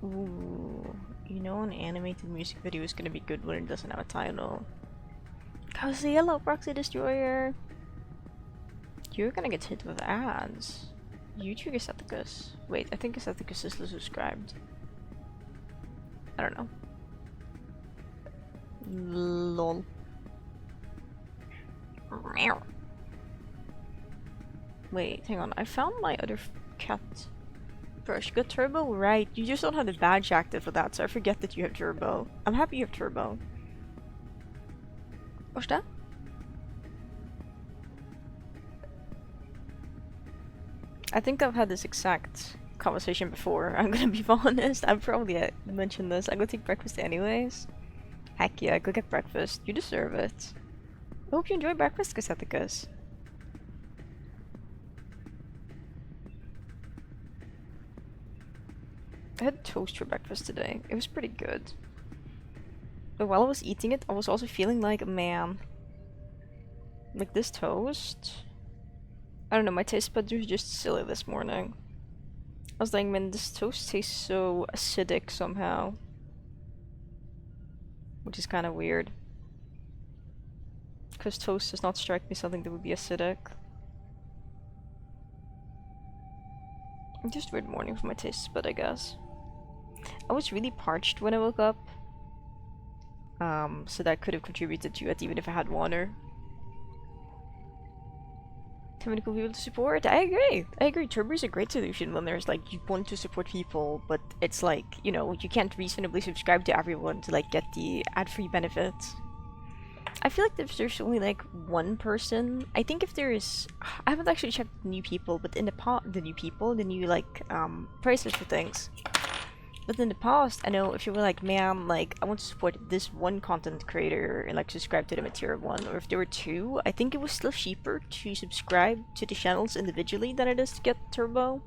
Ooh, you know an animated music video is gonna be good when it doesn't have a title. How's the yellow proxy destroyer? You're gonna get hit with ads. YouTube Aestheticus. Wait, I think Aestheticus is subscribed. I don't know. Lol. Wait, hang on. I found my other cat brush. You got turbo? Right. You just don't have the badge active for that, so I forget that you have turbo. I'm happy you have turbo. What's that? I think I've had this exact conversation before. I'm gonna be honest. I've probably mentioned this. I'm gonna take breakfast anyways. Heck yeah, go get breakfast. You deserve it. I hope you enjoy breakfast, Caseticus. I had toast for breakfast today. It was pretty good. But while I was eating it, I was also feeling like, man, like this toast. I don't know, my taste buds was just silly this morning. I was like, man, this toast tastes so acidic somehow. Which is kind of weird. Because toast does not strike me something that would be acidic. Just weird morning for my taste bud, I guess. I was really parched when I woke up. So that could have contributed to it even if I had water. Too many cool people to support. I agree. I agree. Turbo is a great solution when there's like you want to support people, but it's like, you know, you can't reasonably subscribe to everyone to like get the ad-free benefits. I feel like if there's only like one person, I think if there is, I haven't actually checked new people, but in the new like prices for things. But in the past, I know if you were like, man, like, I want to support this one content creator and like subscribe to the material one, or if there were two, I think it was still cheaper to subscribe to the channels individually than it is to get Turbo.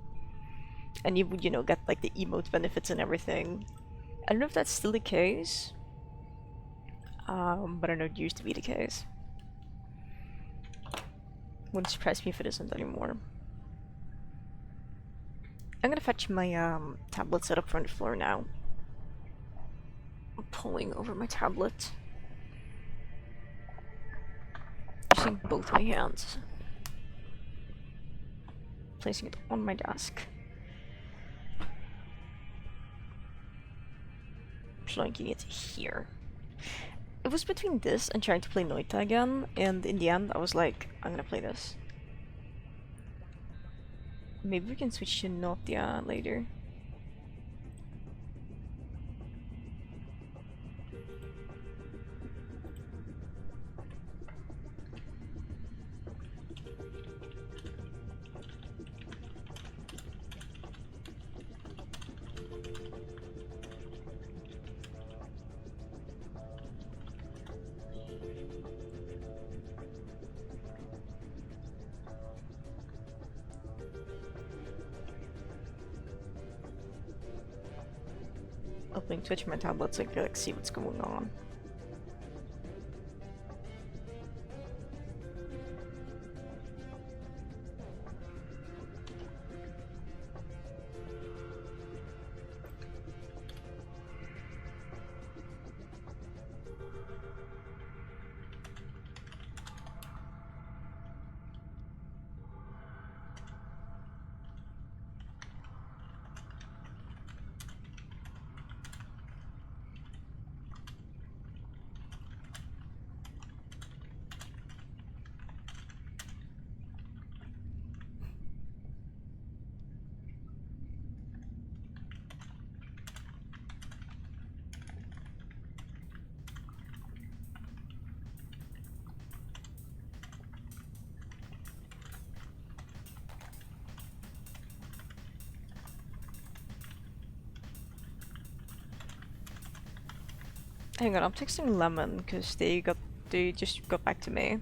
And you would, you know, get like the emote benefits and everything. I don't know if that's still the case. But I know it used to be the case. Wouldn't surprise me if it isn't anymore. I'm gonna fetch my tablet set up from the floor now. I'm pulling over my tablet. Using both my hands. Placing it on my desk. Plunking it here. It was between this and trying to play Noita again, and in the end I was like, I'm gonna play this. Maybe we can switch to Notia later. Opening Twitch on my tablet so I can like see what's going on. Hang on, I'm texting Lemon because they just got back to me.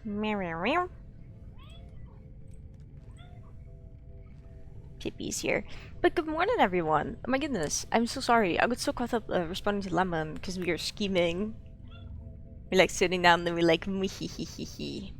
Meow. Pieds here. But good morning, everyone. Oh my goodness, I'm so sorry. I got so caught up responding to Lemon because we were scheming. We're like sitting down and we're like, hee.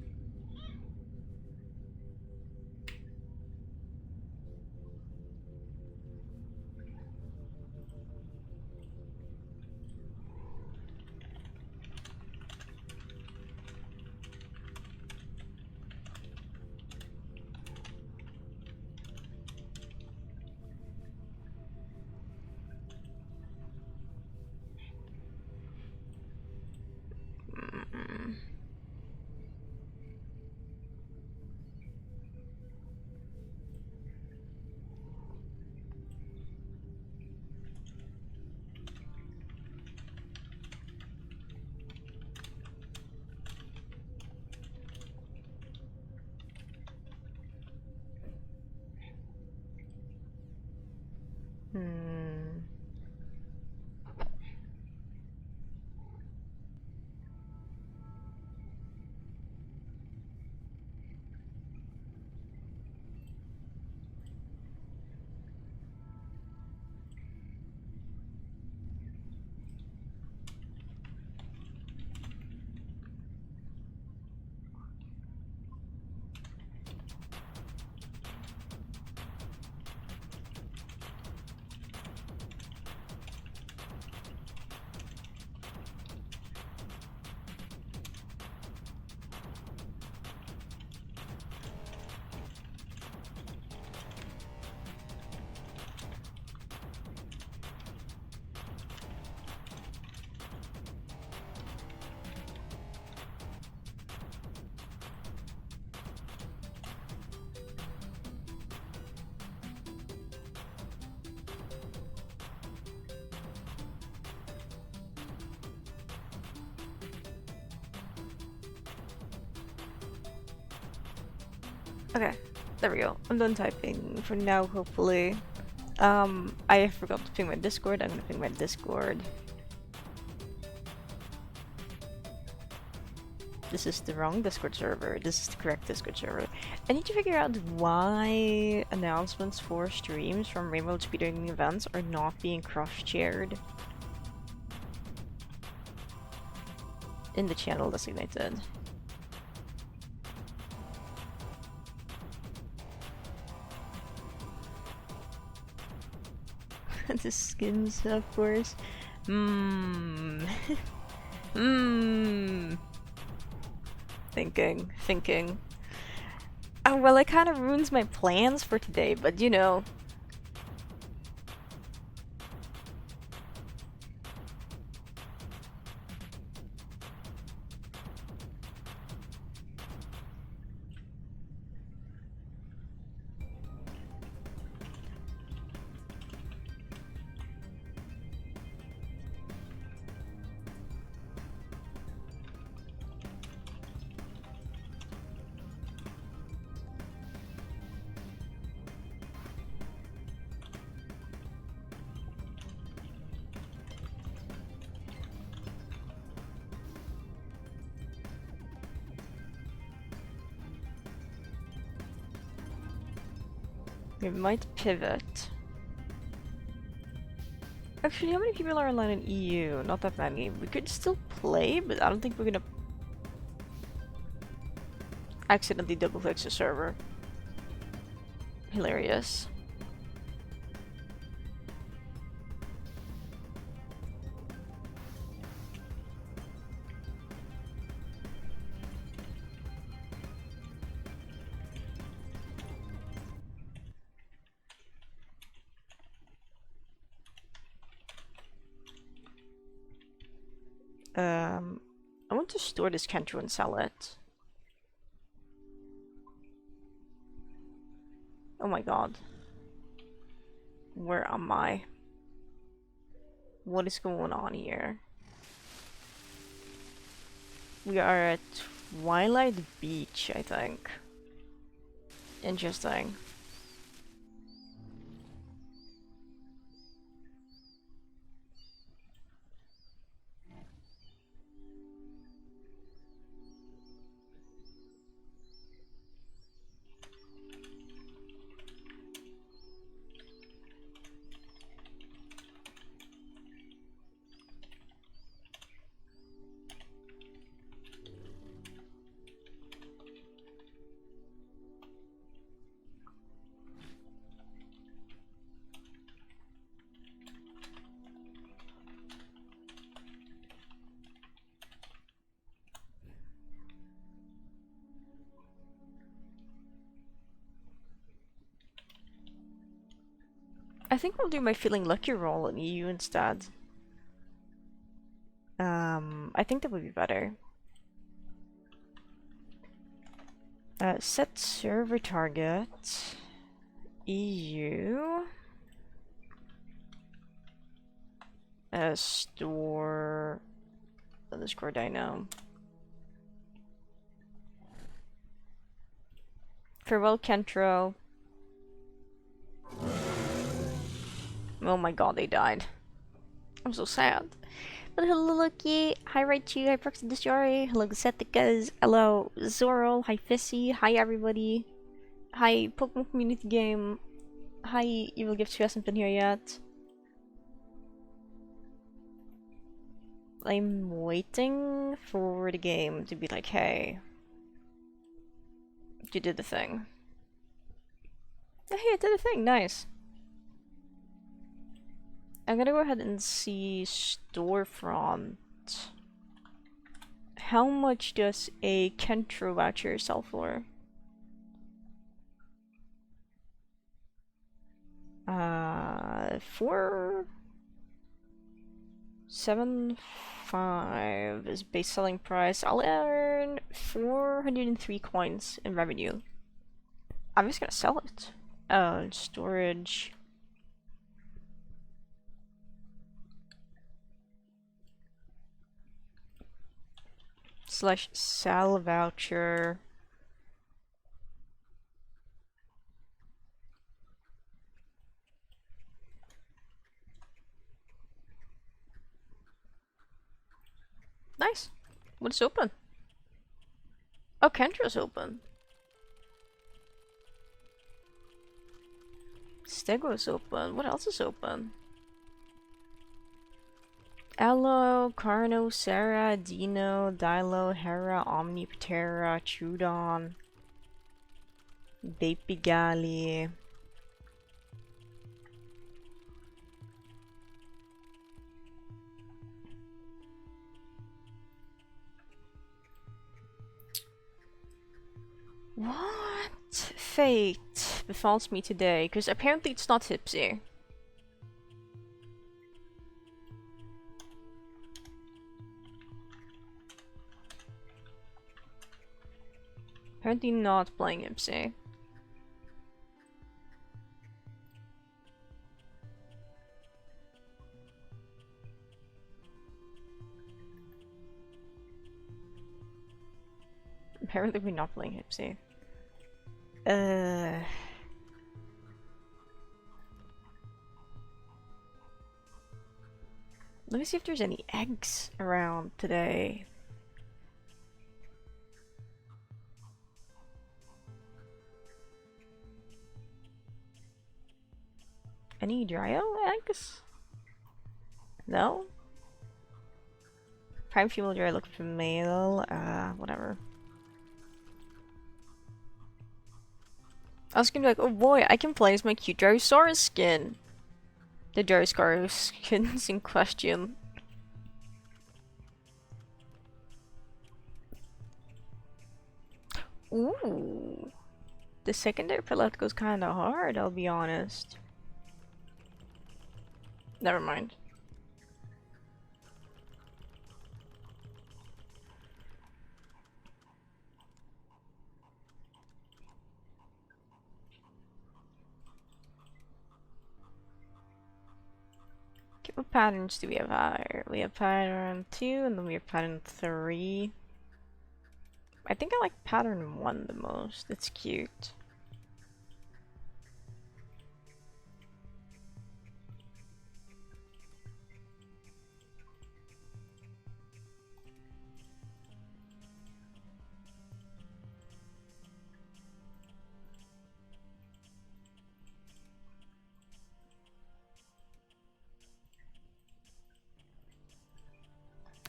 Hmm. Okay, there we go. I'm done typing for now, hopefully. I forgot to ping my Discord. I'm gonna ping my Discord. This is the wrong Discord server. This is the correct Discord server. I need to figure out why announcements for streams from Rainbow speedrunning events are not being cross-shared in the channel designated. The skins, of course. Thinking. Oh, well, it kind of ruins my plans for today, but you know. We might pivot. Actually, how many people are online in EU? Not that many. We could still play, but I don't think we're gonna accidentally double-click the server. Hilarious. I want to store this Kentro and sell it. Oh my god. Where am I? What is going on here? We are at Twilight Beach, I think. Interesting. I think I'll do my feeling lucky roll in EU instead. I think that would be better. Set server target. EU. Store underscore Dino. Farewell, Kentro. Oh my god, they died. I'm so sad. But hello, Lucky. Hi, Raichu. Hi, Proxy Disjory. Hello, Gazetticas. Hello, Zoro. Hi, Fissy. Hi, everybody. Hi, Pokemon Community Game. Hi, Evil Gift, who hasn't been here yet. I'm waiting for the game to be like, hey, you did the thing. Oh, hey, I did the thing. Nice. I'm gonna go ahead and see storefront. How much does a Kentro voucher sell for? 475 is base selling price. I'll earn 403 coins in revenue. I'm just gonna sell it. Storage. /sell voucher. What's open? Oh, Kendra's open. Stego's open. What else is open? Elo, Carno, Sarah, Dino, Dilo, Hera, Omniptera, Trudon, Baby Gali. What fate befalls me today? Because apparently it's not Hypsi. Apparently not playing Hypsi. Apparently we're not playing Hypsi. Let me see if there's any eggs around today. Any Dryo eggs? No? Prime female Dryo look for male, whatever. I was gonna be like, oh boy, I can play as my cute Dryosaurus skin. The Dryosaurus skins in question. Ooh. The secondary palette goes kinda hard, I'll be honest. Never mind. Okay, what patterns do we have higher? We have pattern 2 and then we have pattern 3. I think I like pattern 1 the most. It's cute.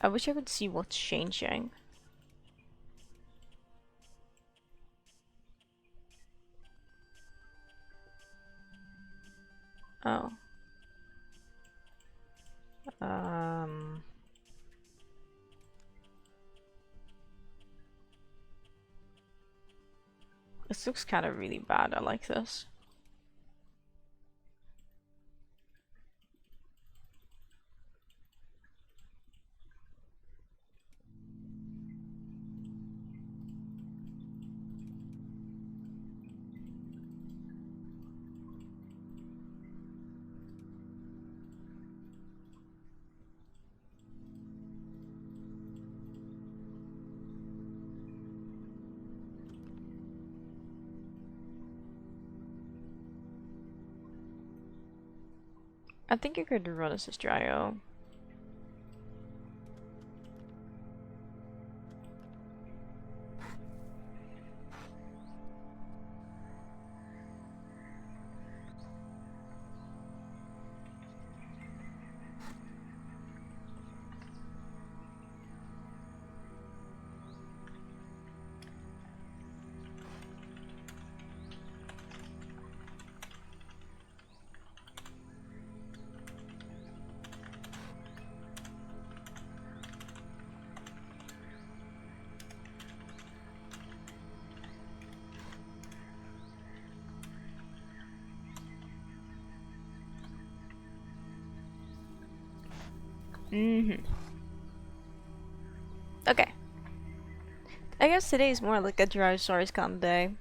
I wish I could see what's changing. Oh. This looks kind of really bad. I like this. I think you could run as a Dryo. Okay. I guess today is more like a Dryosaurus Con day.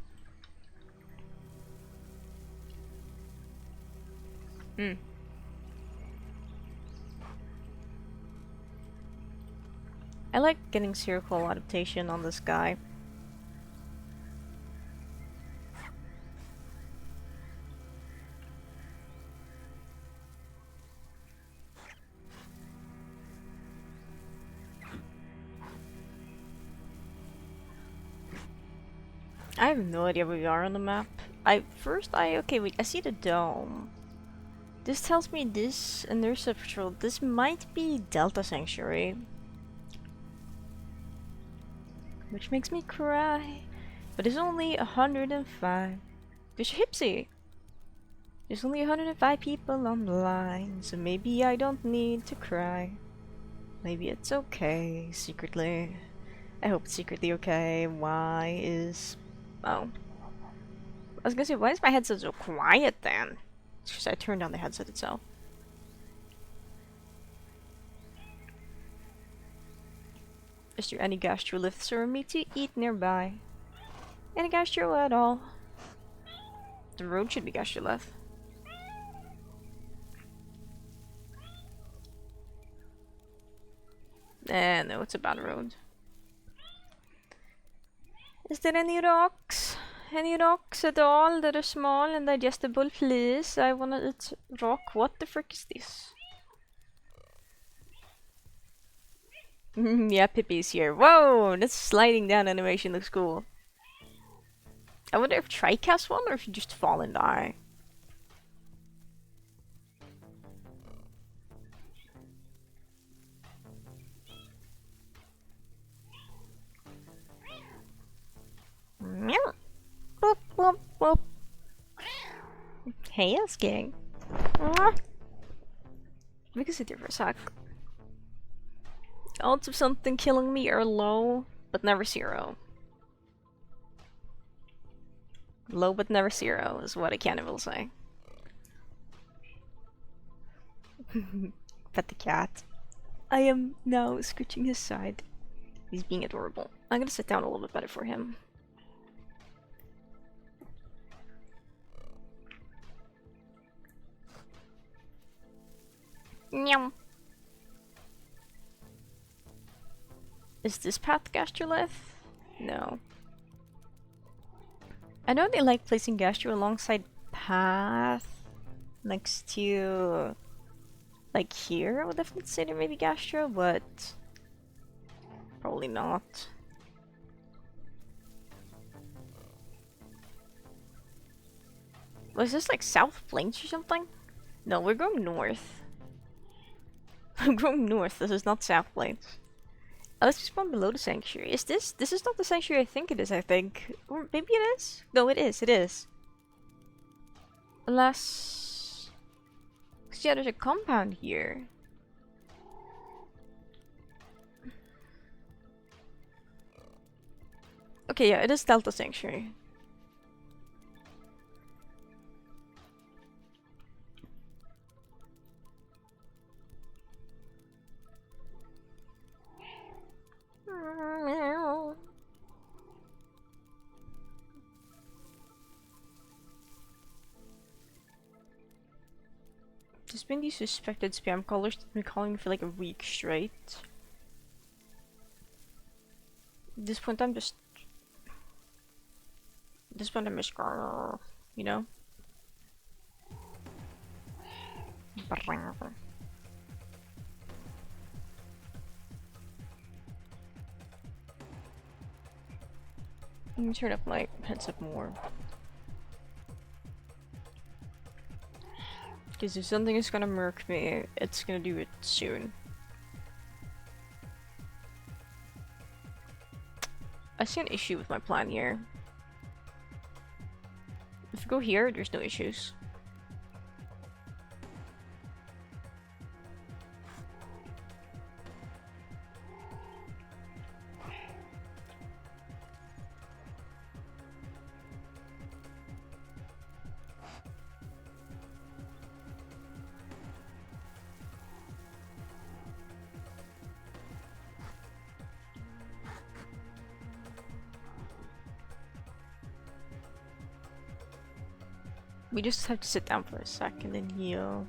I like getting circle adaptation on this guy. I have no idea where we are on the map. Okay, wait, I see the dome. This tells me this, and there's a patrol. This might be Delta Sanctuary. Which makes me cry. But there's only 105. There's Hypsi. There's only 105 people on the line, so maybe I don't need to cry. Maybe it's okay, secretly. I hope it's secretly okay. Why is... Oh. I was gonna say, why is my headset so quiet then? It's because I turned on the headset itself. Is there any gastro lifts for me to eat nearby? Any gastro at all? The road should be gastro left. No, it's a bad road. Is there any rocks? Any rocks at all that are small and digestible, please? I wanna eat rock. What the frick is this? Yeah, Pippi's here. Whoa, this sliding down animation looks cool. I wonder if Trike has one or if you just fall and die. Boop, boop, boop. Hey, yes, gang. We can sit here for a sec. Odds of something killing me are low, but never zero. Low but never zero is what a cannibal say. Pet the cat. I am now scratching his side. He's being adorable. I'm gonna sit down a little bit better for him. Meow. Is this path gastrolith? No. I know they like placing gastro alongside path next to like here. I would definitely say there may be gastro, but probably not. Was this like South Plains or something? No, we're going north. I'm going north. This is not South Plains. Let's just spawn below the sanctuary. Is this? This is not the sanctuary I think it is, I think. Or maybe it is? No, it is. It is. Unless... yeah, there's a compound here. Okay, yeah, it is Delta Sanctuary. There's been these suspected spam callers that have been calling me for like a week straight. At this point I'm just... At this point I'm just... you know? Let me turn up my headset more. Because if something is gonna murk me, it's gonna do it soon. I see an issue with my plan here. If we go here, there's no issues. We just have to sit down for a second and heal.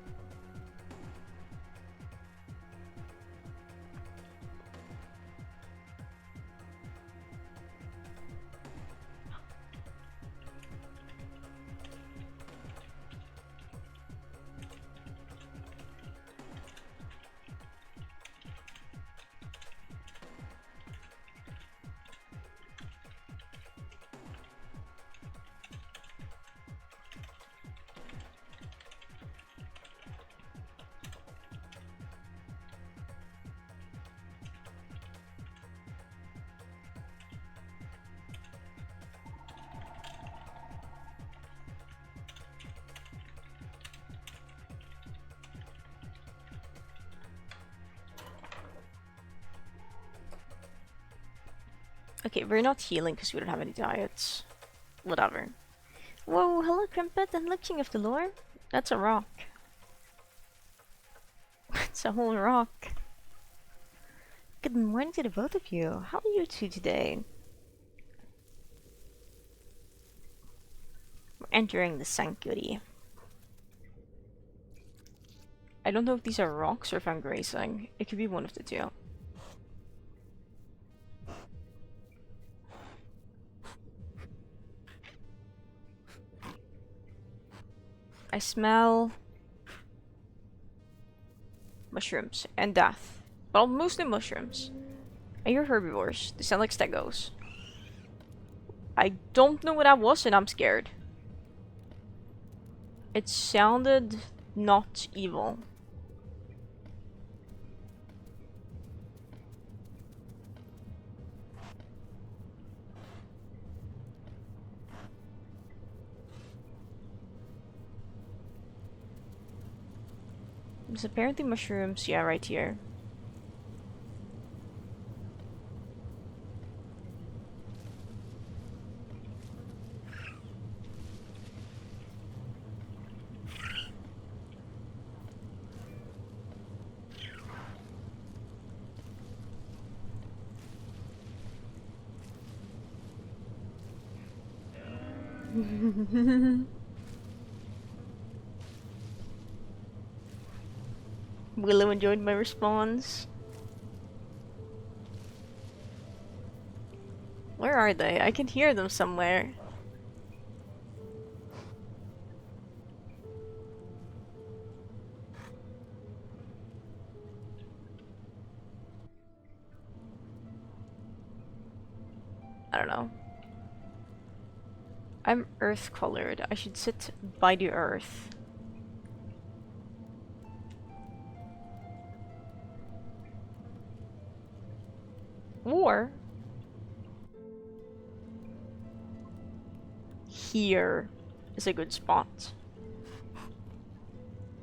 Okay, we're not healing because we don't have any diets. Whatever. Whoa, hello Crimpet, and look King of the Lore. That's a rock. It's a whole rock. Good morning to the both of you. How are you two today? We're entering the sanctuary. I don't know if these are rocks or if I'm grazing. It could be one of the two. I smell mushrooms and death. Well, mostly mushrooms. I hear herbivores. They sound like stegos. I don't know what that was and I'm scared. It sounded not evil. There's apparently mushrooms, yeah, right here. Willow enjoyed my response. Where are they? I can hear them somewhere. I don't know. I'm earth colored. I should sit by the earth. Or here is a good spot.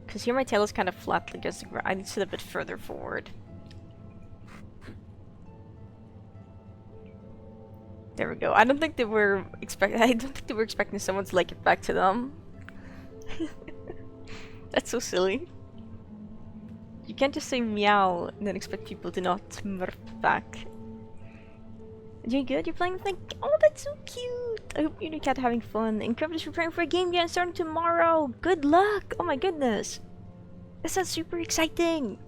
Because here my tail is kind of flat against the ground. I need to sit a bit further forward. There we go. I don't think they were expecting someone to like get back to them. That's so silly. You can't just say meow and then expect people to not murp back. Doing good? You're playing with like, oh, that's so cute! I hope you and your cat are having fun. Incredible is preparing for a game jam starting tomorrow! Good luck! Oh my goodness! That sounds super exciting!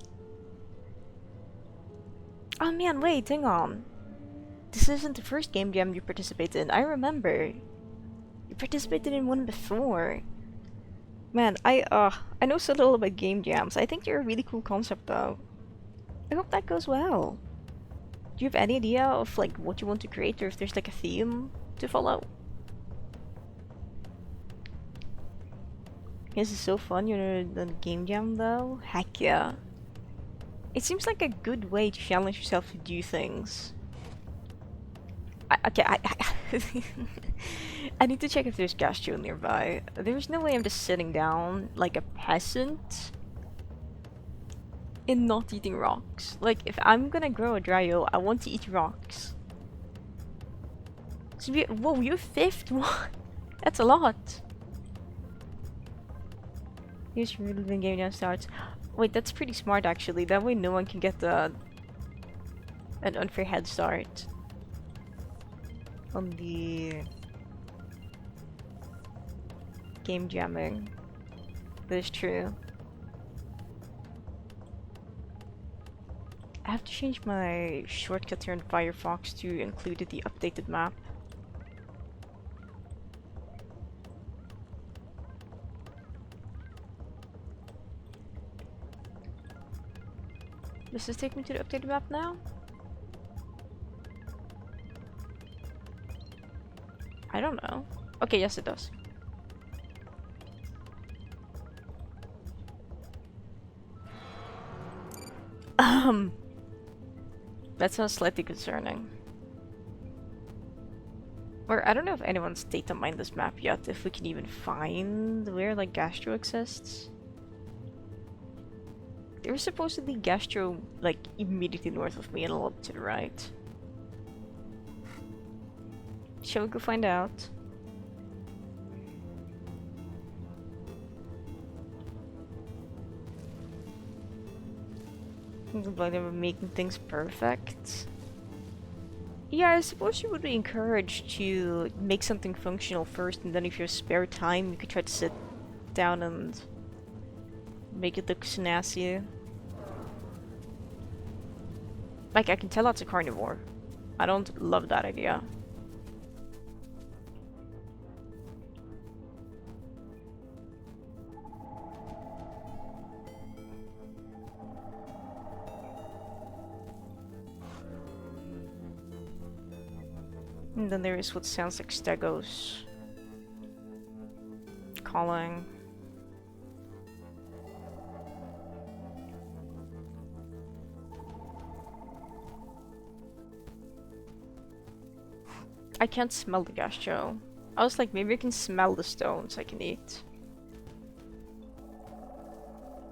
Oh man, wait, hang on. This isn't the first game jam you participated in. I remember. You participated in one before. Man, I know so little about game jams. I think they're a really cool concept though. I hope that goes well. Do you have any idea of like what you want to create or if there's like a theme to follow? This is so fun, you're the game jam though? Heck yeah. It seems like a good way to challenge yourself to do things. I need to check if there's gastro nearby. There's no way I'm just sitting down like a peasant and not eating rocks. Like, if I'm gonna grow a dryo, I want to eat rocks. So whoa, you're fifth? What? That's a lot. Here's your really game jam starts. Wait, that's pretty smart actually. That way no one can get an unfair head start on the game jamming. That is true. I have to change my shortcut here in Firefox to include the updated map. Does this take me to the updated map now? I don't know. Okay, yes it does. That sounds slightly concerning. Or I don't know if anyone's data mined this map yet, if we can even find where like gastro exists. There's supposedly gastro like immediately north of me and a little to the right. Shall we go find out? Like they were making things perfect. Yeah, I suppose you would be encouraged to make something functional first, and then if you have spare time, you could try to sit down and make it look snazzy. Like, I can tell that's a carnivore. I don't love that idea. And then there is what sounds like Stegos calling. I can't smell the gastro. I was like, maybe I can smell the stones I can eat.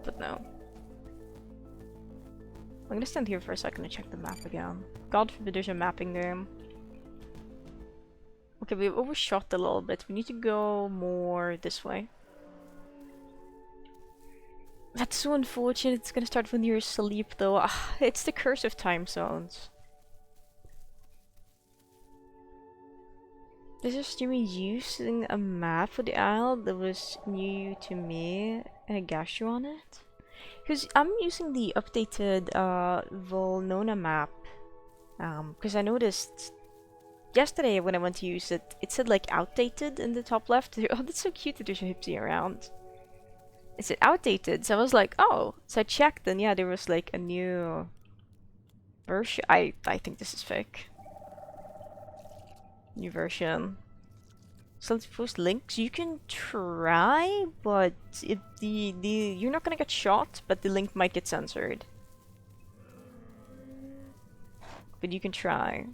But no. I'm gonna stand here for a second and check the map again. God forbid there's a mapping game. Okay, we've overshot a little bit. We need to go more this way. That's so unfortunate. It's gonna start when you're asleep though. It's the curse of time zones. This is streaming using a map for the isle that was new to me and a gastro on it. Because I'm using the updated Volnona map. Because I noticed yesterday when I went to use it, it said like outdated in the top left. Oh, that's so cute that there's a Hypsi around. It said outdated, so I was like, oh. So I checked, and yeah, there was like a new version. I think this is fake. New version. So let's post links. You can try, but you're not gonna get shot, but the link might get censored. But you can try.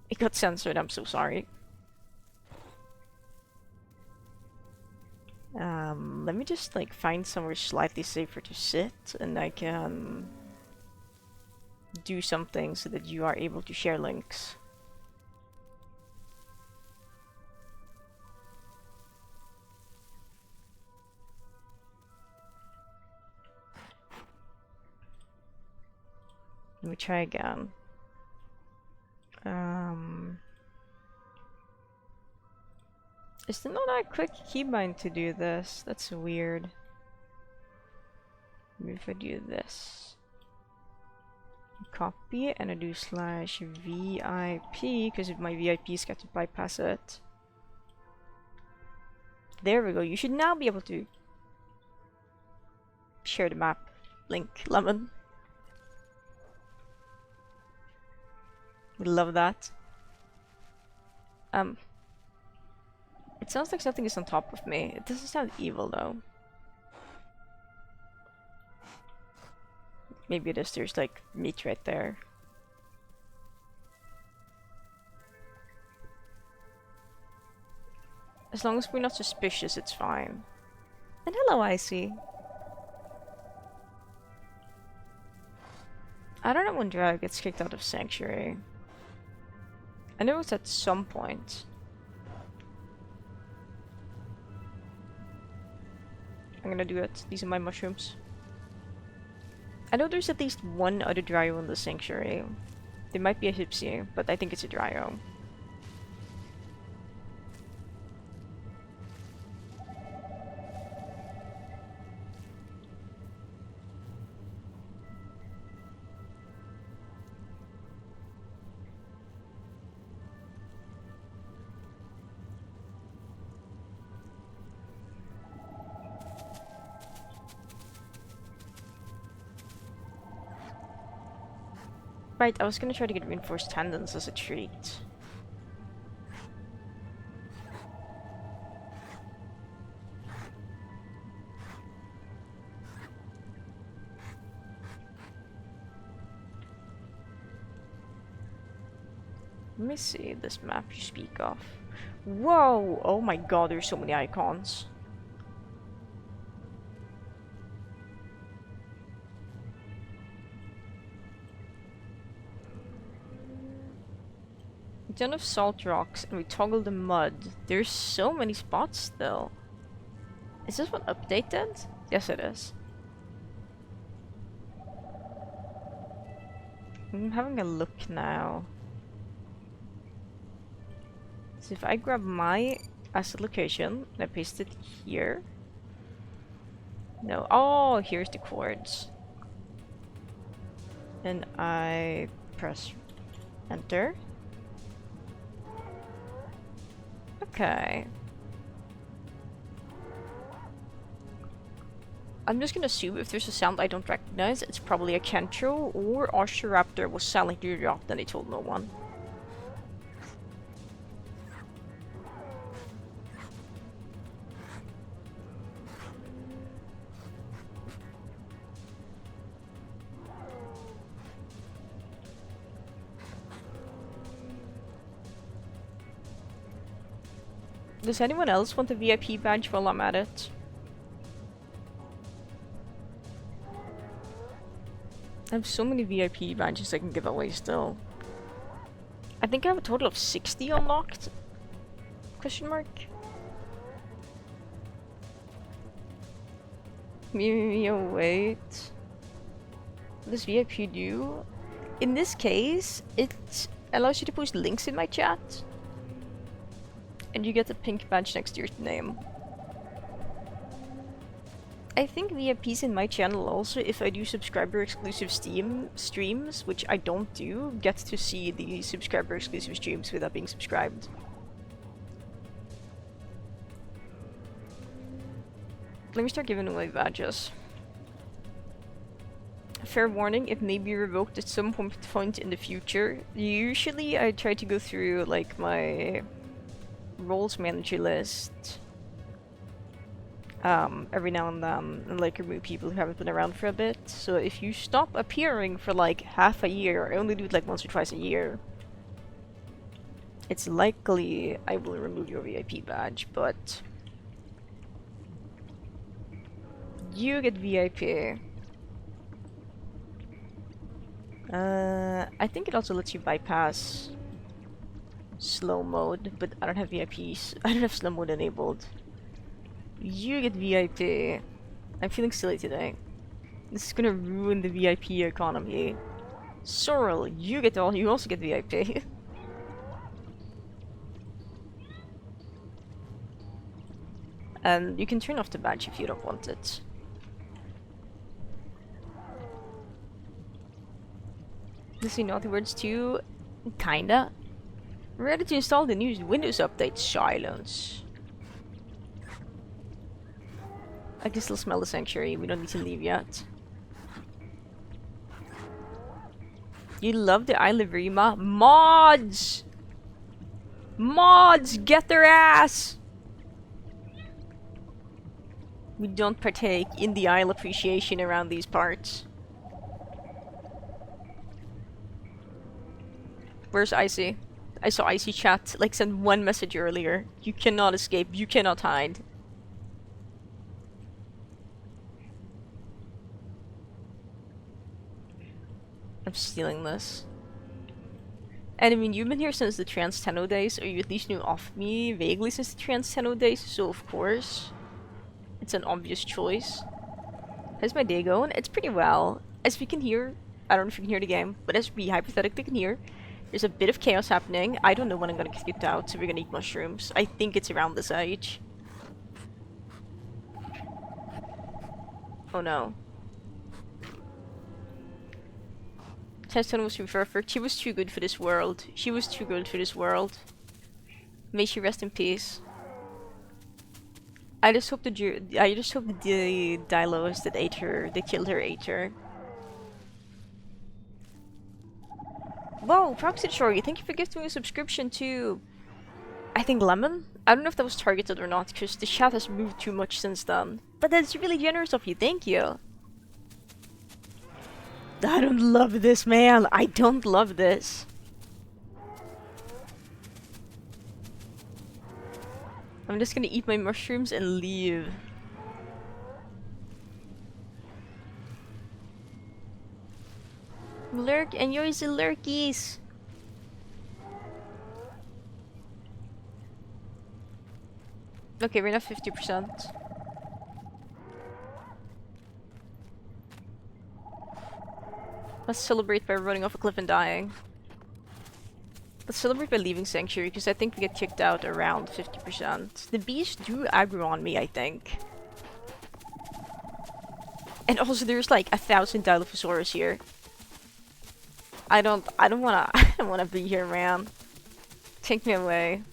It got censored, I'm so sorry. Let me just like find somewhere slightly safer to sit, and I can do something so that you are able to share links. Let me try again. Is there not a quick keybind to do this? That's weird. Maybe if I do this. Copy and I do /VIP because if my VIPs get to bypass it. There we go. You should now be able to share the map. Link, lemon. Would love that. It sounds like something is on top of me. It doesn't sound evil though. Maybe it is. There's like meat right there. As long as we're not suspicious, it's fine. And hello, Icy. I don't know when Drag gets kicked out of Sanctuary. I know it's at some point. I'm gonna do it. These are my mushrooms. I know there's at least one other Dryo in the Sanctuary. There might be a Hypsi, but I think it's a Dryo. Right, I was gonna try to get reinforced tendons as a treat. Let me see this map you speak of. Whoa! Oh my god, there's so many icons. A ton of salt rocks, and we toggle the mud. There's so many spots still. Is this one updated? Yes, it is. I'm having a look now. So if I grab my asset location and I paste it here. No, oh, here's the chords. And I press enter. Okay. I'm just gonna assume if there's a sound I don't recognize, it's probably a Kentro or Oshiraptor was silently dropped and they told no one. Does anyone else want a VIP badge while I'm at it? I have so many VIP badges I can give away still. I think I have a total of 60 unlocked? Question mark? Wait. What does VIP do? In this case, it allows you to post links in my chat. And you get a pink badge next to your name. I think VIPs in my channel also, if I do subscriber exclusive Steam streams, which I don't do, get to see the subscriber exclusive streams without being subscribed. Let me start giving away badges. Fair warning, it may be revoked at some point in the future. Usually I try to go through like my roles manager list every now and then and like remove people who haven't been around for a bit. So if you stop appearing for like half a year, I only do it like once or twice a year, it's likely I will remove your VIP badge, but you get VIP. I think it also lets you bypass slow mode, but I don't have VIPs. I don't have slow mode enabled. You get VIP. I'm feeling silly today. This is gonna ruin the VIP economy. Sorrel, you also get VIP. And you can turn off the badge if you don't want it. Does he know the words too? Kinda. Ready to install the new Windows update. Silence. I can still smell the sanctuary. We don't need to leave yet. You love the Isle of Rima? Mods! Mods! Get their ass! We don't partake in the Isle appreciation around these parts. Where's Icy? I saw Icy chat, like send one message earlier. You cannot escape, you cannot hide. I'm stealing this. And I mean, you've been here since the Trans Tenno days, or you at least knew of me vaguely since the Trans Tenno days, so of course, it's an obvious choice. How's my day going? It's pretty well. As we can hear, I don't know if you can hear the game, but as we hypothetically can hear, there's a bit of chaos happening. I don't know when I'm gonna get kicked out, so we're gonna eat mushrooms. I think it's around this age. Oh no. Tenno was too perfect. She was too good for this world. She was too good for this world. May she rest in peace. I just hope the Dilos that ate her, that killed her, ate her. Whoa, Proxy Shorty, thank you for gifting me a subscription to, I think, Lemon? I don't know if that was targeted or not, because the chat has moved too much since then. But that's really generous of you, thank you. I don't love this, man. I don't love this. I'm just gonna eat my mushrooms and leave. Lurk, enjoy the lurkies. Okay, we're now 50%. Let's celebrate by running off a cliff and dying. Let's celebrate by leaving Sanctuary, because I think we get kicked out around 50%. The bees do aggro on me, I think. And also there's like 1,000 Dilophosaurus here. I don't wanna I don't wanna be here, man. Take me away.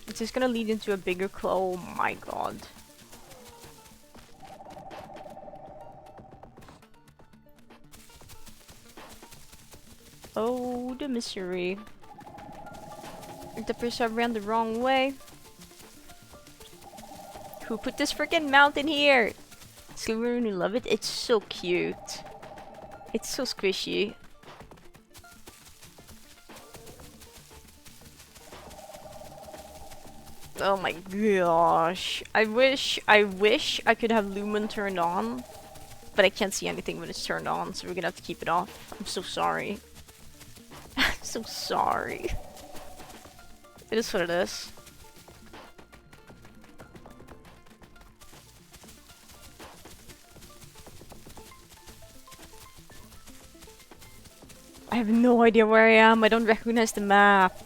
Is this gonna lead into a bigger claw? Oh my god. Oh, the misery. The person ran the wrong way. Who put this freaking mountain here? Sliver, you love it? It's so cute. It's so squishy. Oh my gosh. I wish I could have Lumen turned on. But I can't see anything when it's turned on, so we're gonna have to keep it off. I'm so sorry. I'm so sorry. It is what it is. I have no idea where I am. I don't recognize the map.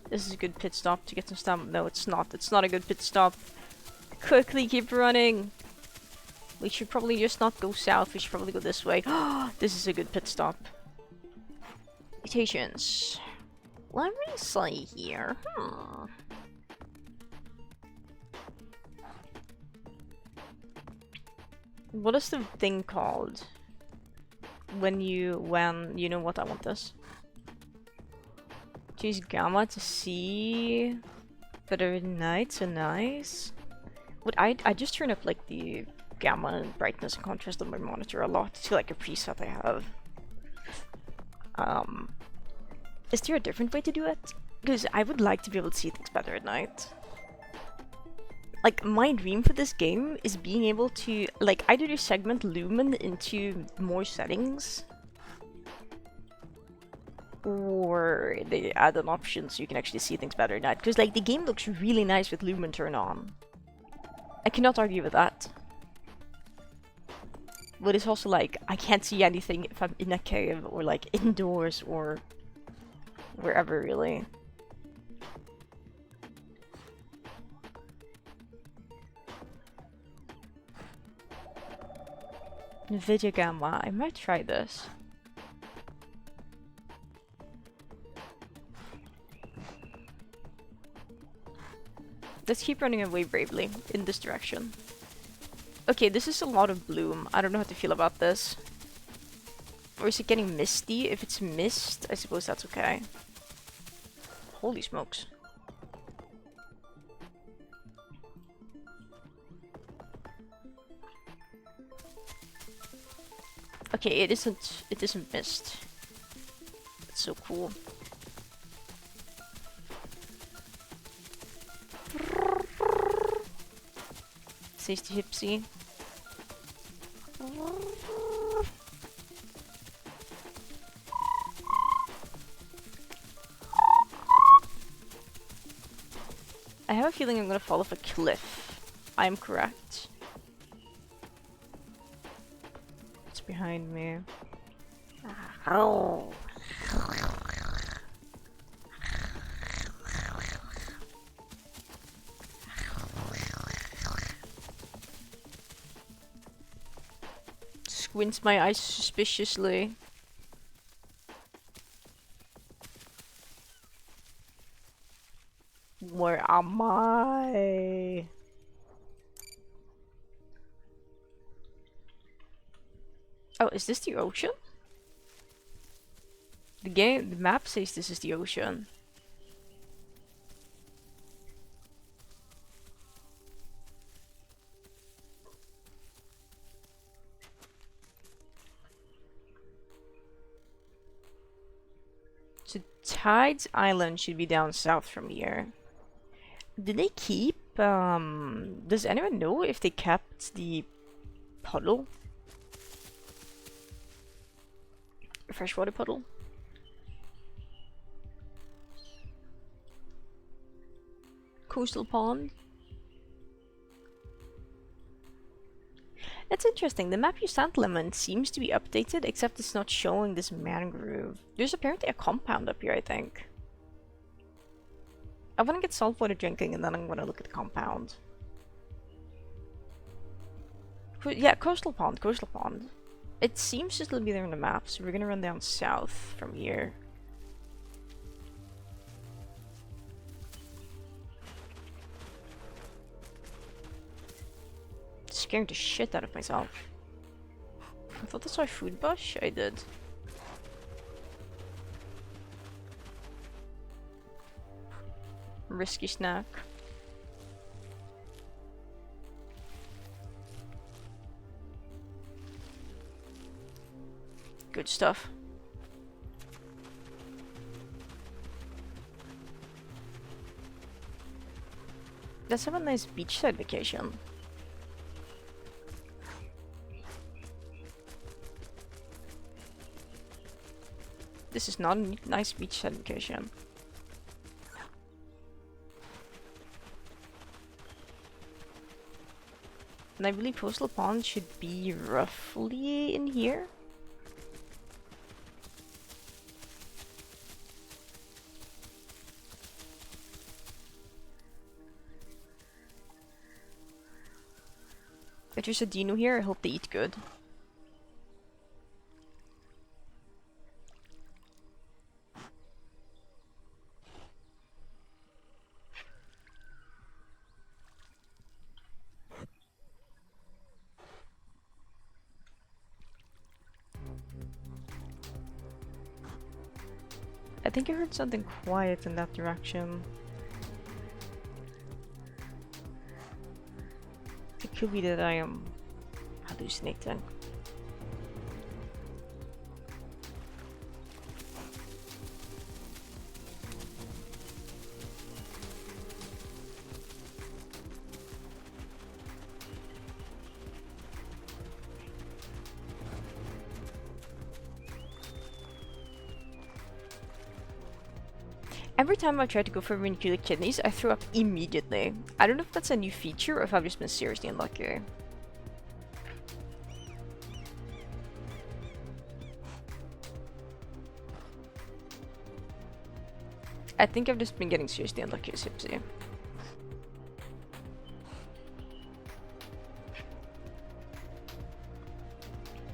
This is a good pit stop to get some stamina. No, it's not. It's not a good pit stop. Quickly keep running. We should probably just not go south. We should probably go this way. This is a good pit stop. Mutations. Let me see here. What is the thing called? When you know what, I want this. Choose gamma to see better at night, so nice. Would I just turn up like the gamma and brightness and contrast on my monitor a lot to like a preset I have. Is there a different way to do it? Because I would like to be able to see things better at night. Like, my dream for this game is being able to, like, either to segment Lumen into more settings, or they add an option so you can actually see things better at night. Because, like, the game looks really nice with Lumen turned on. I cannot argue with that. But it's also like, I can't see anything if I'm in a cave, or like, indoors, or wherever, really. Nvidia Gamma, I might try this. Let's keep running away bravely in this direction. Okay, this is a lot of bloom. I don't know how to feel about this. Or is it getting misty? If it's mist, I suppose that's okay. Holy smokes. Okay, it isn't mist. It's so cool. Says to Hypsi. I have a feeling I'm gonna fall off a cliff. I am correct. It's behind me. Oh. Squints my eyes suspiciously. Where am I? Oh, is this the ocean? The map says this is the ocean. So Tides Island should be down south from here. Did they keep, does anyone know if they kept the puddle. A freshwater puddle. Coastal pond. That's interesting. The map you sent, Lemon, seems to be updated, except it's not showing this mangrove. There's apparently a compound up here, I think. I want to get saltwater drinking, and then I'm going to look at the compound. Yeah, coastal pond, coastal pond. It seems to still be there on the map, so we're going to run down south from here. Scaring the shit out of myself. I thought I saw a food bush. I did. Risky snack. Good stuff. Let's have a nice beachside vacation. This is not a nice beachside vacation. And I believe Coastal Pond should be roughly in here. If there's a dino here, I hope they eat good. I think I heard something quiet in that direction. It could be that I am hallucinating. Every time I try to go for vermiculate kidneys, I throw up immediately. I don't know if that's a new feature or if I've just been seriously unlucky. I think I've just been getting seriously unlucky as Hypsi.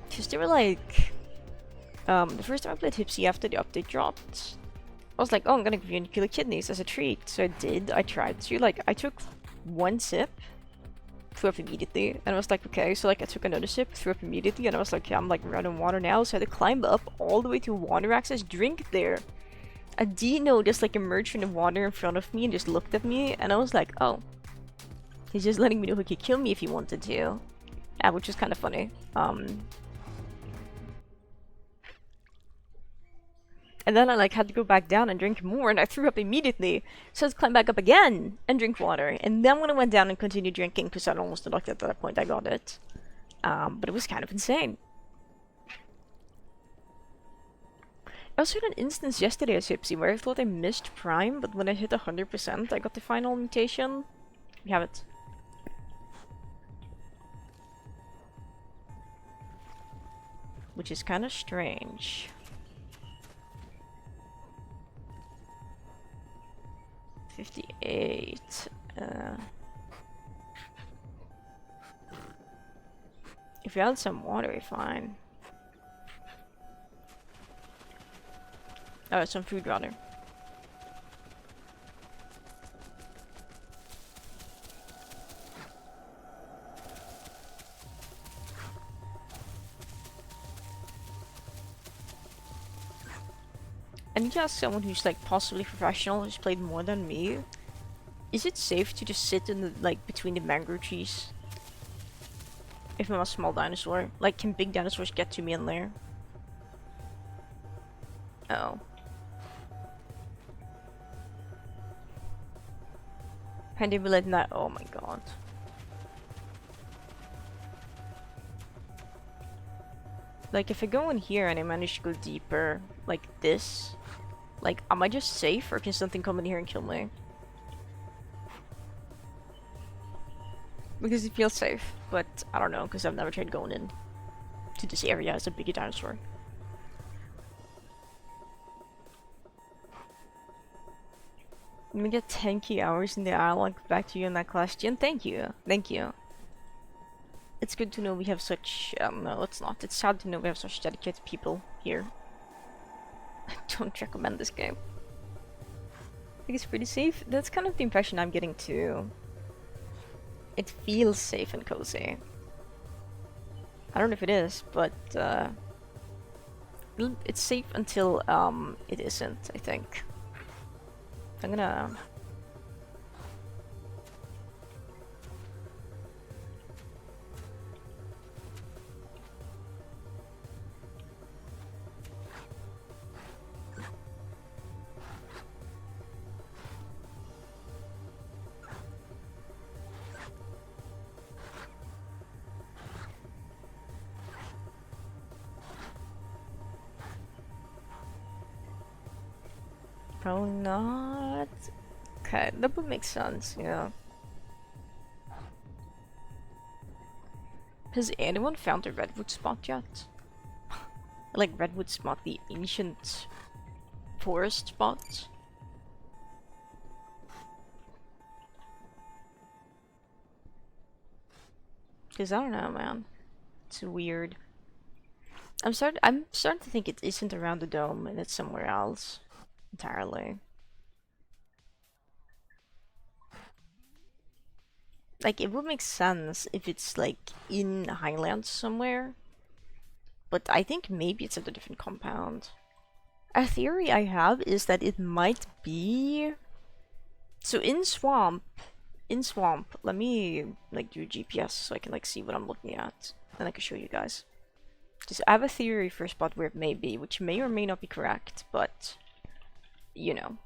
Because they were like... the first time I played Hypsi after the update dropped, I was like, oh, I'm gonna give you killer kidneys as a treat. So I did. I tried to. Like, I took one sip, threw up immediately, and I was like, okay. So like, I took another sip, threw up immediately, and I was like, yeah, I'm like running water now. So I had to climb up all the way to water access, drink there. A dino just like emerged from the water in front of me and just looked at me, and I was like, oh, he's just letting me know he could kill me if he wanted to. Yeah, which is kind of funny. And then I like had to go back down and drink more, and I threw up immediately. So I had to climb back up again and drink water. And then when I went down and continued drinking, because I'd almost looked at that point, I got it. But it was kind of insane. I also had an instance yesterday at Hypsi where I thought I missed Prime, but when I hit 100%, I got the final mutation. We have it. Which is kind of strange. 58. If you had some water, you're fine. Oh, some food rather. I need to ask someone who's like possibly professional, who's played more than me. Is it safe to just sit in the like between the mangrove trees? If I'm a small dinosaur, like can big dinosaurs get to me in there? Oh. And they be like that. Oh my god. Like, if I go in here and I manage to go deeper, like this, like, am I just safe, or can something come in here and kill me? Because it feels safe, but I don't know, because I've never tried going in to this area as a bigger dinosaur. Let me get 10 key hours in the isle. I'll get back to you on that question. Thank you. Thank you. It's good to know we have such... no, it's not. It's sad to know we have such dedicated people here. I don't recommend this game. I think it's pretty safe. That's kind of the impression I'm getting too. It feels safe and cozy. I don't know if it is, but it's safe until it isn't, I think. I'm gonna... Probably not. Okay, that would make sense, yeah. Has anyone found a redwood spot yet? Like redwood spot, the ancient forest spot? Cause I don't know, man. It's weird. I'm starting to think it isn't around the dome and it's somewhere else entirely. Like, it would make sense if it's like in Highlands somewhere, but I think maybe it's at a different compound. A theory I have is that it might be... So in Swamp, let me like do GPS so I can like see what I'm looking at, and I can show you guys. Just I have a theory for a spot where it may be, which may or may not be correct, but you know.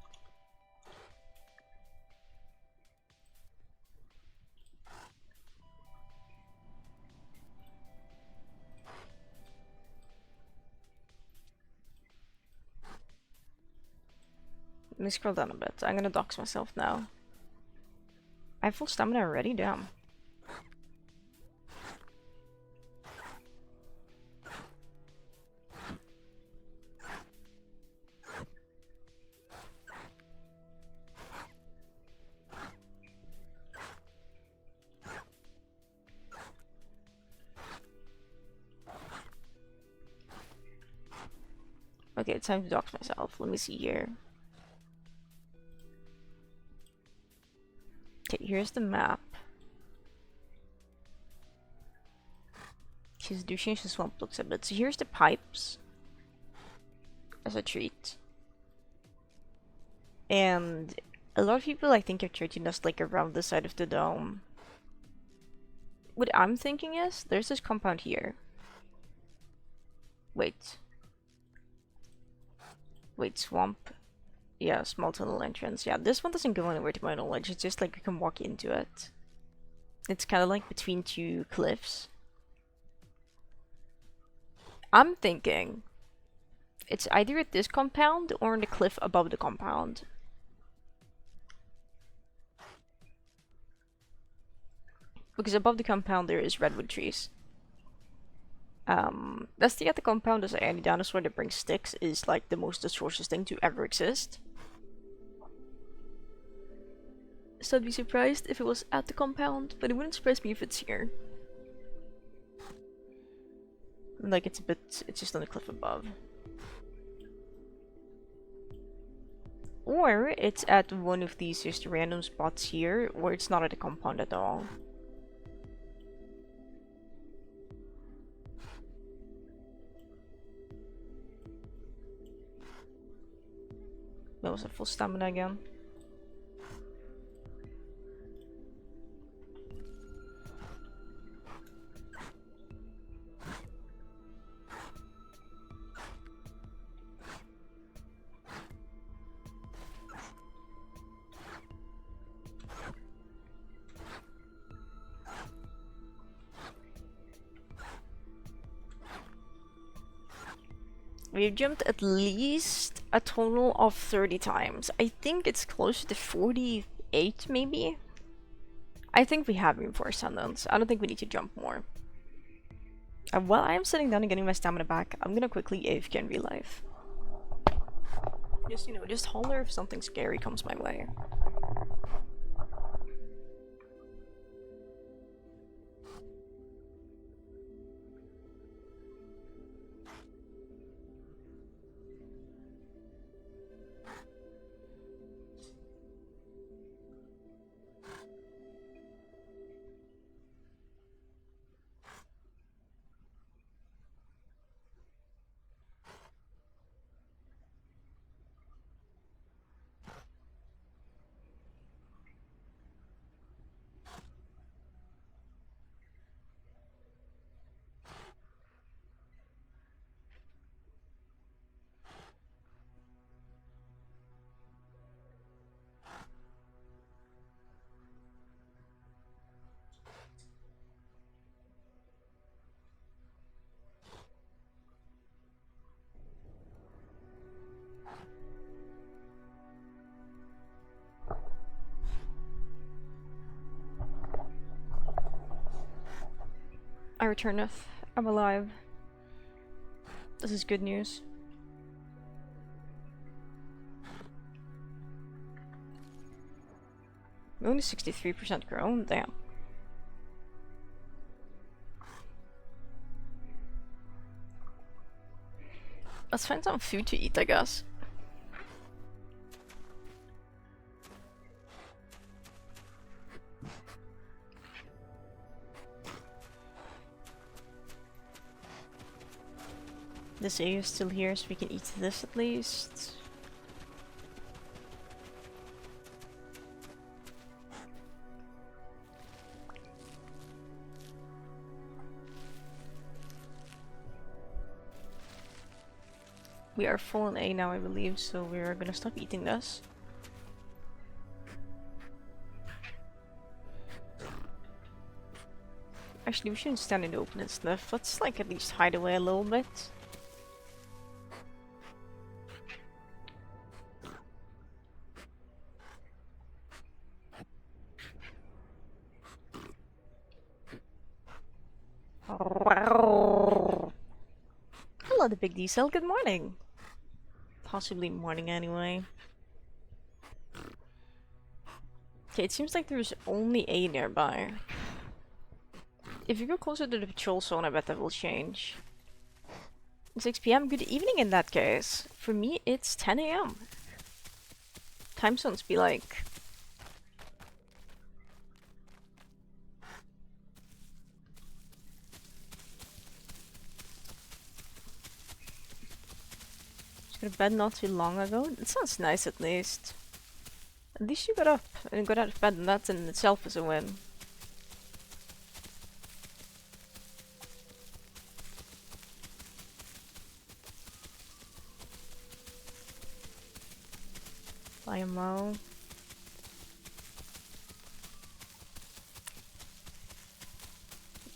Let me scroll down a bit. I'm gonna dox myself now. I have full stamina already, damn. Okay, it's time to dox myself. Let me see here. Okay, here's the map. She's douching the swamp looks a bit. So here's the pipes as a treat. And a lot of people I think are treating us like around the side of the dome. What I'm thinking is there's this compound here. Wait, swamp. Yeah, small tunnel entrance. Yeah, this one doesn't go anywhere to my knowledge. It's just like you can walk into it. It's kind of like between two cliffs. I'm thinking it's either at this compound or in the cliff above the compound. Because above the compound there is redwood trees. Let's take out the compound as any dinosaur that brings sticks is like the most atrocious thing to ever exist. So I'd be surprised if it was at the compound, but it wouldn't surprise me if it's here. Like it's just on the cliff above. Or it's at one of these just random spots here, or it's not at the compound at all. That was a full stamina again. We've jumped at least a total of 30 times. I think it's closer to 48, maybe? I think we have room for ascendants. I don't think we need to jump more. While I'm sitting down and getting my stamina back, I'm gonna quickly AFK in real life. Just, you know, just holler if something scary comes my way. I returneth. I'm alive. This is good news. We're only 63% grown, damn. Let's find some food to eat, I guess. This area is still here, so we can eat this at least. We are full on A now, I believe, so we're gonna stop eating this. Actually, we shouldn't stand in the open and sniff. Let's like at least hide away a little bit. Hello, the big diesel. Good morning. Possibly morning anyway. Okay, it seems like there's only A nearby. If you go closer to the patrol zone, I bet that will change. 6 PM, good evening in that case. For me, it's 10 AM. Time zones be like... Just got to bed not too long ago. It sounds nice at least. At least you got up and got out of bed, and that in itself is a win. IMO.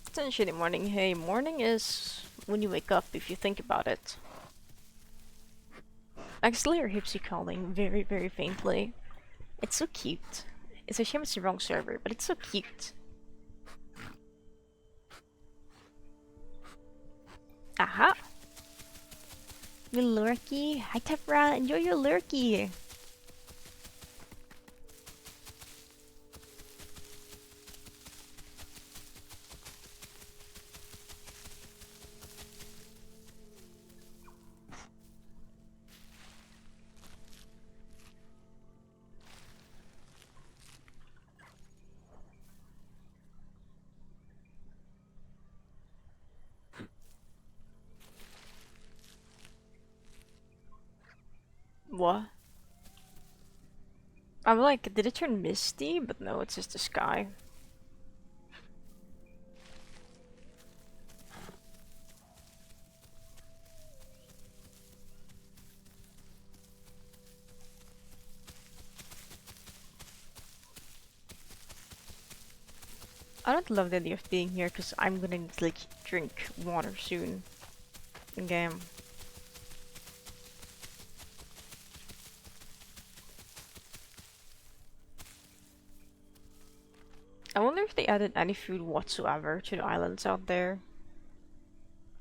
It's a shitty morning. Hey, morning is when you wake up, if you think about it. I can still hear Hypsi calling very, very faintly. It's so cute. It's a shame it's the wrong server, but it's so cute. Aha! Little lurky. Hi Tepra, enjoy your lurky! What? I'm like, did it turn misty? But no, it's just the sky. I don't love the idea of being here because I'm gonna like drink water soon in game. if they added any food whatsoever to the islands out there.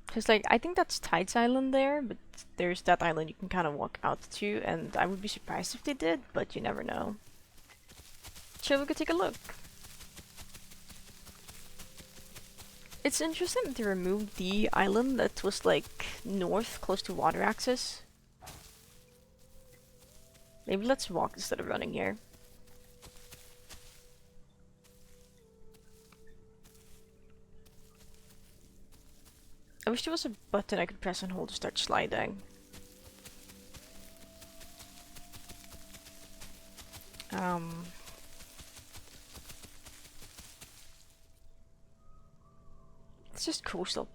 Because, like, I think that's Tide's Island there, but there's that island you can kind of walk out to, and I would be surprised if they did, but you never know. Shall we go take a look? It's interesting that they removed the island that was, like, north, close to water access. Maybe let's walk instead of running here. I wish there was a button I could press and hold to start sliding. It's just coastal.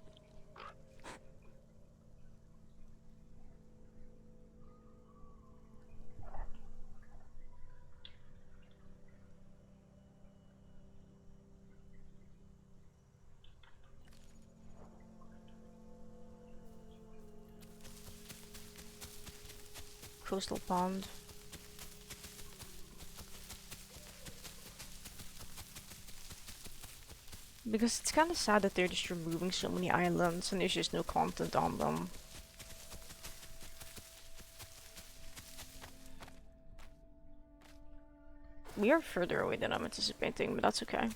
Coastal pond. Because it's kind of sad that they're just removing so many islands and there's just no content on them. We are further away than I'm anticipating, but that's okay.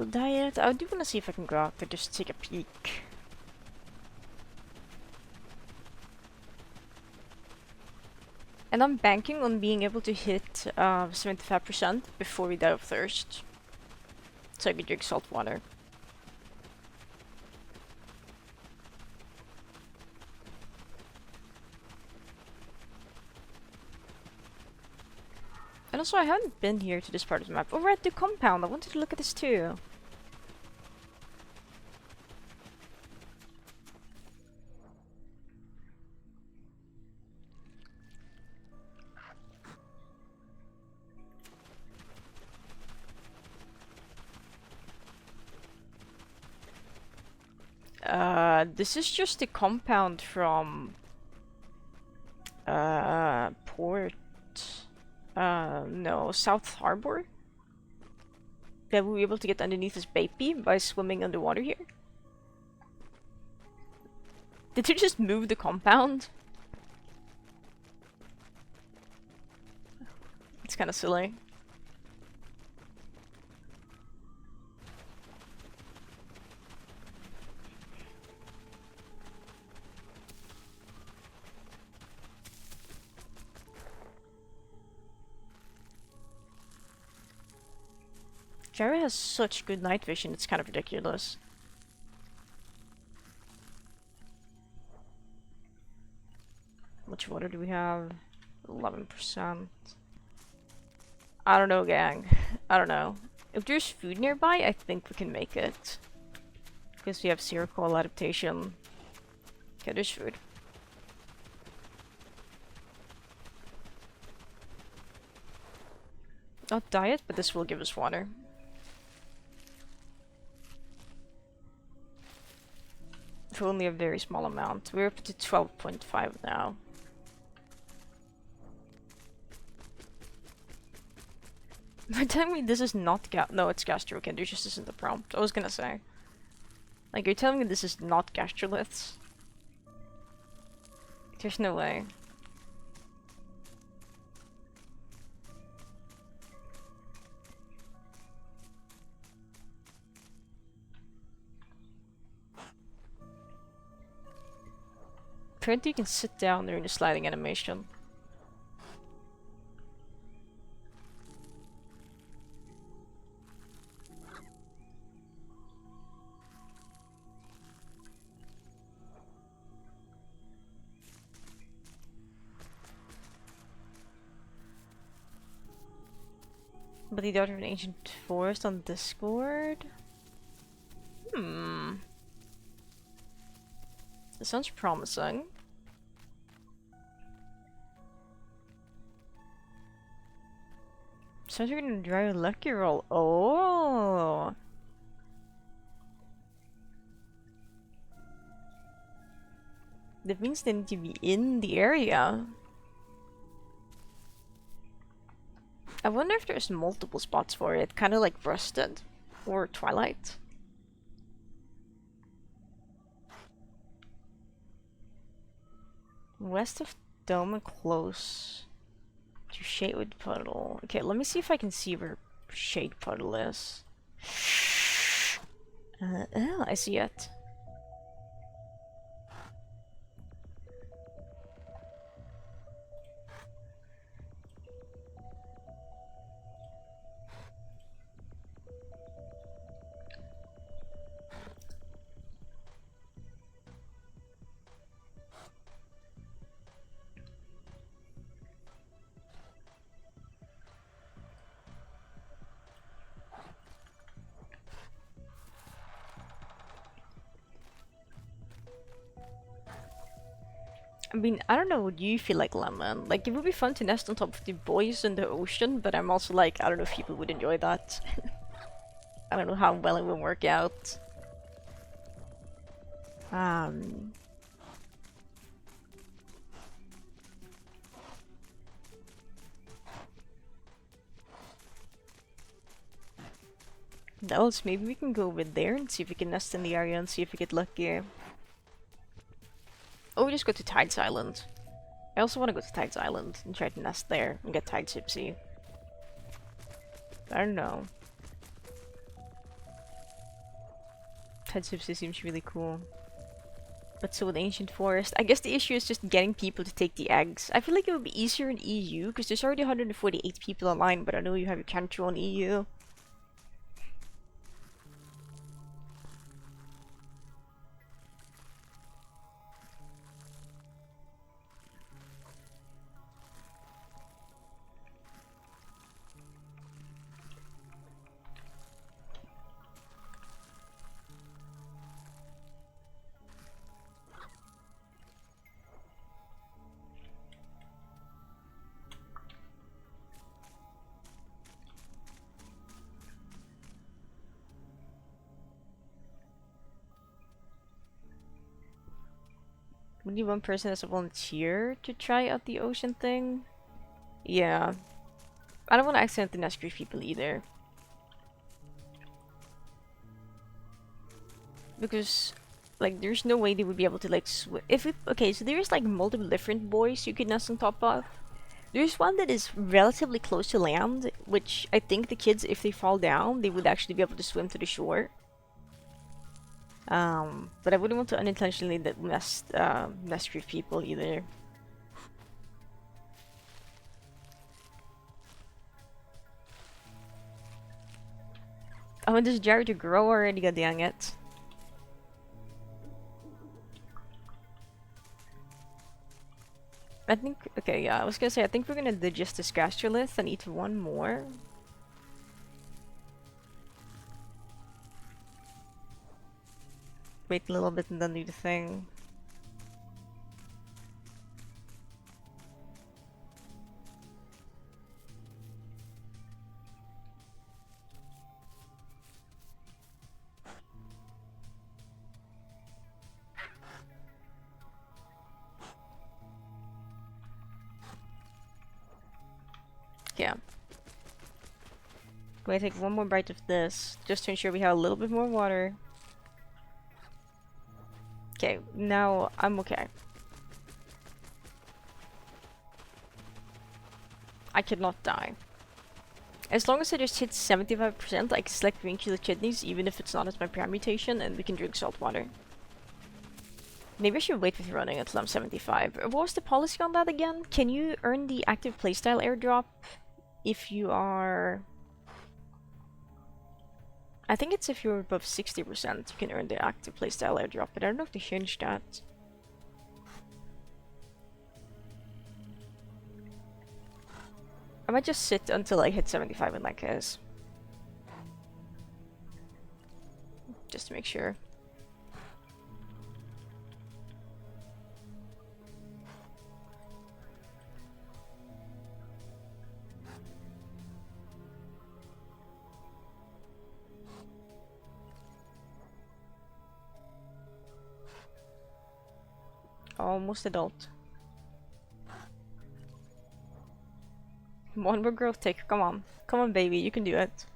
Diet. I do want to see if I can go out there just take a peek. And I'm banking on being able to hit 75% before we die of thirst. So I can drink salt water. And also I haven't been here to this part of the map. Oh, we're at the compound. I wanted to look at this too. This is just the compound from Port no, South Harbor. Yeah, we'll be able to get underneath this baby by swimming underwater here. Did you just move the compound? It's kind of silly. Jerry has such good night vision, it's kind of ridiculous. How much water do we have? 11%. I don't know, gang. I don't know. If there's food nearby, I think we can make it. Because we have zero coal adaptation. Okay, there's food. Not diet, but this will give us water. For only a very small amount. We're up to 12.5 now. You're telling me this is not no, it's gastro. Okay, there just isn't a prompt. I was gonna say. Like, you're telling me this is not gastroliths? There's no way. Apparently you can sit down during the sliding animation. But the daughter of an ancient forest on Discord? This sounds promising. Sounds like you're gonna drive a lucky roll. Oh! That means they need to be in the area. I wonder if there's multiple spots for it, kind of like Rusted or Twilight. West of Dome and close to Shadewood Puddle. Okay, let me see if I can see where Shade Puddle is. Oh, I see it. I mean, I don't know what you feel like, Lemon. Like, it would be fun to nest on top of the boys in the ocean, but I'm also like, I don't know if people would enjoy that. I don't know how well it will work out. Else, maybe we can go over there and see if we can nest in the area and see if we get lucky. Or we just go to Tides Island. I also want to go to Tides Island and try to nest there and get Tides Hypsi. I don't know. Tides Hypsi seems really cool. But so with Ancient Forest, I guess the issue is just getting people to take the eggs. I feel like it would be easier in EU, because there's already 148 people online, but I know you have your country on EU. Only one person as a volunteer to try out the ocean thing? Yeah. I don't want to accidentally nest grief people either. Because, like, there's no way they would be able to, like, swim. Okay, so there's, like, multiple different buoys you could nest on top of. There's one that is relatively close to land, which I think the kids, if they fall down, they would actually be able to swim to the shore. But I wouldn't want to unintentionally nest grief people either. Oh, and there's Jared to grow already, god dang it. I think, okay, yeah, I was gonna say, I think we're gonna digest this gastrolith and eat one more. Wait a little bit and then do the thing. Yeah. I'm gonna take one more bite of this, just to ensure we have a little bit more water. Okay, now I'm okay. I cannot die. As long as I just hit 75%, I can select Vincular Kidneys, even if it's not as my prime mutation, and we can drink salt water. Maybe I should wait with running until I'm 75. What was the policy on that again? Can you earn the active playstyle airdrop if you are... I think it's if you're above 60%, you can earn the active playstyle airdrop, but I don't know if they changed that. I might just sit until I hit 75 in that case. Just to make sure. Almost adult. One more growth taker, come on. Come on, baby, you can do it.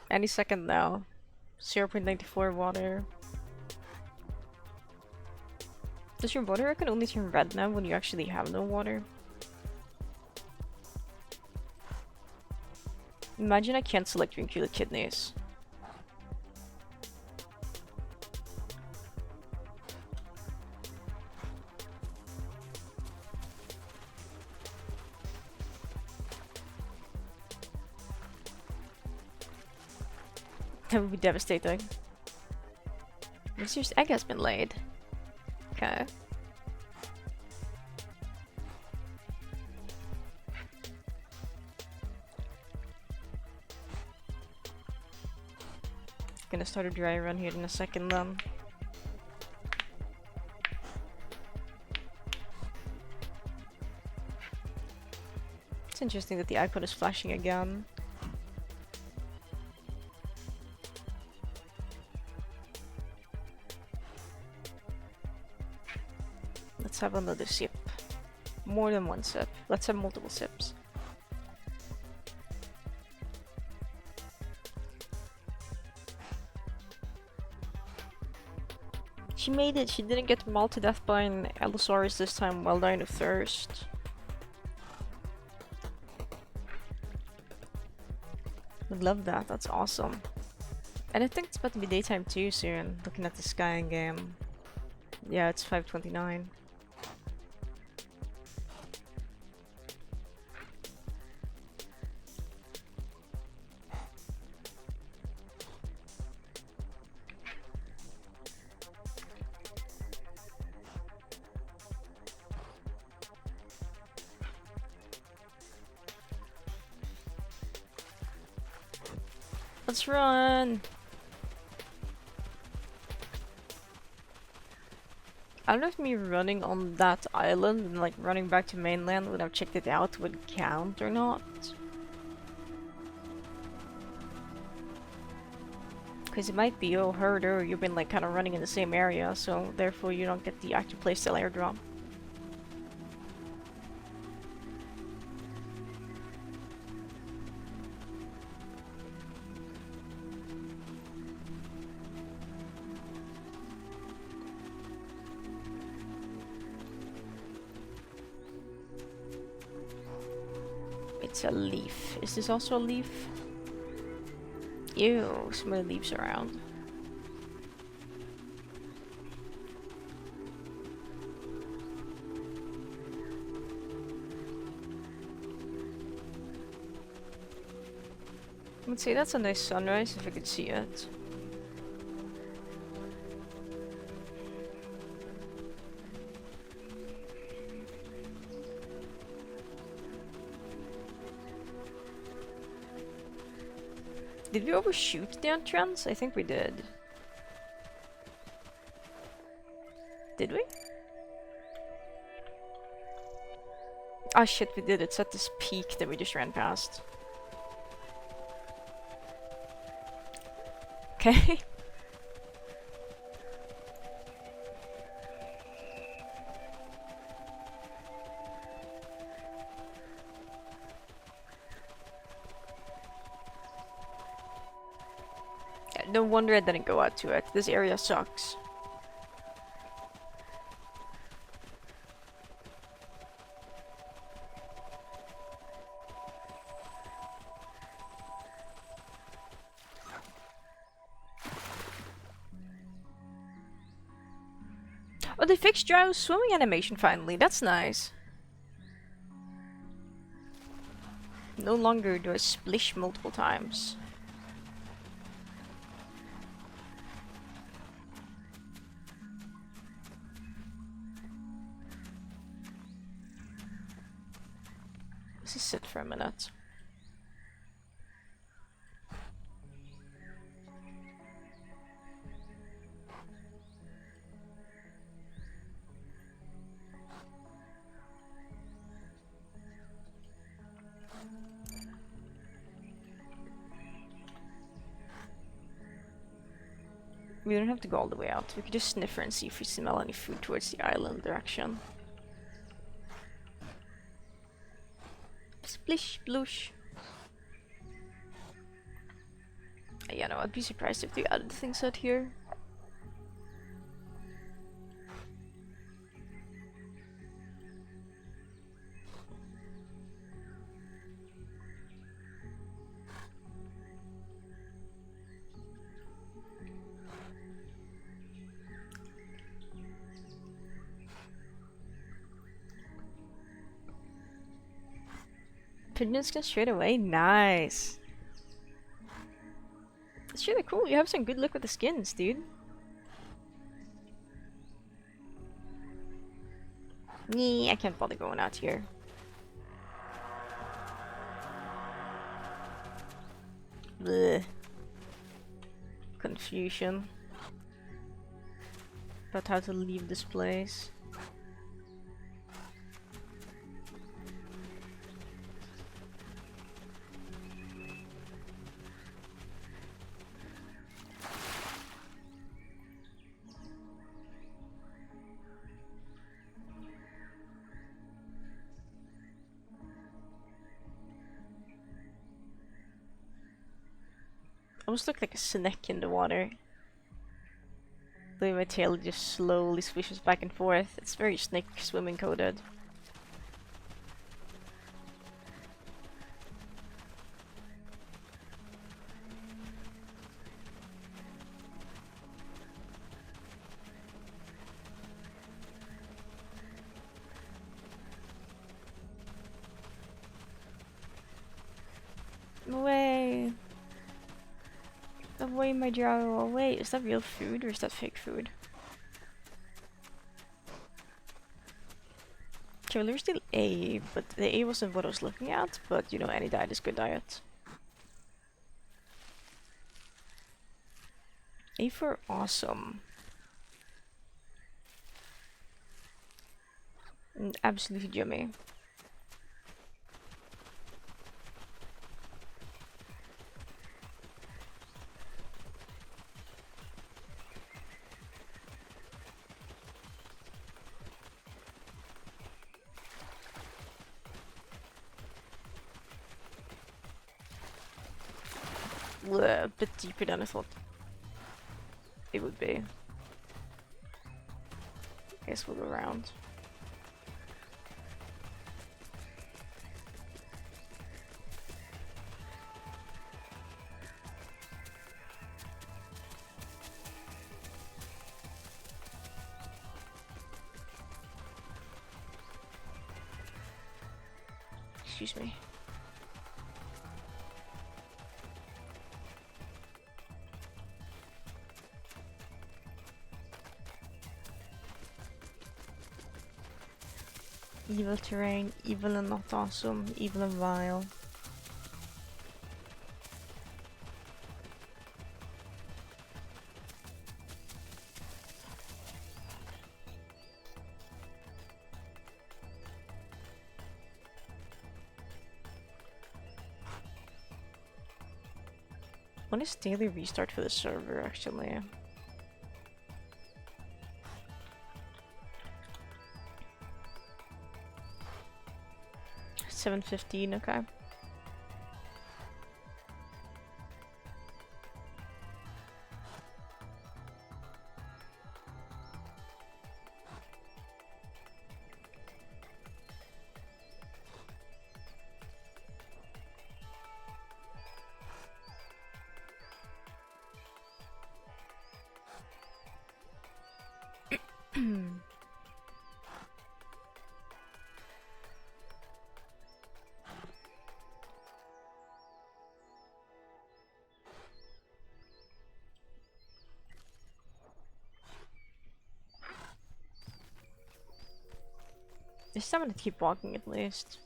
Any second now. 0.94 water. Does your water icon only turn red now when you actually have no water? Imagine I can't select drink your kidneys. That would be devastating. Mr. egg has been laid. Okay. Gonna start a dry run here in a second then. It's interesting that the icon is flashing again. Let's have another sip. More than one sip. Let's have multiple sips. She made it. She didn't get mauled to death by an Allosaurus this time while dying of thirst. I love that. That's awesome. And I think it's about to be daytime too soon, looking at the sky in game. Yeah, it's 5:29. Let's run! I don't know if me running on that island and like running back to mainland when I've checked it out would count or not. Because it might be, oh herder, you've been like kind of running in the same area, so therefore you don't get the active playstyle airdrop. It's a leaf. Is this also a leaf? Ew, some of the leaves around. Let's see, that's a nice sunrise if I could see it. Did we overshoot the entrance? I think we did. Did we? Ah shit, we did. It's at this peak that we just ran past. Okay. No wonder I didn't go out to it. This area sucks. Oh, they fixed Drow's swimming animation finally. That's nice. No longer do I splish multiple times. Let's just sit for a minute. We don't have to go all the way out. We could just sniff her and see if we smell any food towards the island direction. Splish, sploosh. Yeah, no, I'd be surprised if they added things out here. Pigeons can straight away? Nice. It's really cool. You have some good luck with the skins, dude. Nee, I can't bother going out here. Bleh. Confusion about how to leave this place. Almost look like a snake in the water. The way my tail just slowly swishes back and forth. It's very snake swimming coded. Away! Away, my Jaro, away! Is that real food or is that fake food? Okay, well, there's still A, but the A wasn't what I was looking at, but you know, any diet is good diet. A for awesome. And absolutely yummy. A bit deeper than I thought it would be. Guess we'll go around. Excuse me. Evil terrain, evil and not awesome, evil and vile. When is daily restart for the server actually? $7.15, okay. This time I'm gonna keep walking at least.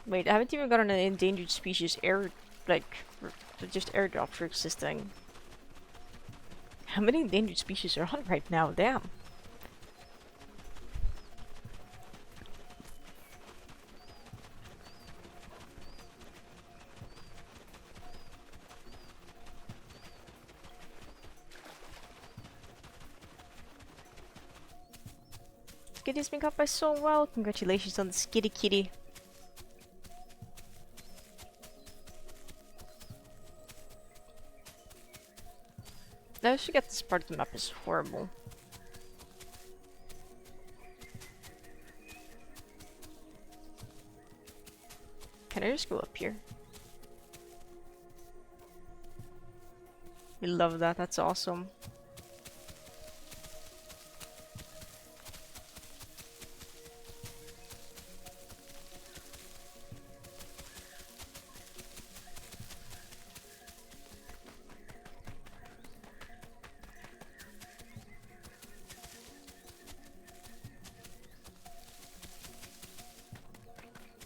Wait, I haven't even gotten an endangered species just airdrop for existing. How many endangered species are on right now? Damn. Skitty's been caught by so well. Congratulations on the Skitty Kitty. I always forget this part of the map is horrible. Can I just go up here? We love that, that's awesome.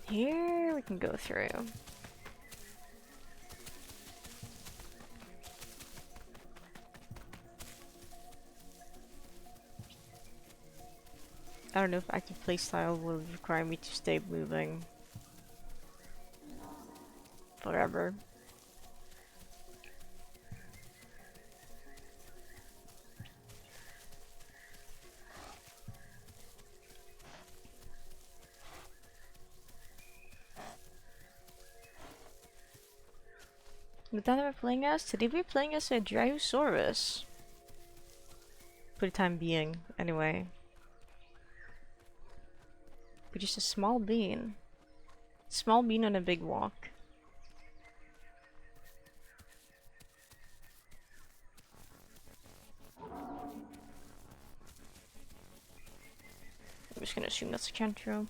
Here we can go through. I don't know if active playstyle will require me to stay moving forever. But then we're playing as? Today we're playing as a Dryosaurus. For the time being, anyway. But just a small bean. Small bean on a big walk. I'm just gonna assume that's a Chantro.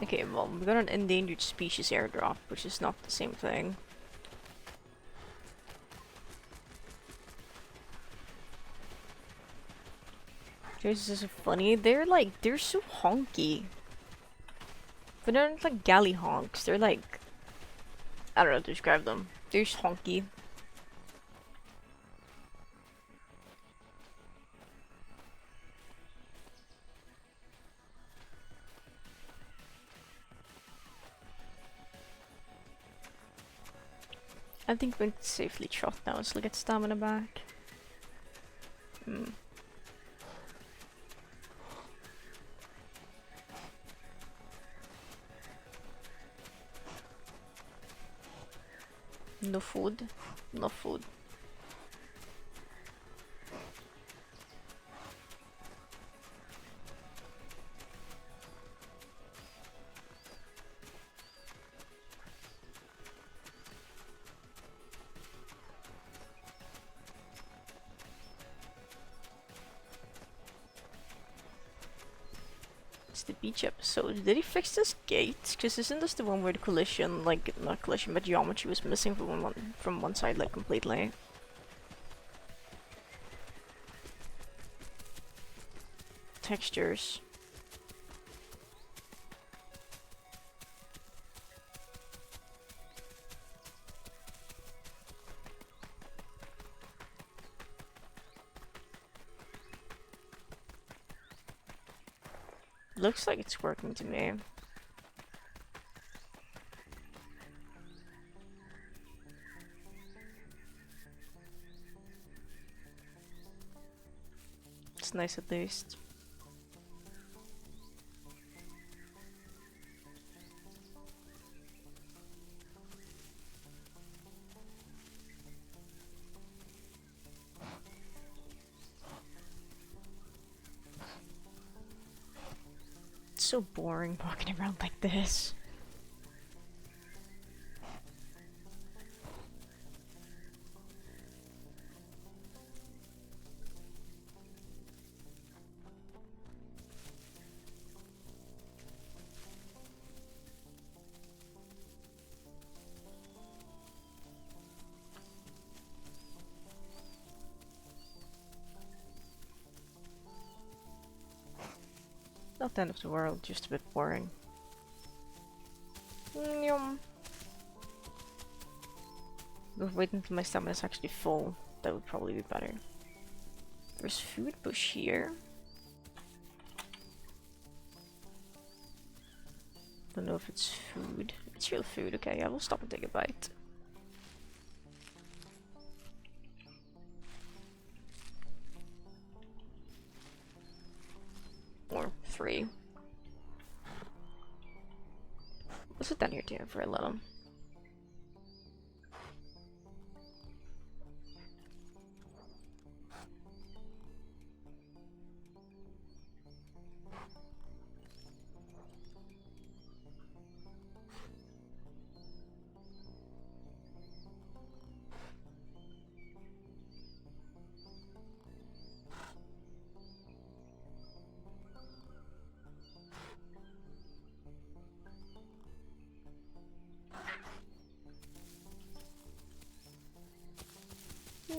Okay, well, we got an endangered species airdrop, which is not the same thing. This is so funny. They're so honky. But they're not like galley honks. They're like, I don't know how to describe them. They're just honky. I think we're safely trot now. Let's look at stamina back. No food. No food. The beach episode. Did he fix this gate? Because isn't this the one where the collision, like, not collision, but geometry was missing from one side, like, completely? Textures. Looks like it's working to me. That's nice at least. It's so boring walking around like this. Not the end of the world, just a bit boring. Yum. I'll wait until my stomach is actually full. That would probably be better. There's food bush here. Don't know if it's food. It's real food. Okay, I will stop and take a bite. Or 3. Let's sit down here too for a little.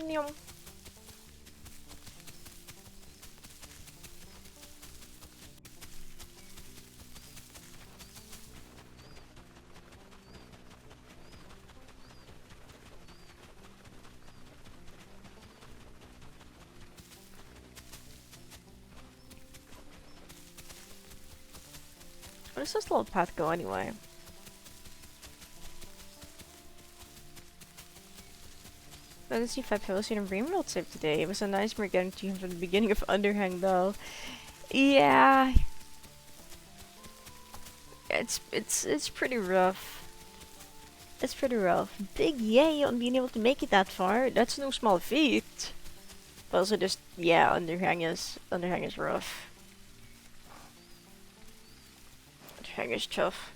Yum. Where does this little path go anyway? I didn't see 5 pillows in Rainbow save today. It was a nice getting to from the beginning of Underhang though. Yeah. It's pretty rough. It's pretty rough. Big yay on being able to make it that far. That's no small feat. But also just yeah, Underhang is rough. Underhang is tough.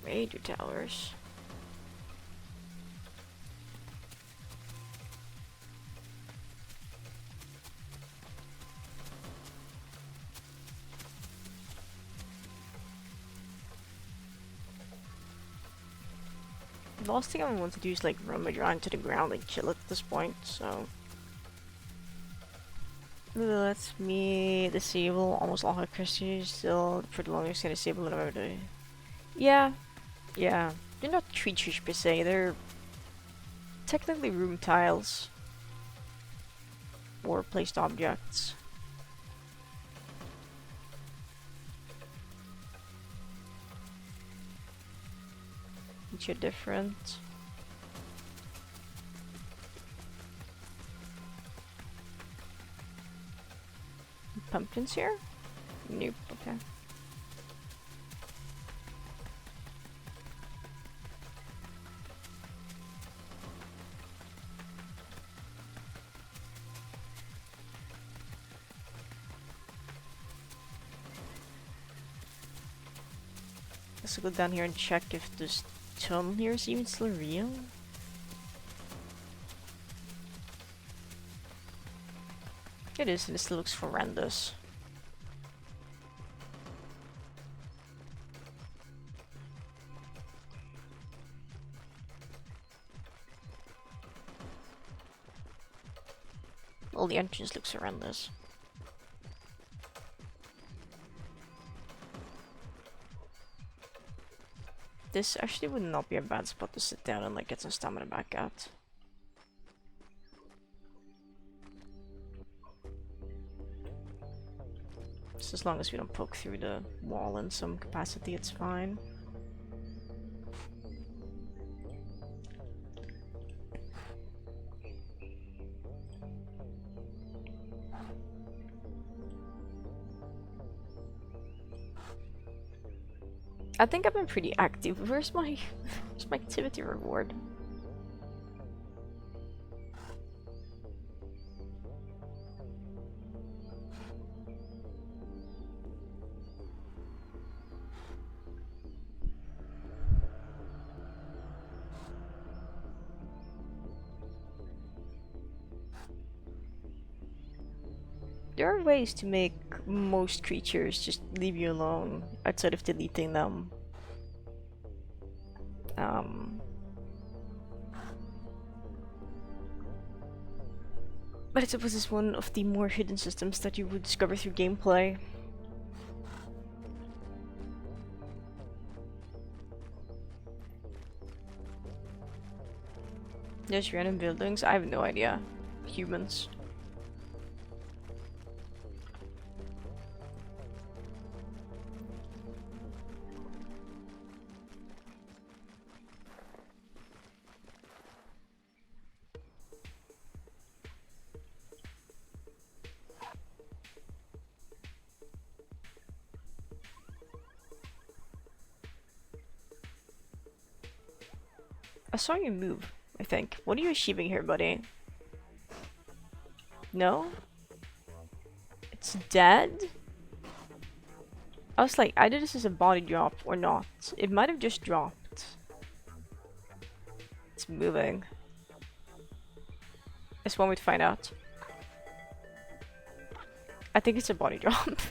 Major towers. The last thing I want to do is like run my giant to the ground and kill it at this point, so let me disable almost all her crystals still for the longest gonna disable it over the yeah. Yeah, they're not creatures per se, they're technically room tiles. Or placed objects. Each are different. Pumpkins here? Nope, okay. Let's go down here and check if this tunnel here is even still real. It is, and it still looks horrendous. Well, the entrance looks horrendous. This actually would not be a bad spot to sit down and like get some stamina back at. Just as long as we don't poke through the wall in some capacity, it's fine. I think I've been pretty active. Where's my activity reward? There are ways to make most creatures just leave you alone outside of deleting them. But I suppose it's one of the more hidden systems that you would discover through gameplay. There's random buildings. I have no idea. Humans. I saw you move, I think. What are you achieving here, buddy? No? It's dead? I was like, either this is a body drop or not. It might have just dropped. It's moving. It's one way to find out. I think it's a body drop.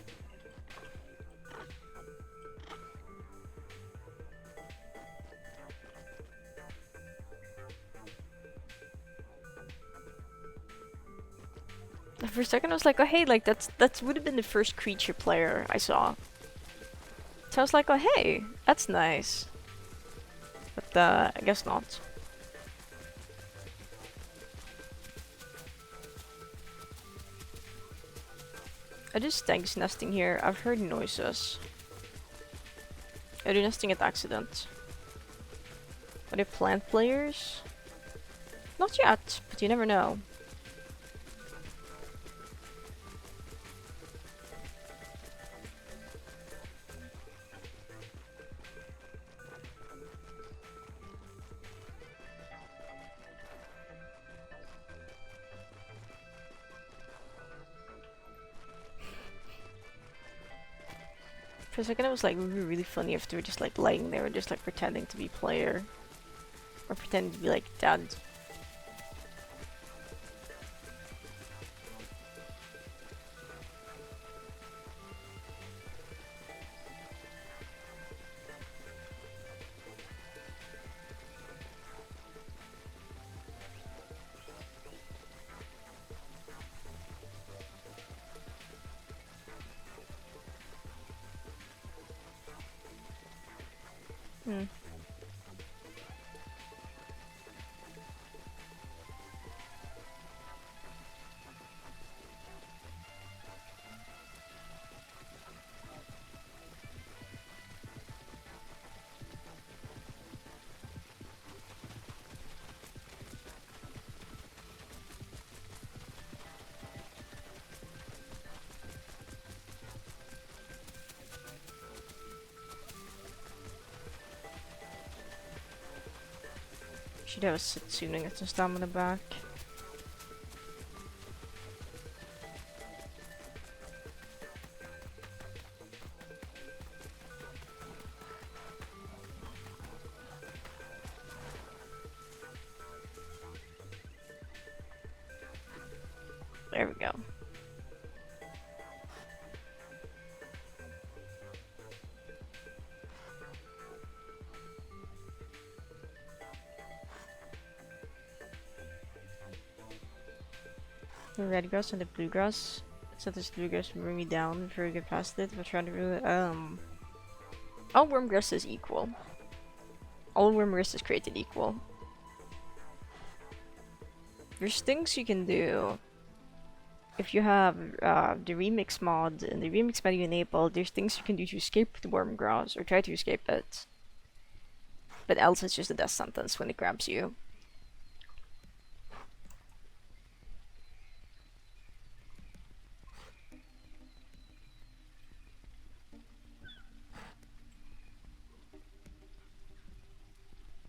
For a second I was like, oh hey, like that would have been the first creature player I saw. So I was like, oh hey, that's nice. But I guess not. Are there stanks nesting here? I've heard noises. Are they nesting at accident? Are they plant players? Not yet, but you never know. For a second it was like, it would be really funny if they were just like laying there, just like pretending to be player. Or pretending to be like dad. Hmm. Should have a sit soon and get some stamina back. There we go. The red grass and the bluegrass. So this bluegrass will bring me down before we get past it. But trying to really, all worm grass is equal. All worm grass is created equal. There's things you can do. If you have the remix mod and the remix mod you enable, there's things you can do to escape the worm grass or try to escape it. But else it's just a death sentence when it grabs you.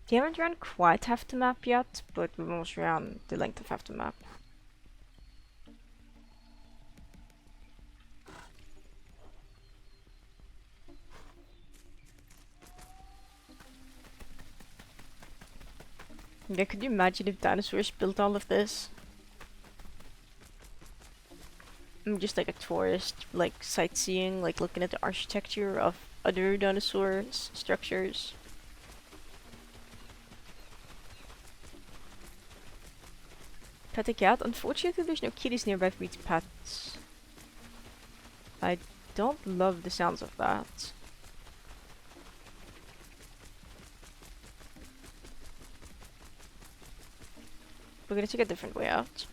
We haven't run quite half the map yet, but we've almost ran the length of half the map. Yeah, could you imagine if dinosaurs built all of this? I'm just like a tourist, like sightseeing, like looking at the architecture of other dinosaurs structures. Pet a cat? Unfortunately, there's no kitties nearby for me to pet. I don't love the sounds of that. We're gonna take a different way out.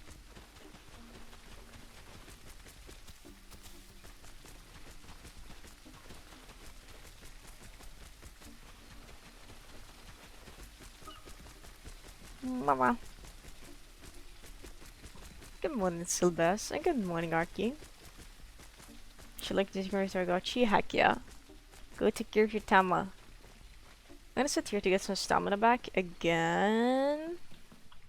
Mama. Good morning, Silbes, and good morning, Arky. Should like this Targachi? Heck yeah. Go take care of your Tama. I'm gonna sit here to get some stamina back again.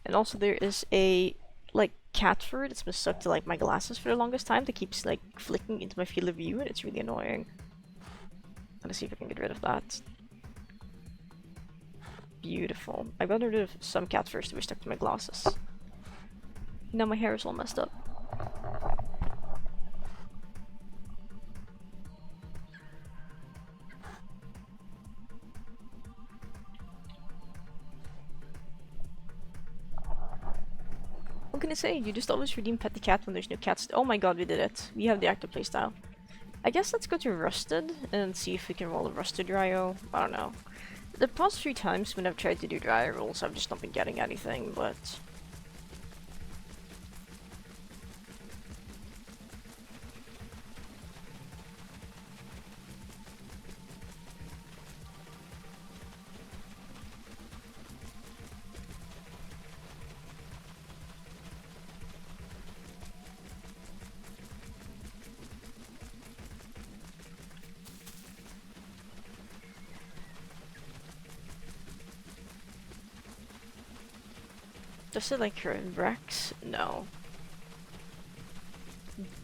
And also there is a like cat fur that's been stuck to like my glasses for the longest time that keeps like flicking into my field of view and it's really annoying. Let's see if I can get rid of that. Beautiful. I got rid of some cat furs that were stuck to my glasses. Now my hair is all messed up. What can I say? You just always redeem Pet the Cat when there's no cats. Oh my god, we did it. We have the active playstyle. I guess let's go to Rusted and see if we can roll a Rusted Dryo. I don't know. The past few times when I've tried to do Dryo rolls, I've just not been getting anything, but... Does it like her Rex? No.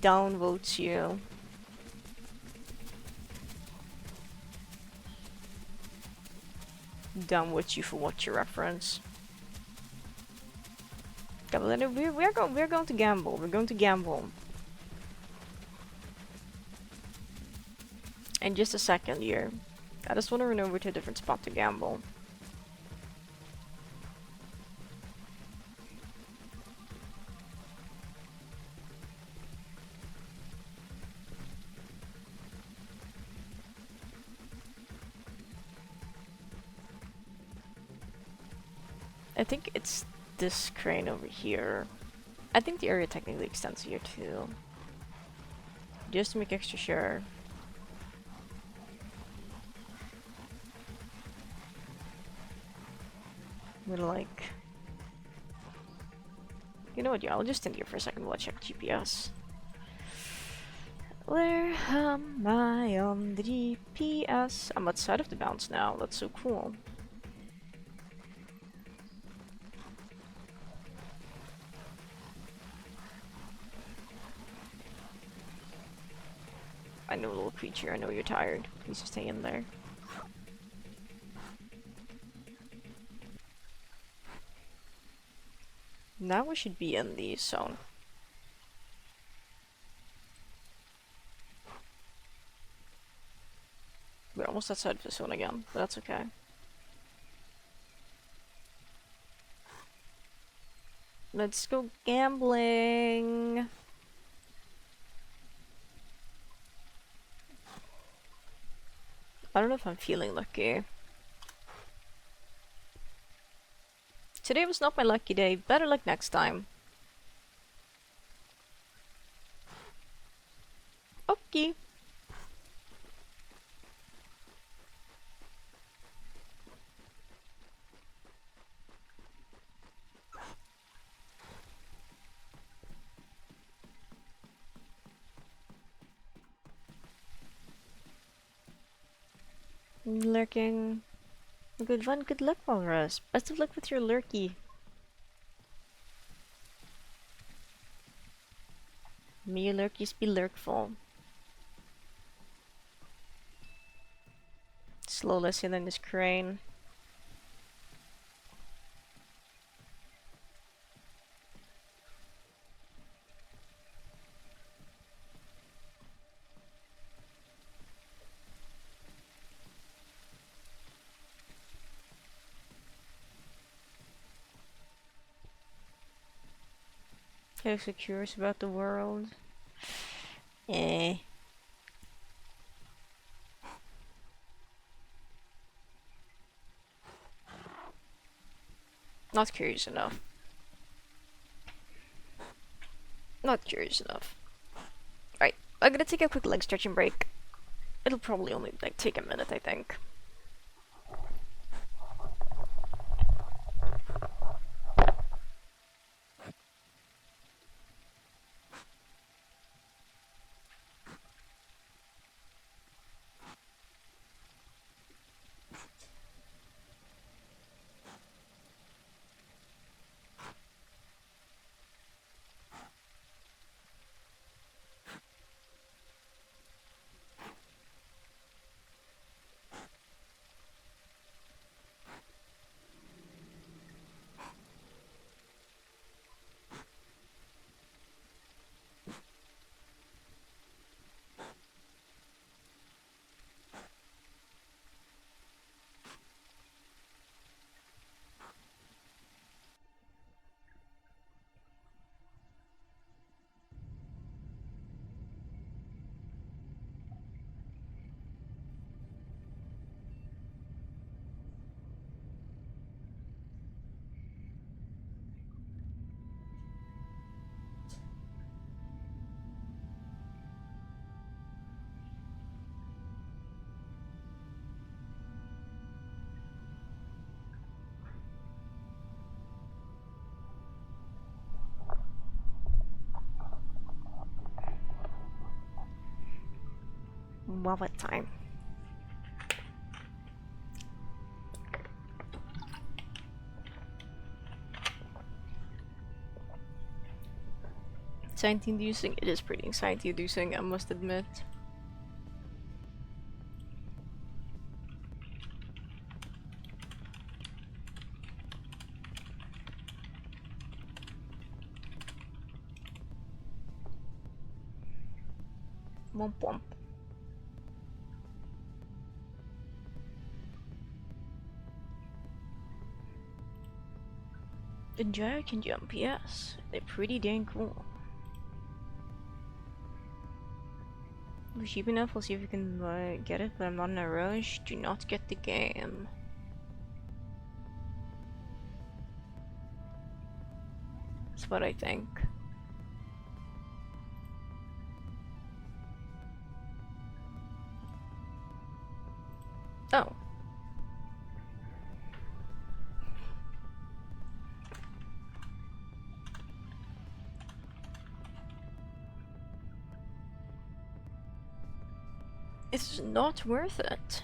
Downvotes you. Downvotes you for what you reference. We're going to gamble. We're going to gamble. In just a second here. I just want to run over to a different spot to gamble. I think it's this crane over here. I think the area technically extends here too. Just to make extra sure. I'm gonna like... You know what, yeah, I'll just stand here for a second while I check GPS. Where am I on the GPS? I'm outside of the bounds now, that's so cool. I know, little creature, I know you're tired. Please just stay in there. Now we should be in the zone. We're almost outside of the zone again, but that's okay. Let's go gambling. I don't know if I'm feeling lucky. Today was not my lucky day. Better luck next time. Okay. Lurking. Good fun, good luck, Walrus. Best of luck with your lurky. May your lurkies be lurkful. Slow lesson in this crane. How so curious about the world. Eh. Not curious enough. Not curious enough. Right, I'm gonna take a quick leg stretching break. It'll probably only like take a minute, I think. Well, what time? Anxiety-inducing? It is pretty anxiety-inducing, I must admit. Womp womp. The gyro can jump, yes. They're pretty dang cool. If cheap enough, we'll see if we can get it, but I'm not in a rush. Do not get the game. That's what I think. Oh. It's not worth it.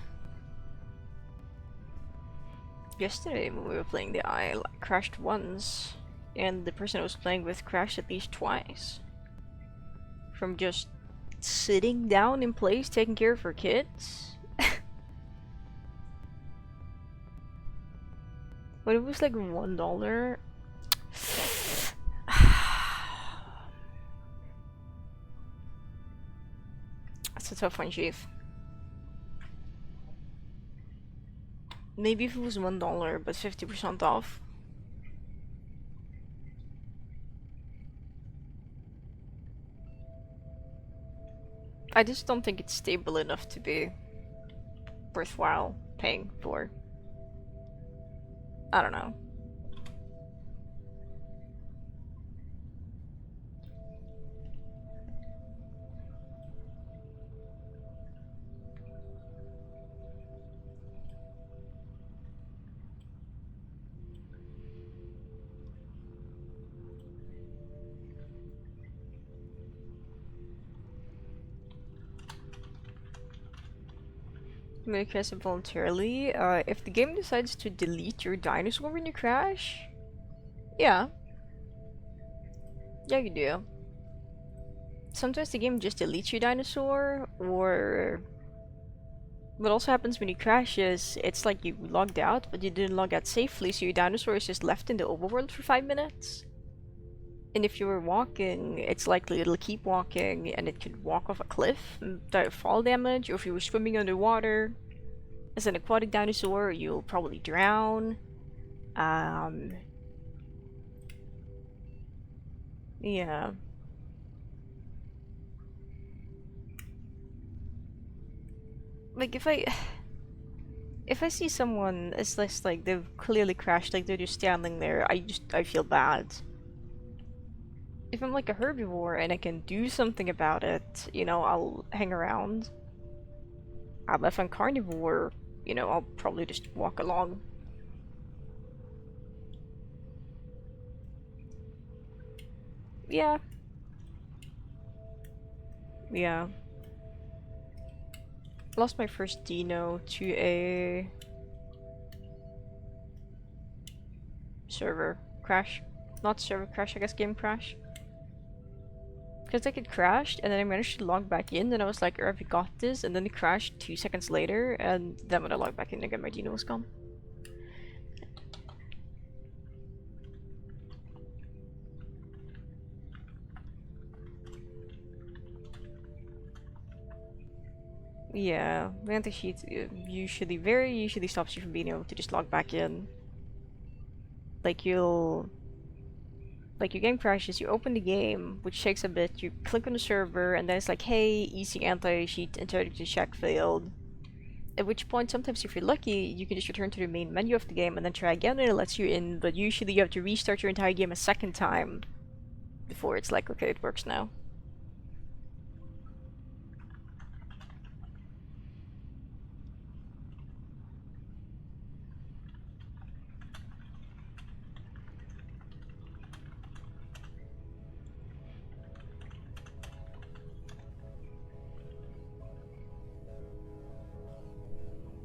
Yesterday when we were playing the I crashed once, and the person I was playing with crashed at least twice. From just sitting down in place taking care of her kids. But it was like $1. That's a tough one, Chief. Maybe if it was $1, but 50% off. I just don't think it's stable enough to be worthwhile paying for. I don't know. You may crash involuntarily. If the game decides to delete your dinosaur when you crash, yeah. Yeah, you do. Sometimes the game just deletes your dinosaur, or what also happens when you crash is it's like you logged out, but you didn't log out safely, so your dinosaur is just left in the overworld for 5 minutes. And if you were walking, it's likely it'll keep walking and it could walk off a cliff and die of fall damage, or if you were swimming underwater as an aquatic dinosaur, you'll probably drown. Yeah. Like if I see someone, it's less like they've clearly crashed, like they're just standing there, I feel bad. If I'm like a herbivore and I can do something about it, you know, I'll hang around. If I'm carnivore, you know, I'll probably just walk along. Yeah. Yeah. Lost my first dino to a server crash. Not server crash, I guess game crash. Because like it crashed and then I managed to log back in and I was like, I've got this, and then it crashed 2 seconds later, and then when I logged back in again my dino was gone. Yeah, the anti-cheat very usually stops you from being able to just log back in. Like your game crashes, you open the game, which takes a bit, you click on the server, and then it's like, hey, easy anti-cheat integrity check failed. At which point, sometimes if you're lucky, you can just return to the main menu of the game and then try again and it lets you in, but usually you have to restart your entire game a second time before it's like, okay, it works now.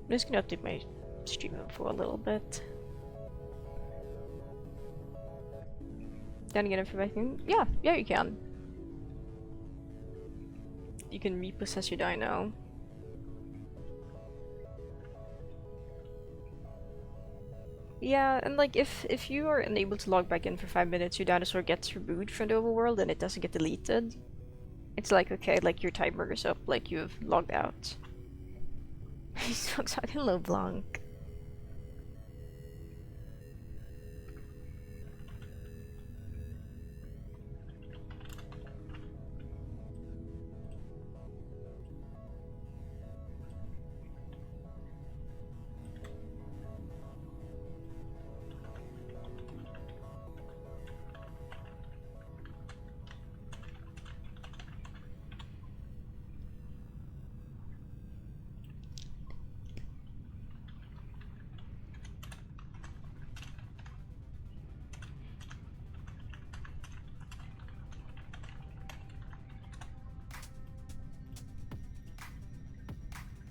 I'm just gonna update my stream info a little bit. Then again, if I can, yeah, you can. You can repossess your dino. Yeah, and like if you are unable to log back in for 5 minutes, your dinosaur gets removed from the overworld and it doesn't get deleted. It's like, okay, like your timer is up, like you've logged out. He sucks out Hello Blanc.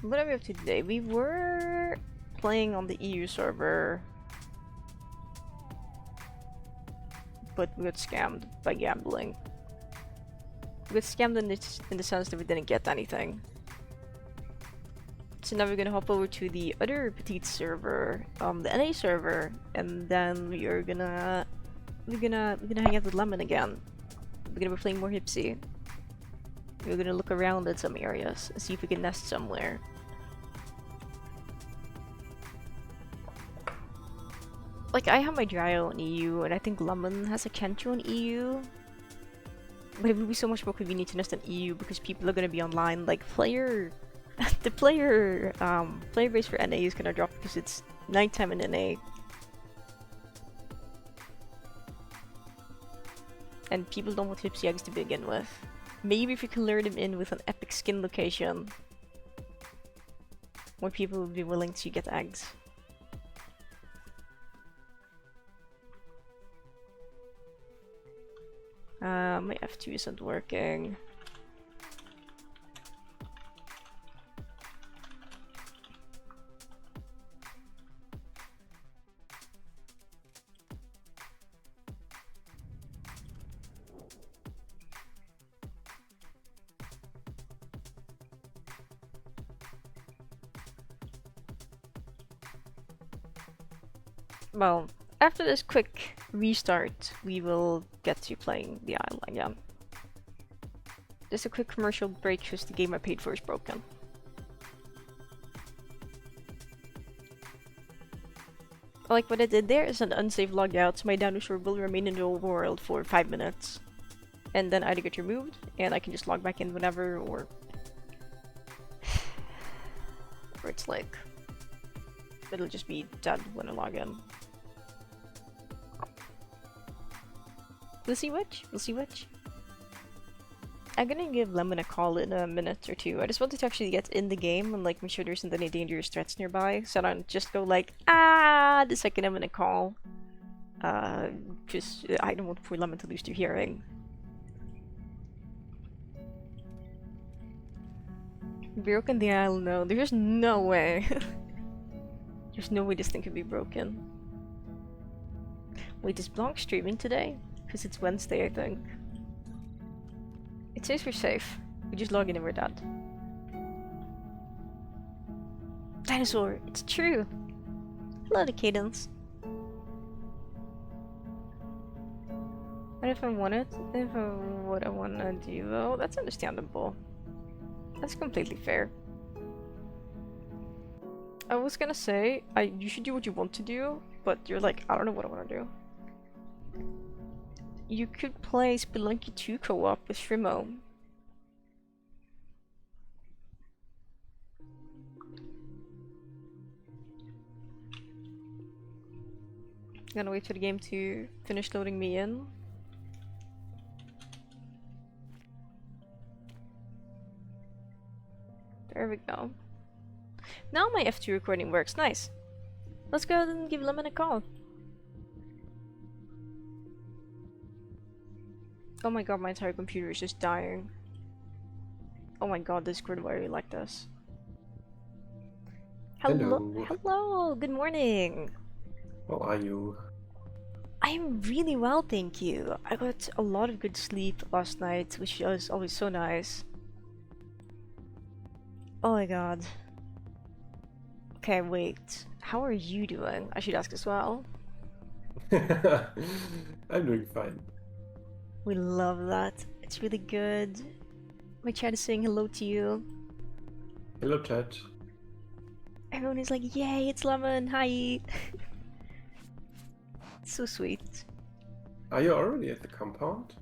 What are we up to today? We were playing on the EU server, but we got scammed by gambling. We got scammed in the sense that we didn't get anything. So now we're gonna hop over to the other Petits server, the NA server, and then we're gonna hang out with Lemon again. We're gonna be playing more Hypsi. We're gonna look around at some areas and see if we can nest somewhere. Like, I have my Dryo on EU, and I think Lemon has a Kentro on EU. But it would be so much more convenient to nest in EU because people are gonna be online. Like the player base for NA is gonna drop because it's nighttime in NA. And people don't want Hypsi eggs to begin with. Maybe if you can lure them in with an epic skin location, more people will be willing to get eggs. My F2 isn't working. Well, after this quick restart, we will get to playing the island again. Just a quick commercial break because the game I paid for is broken. Like what I did there is an unsafe logout, so my dinosaur will remain in the overworld for 5 minutes. And then either get removed, and I can just log back in whenever, or it's like, it'll just be dead when I log in. We'll see which. We'll see which. I'm gonna give Lemon a call in a minute or two. I just wanted to actually get in the game and like make sure there isn't any dangerous threats nearby, so I don't just go like, ah, the second I'm in a call. Just I don't want poor Lemon to lose their hearing. Broken the island? No, there's no way. There's no way this thing could be broken. Wait, is Blanc streaming today? Because it's Wednesday, I think. It says we're safe. We just log in and we're dead. Dinosaur! It's true! Hello to Cadence. What if I want it? If I what I wanna do though? That's understandable. That's completely fair. I was gonna say, you should do what you want to do, but you're like, I don't know what I wanna do. You could play Spelunky 2 co-op with Shrimo. Gonna wait for the game to finish loading me in. There we go. Now my F2 recording works, nice. Let's go ahead and give Lemon a call. Oh my god, my entire computer is just dying. Oh my god, Discord, why are you like this? Hello. Hello, good morning. How are you? I'm really well, thank you. I got a lot of good sleep last night, which was always so nice. Oh my god. Okay, wait. How are you doing? I should ask as well. I'm doing fine. We love that. It's really good. My chat is saying hello to you. Hello, chat. Everyone is like, yay, it's Lemon, hi! So sweet. Are you already at the compound?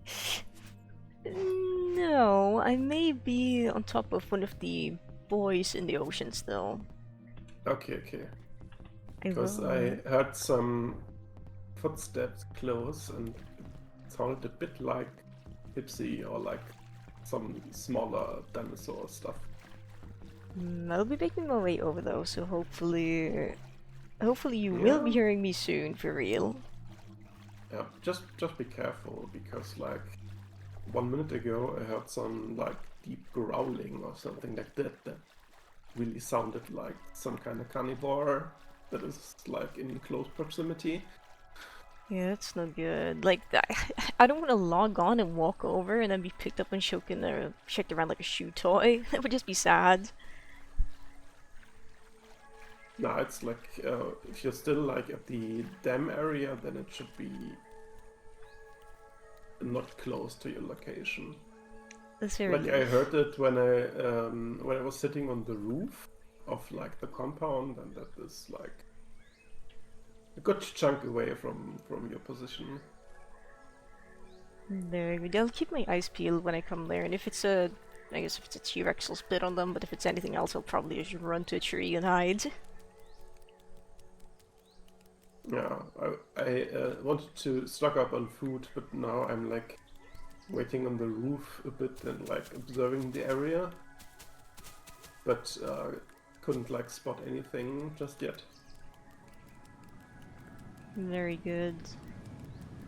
No, I may be on top of one of the boys in the ocean still. Okay. Because I heard some footsteps close and it sounded a bit like Hypsi or like some smaller dinosaur stuff. I'll be making my way over though, so hopefully you will be hearing me soon for real. Yeah, just be careful because like 1 minute ago I heard some like deep growling or something like that really sounded like some kind of carnivore that is like in close proximity. Yeah, that's not good. Like, I don't want to log on and walk over and then be picked up and shaken or shaked around like a shoe toy. That would just be sad. No, it's like if you're still like at the dam area, then it should be not close to your location. That's very like I heard it when I was sitting on the roof of like the compound, and that is like a good chunk away from your position. There we go. I'll keep my eyes peeled when I come there, and if it's a... I guess if it's a T-Rex, I'll spit on them, but if it's anything else, I'll probably just run to a tree and hide. Yeah, I wanted to stock up on food, but now I'm like waiting on the roof a bit and like observing the area, but couldn't like spot anything just yet. Very good.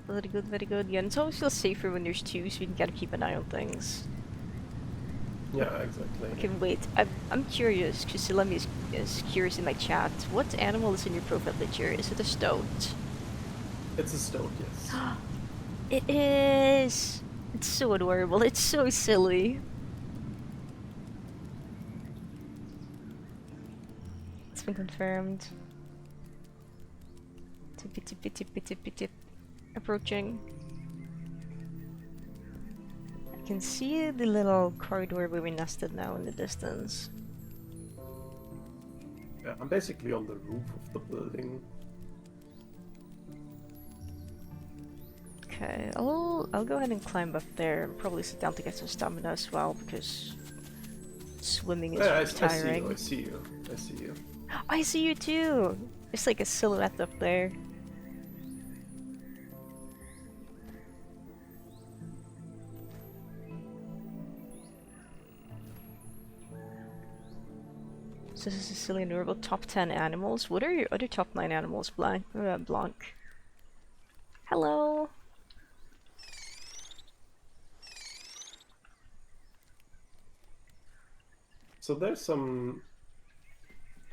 Very good, very good. Yeah, and it's always feels safer when there's two, so you can kind of keep an eye on things. Yeah, exactly. Okay, wait. I'm curious, because Silemi is curious in my chat. What animal is in your profile picture? Is it a stoat? It's a stoat, yes. It is! It's so adorable. It's so silly. It's been confirmed. Tippy tippy tippy tippy tip. Approaching. I can see the little corridor where we nested now in the distance. Yeah, I'm basically on the roof of the building. Okay, I'll go ahead and climb up there and probably sit down to get some stamina as well, because swimming is Yeah, tiring. I see you. I see you. I see you too! It's like a silhouette up there. So this is a silly and adorable top 10 animals. What are your other top 9 animals, Blanc? Blanc. Hello! So there's some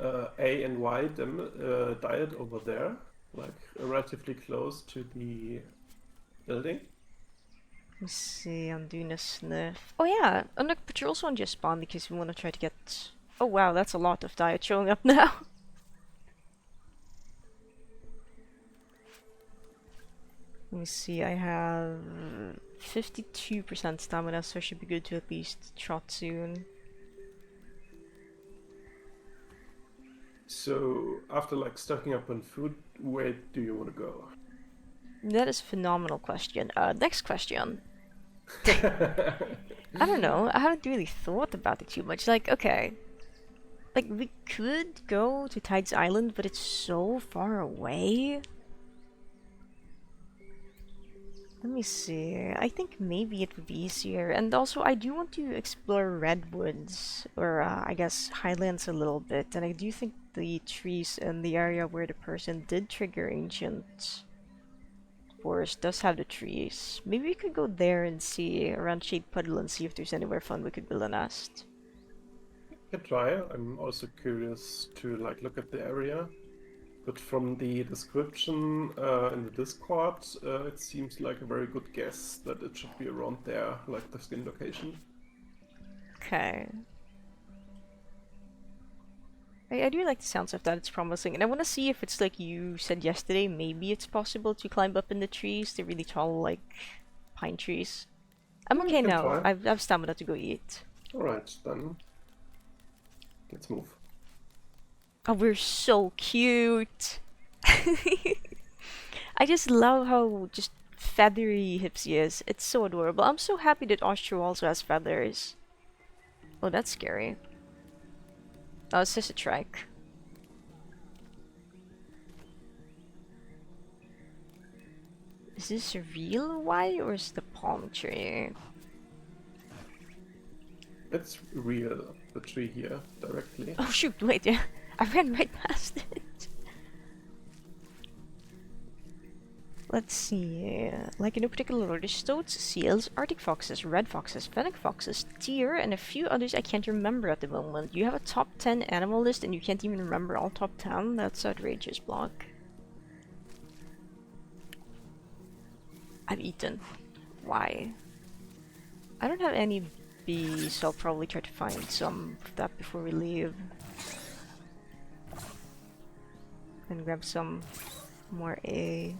A and Y diet over there, like relatively close to the building. Let me see, I'm doing a sniff. Oh yeah, and look, but you're also on just spawn because we want to try to get... Oh wow, that's a lot of diet showing up now. Let me see, I have 52% stamina, so I should be good to at least trot soon. So after like stocking up on food, where do you want to go? That is a phenomenal question. Next question. I don't know, I haven't really thought about it too much. Like, okay. Like, we could go to Tides Island, but it's so far away. Let me see. I think maybe it would be easier. And also, I do want to explore redwoods, or I guess highlands a little bit. And I do think the trees in the area where the person did trigger ancient forest does have the trees. Maybe we could go there and see around Shade Puddle and see if there's anywhere fun we could build a nest. Could try. I'm also curious to like look at the area. But from the description in the Discord, it seems like a very good guess that it should be around there, like the skin location. Okay. I do like the sounds of that, it's promising. And I want to see if it's like you said yesterday, maybe it's possible to climb up in the trees, the really tall, like, pine trees. I'm okay now. Try. I've stamina to go eat. Alright, then. Let's move. Oh, we're so cute! I just love how just feathery Hypsi is. It's so adorable. I'm so happy that Ostro also has feathers. Oh, that's scary. Oh, it's just a trike. Is this a real Y or is it the palm tree? It's real, the tree here, directly. Oh shoot, wait, yeah. I ran right past it. Let's see. Like in no particular order, stoats, seals, arctic foxes, red foxes, fennec foxes, deer, and a few others I can't remember at the moment. You have a top 10 animal list and you can't even remember all top 10? That's outrageous, Block. I've eaten. Why? I don't have any bees, so I'll probably try to find some of that before we leave. And grab some more A.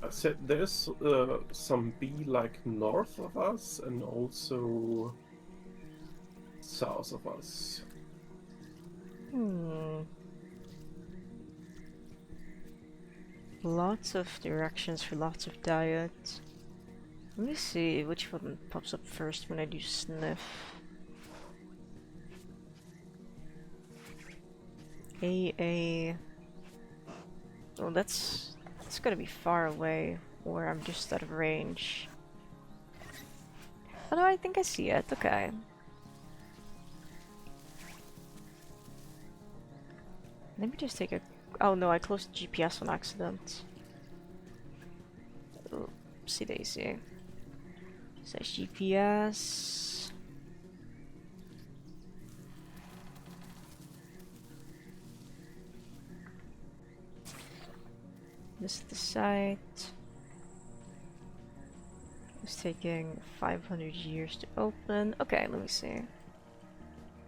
I said there's some bee like north of us and also south of us. Lots of directions for lots of diet. Let me see which one pops up first when I do sniff. AA. Oh, that's gotta be far away, or I'm just out of range. Although I think I see it. Okay. Let me just take a. Oh no, I closed the GPS on accident. Oopsie daisy. Says GPS. This is the site. It's taking 500 years to open. Okay, let me see.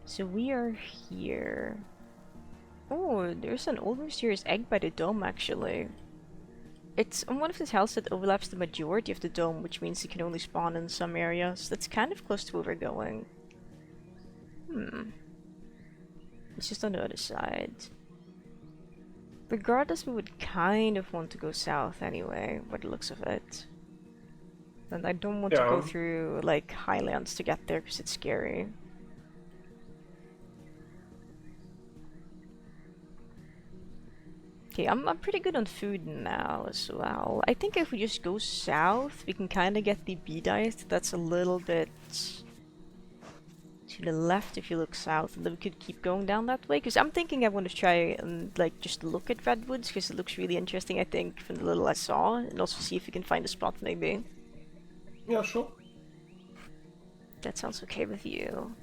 So we are here. Oh, there's an old mysterious egg by the dome actually. It's on one of the tiles that overlaps the majority of the dome, which means it can only spawn in some areas. That's kind of close to where we're going. It's just on the other side. Regardless, we would kind of want to go south anyway, by the looks of it. And I don't want to go through, like, highlands to get there, because it's scary. Okay, I'm pretty good on food now as well. I think if we just go south, we can kind of get the bee diet. That's a little bit to the left if you look south, and then we could keep going down that way. Because I'm thinking I want to try and like just look at redwoods, because it looks really interesting, I think, from the little I saw, and also see if we can find a spot maybe. Yeah, sure. That sounds okay with you.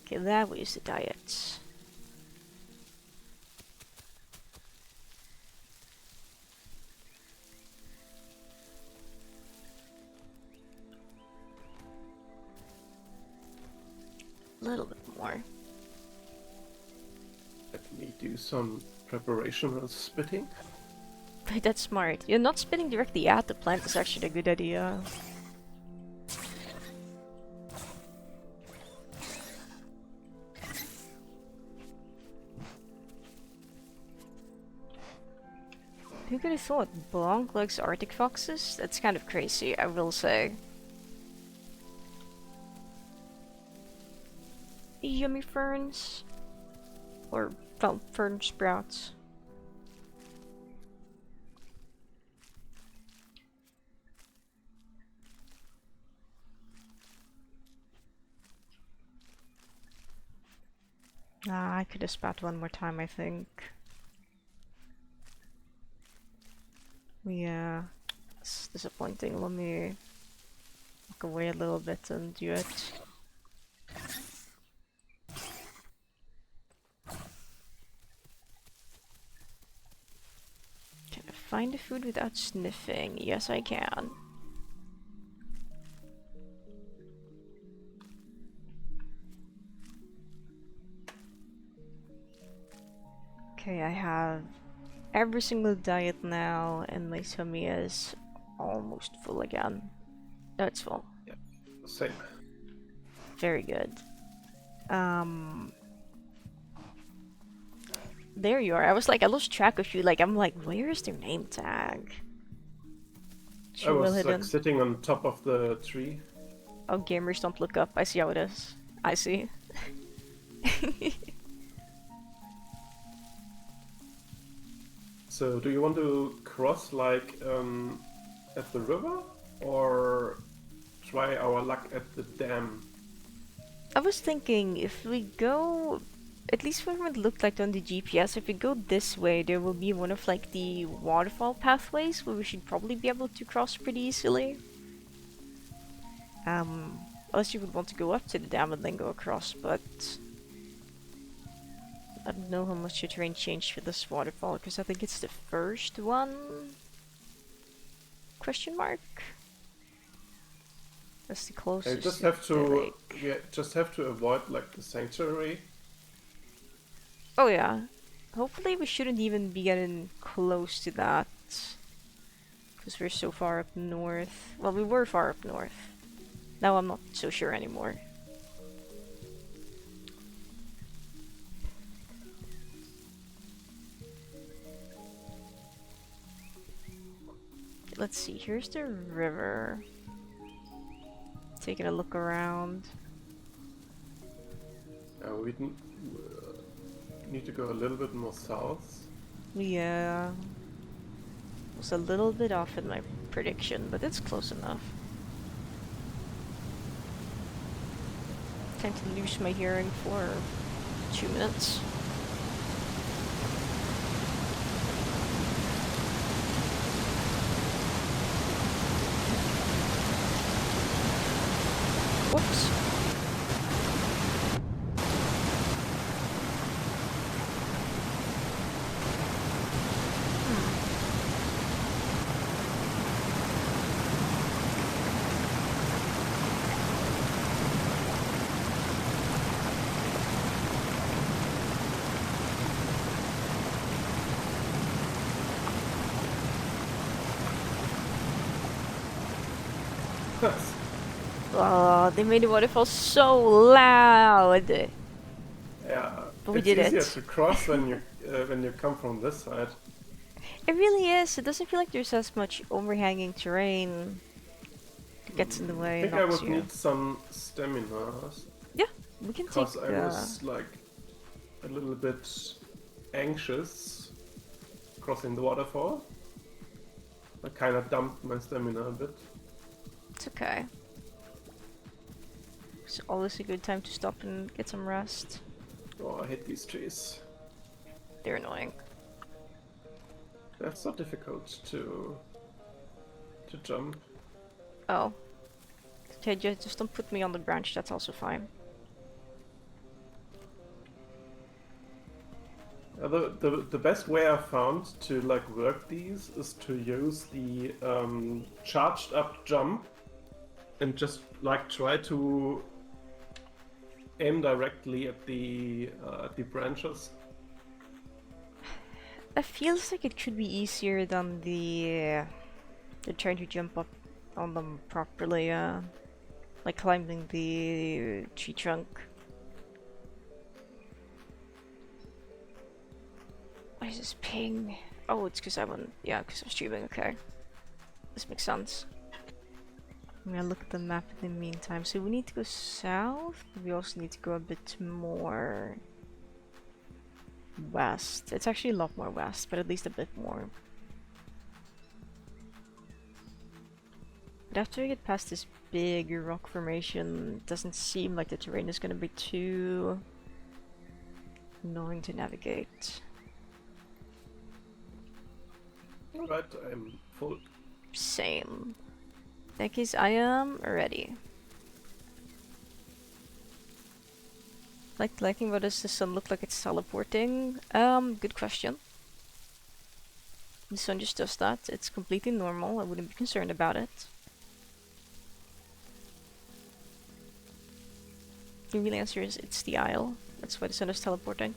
Okay, that was the diet. A little bit more. Let me do some preparation while spitting. That's smart. You're not spitting directly at the plant is actually a good idea. Who could have thought Blanc likes Arctic foxes? That's kind of crazy, I will say. Yummy ferns. Or, well, fern sprouts. Ah, I could have spat one more time, I think. Yeah, it's disappointing. Let me walk away a little bit and do it. Can I find the food without sniffing? Yes, I can. Okay, I have every single diet now, and my tummy is almost full again. No, it's full. Yeah, same. Very good. There you are. I was like, I lost track of you. Like, I'm like, where is their name tag? I was like sitting on top of the tree. Oh, gamers don't look up. I see how it is. I see. So, do you want to cross like at the river, or try our luck at the dam? I was thinking if we go, at least from what it looked like on the GPS, if we go this way, there will be one of like the waterfall pathways where we should probably be able to cross pretty easily. Unless you would want to go up to the dam and then go across, but I don't know how much your terrain changed for this waterfall, because I think it's the first one? Question mark? That's the closest. You just have to, just have to avoid like the sanctuary. Oh yeah. Hopefully we shouldn't even be getting close to that, because we're so far up north. Well, we were far up north. Now I'm not so sure anymore. let's see. Here's the river. Taking a look around. We need to go a little bit more south. Yeah. Was a little bit off in my prediction, but it's close enough. Time to lose my hearing for 2 minutes. Whoops. Oh, they made the waterfall so loud. Yeah, But we it's did easier it. to cross when you come from this side. It really is. It doesn't feel like there's as much overhanging terrain that gets in the way. I think I knocks would you. need some stamina Yeah, we can take. because I was like a little bit anxious crossing the waterfall. I kind of dumped my stamina a bit. It's okay. It's always a good time to stop and get some rest. Oh, I hate these trees. They're annoying. They're so difficult to jump. Oh. Okay, just don't put me on the branch. That's also fine. The best way I found to like work these is to use the charged up jump and just like try to aim directly at the branches. It feels like it could be easier than the trying to jump up on them properly. Like climbing the tree trunk. What is this ping? Oh, it's because I'm streaming, okay. This makes sense. I'm gonna look at the map in the meantime. So we need to go south, but we also need to go a bit more west. It's actually a lot more west, but at least a bit more. But after we get past this big rock formation, it doesn't seem like the terrain is gonna be too annoying to navigate. Alright, I'm full. Same. In that case, I am ready. Liking what does the sun look like it's teleporting? Good question. The sun just does that. It's completely normal. I wouldn't be concerned about it. The real answer is it's the Isle. That's why the sun is teleporting.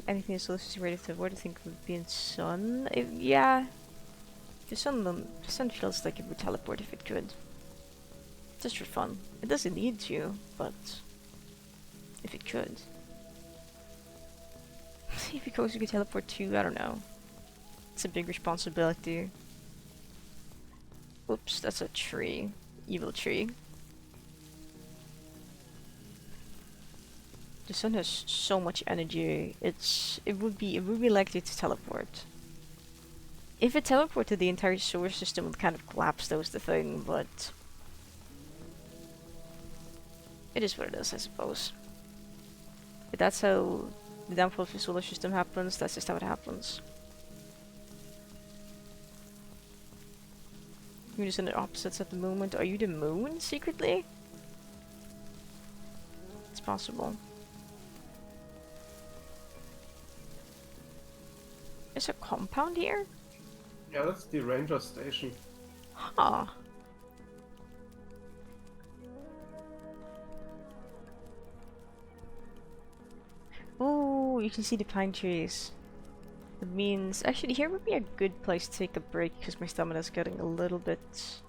Anything is also ready to avoid, I think would be in sun. Yeah. The sun feels like it would teleport if it could. Just for fun. It doesn't need to, but if it could. If it goes, you could teleport too, I don't know. It's a big responsibility. Oops, that's a tree. Evil tree. The sun has so much energy. It would be likely to teleport. If it teleported, the entire solar system would kind of collapse. That was the thing, but it is what it is, I suppose. If that's how the downfall of the solar system happens, that's just how it happens. You're just in the opposites at the moment. Are you the moon secretly? It's possible. There's a compound here? Yeah, that's the ranger station. Huh. Oh, you can see the pine trees. That means actually here would be a good place to take a break because my stamina is getting a little bit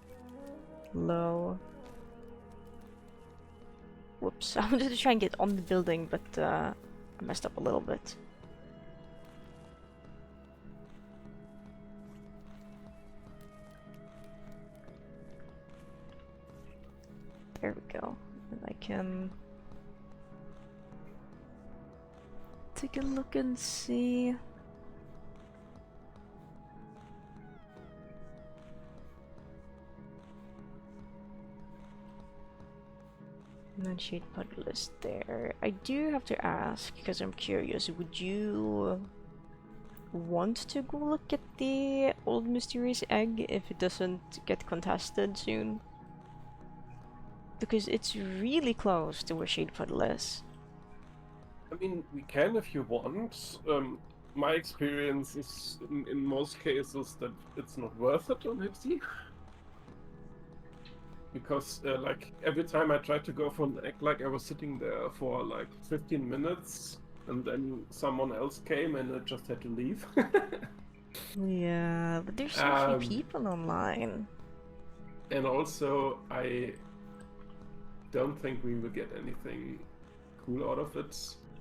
low. Whoops, I wanted to try and get on the building, but I messed up a little bit. There we go. And I can take a look and see. And then she'd put a list there. I do have to ask, because I'm curious, would you want to go look at the old mysterious egg if it doesn't get contested soon? Because it's really close to where Shade Puddle is. I mean, we can if you want. My experience is, in most cases, that it's not worth it on Hypsi. Because, like, every time I tried to go for an egg, like, I was sitting there for, like, 15 minutes, and then someone else came and I just had to leave. Yeah, but there's so few people online. And also, I don't think we will get anything cool out of it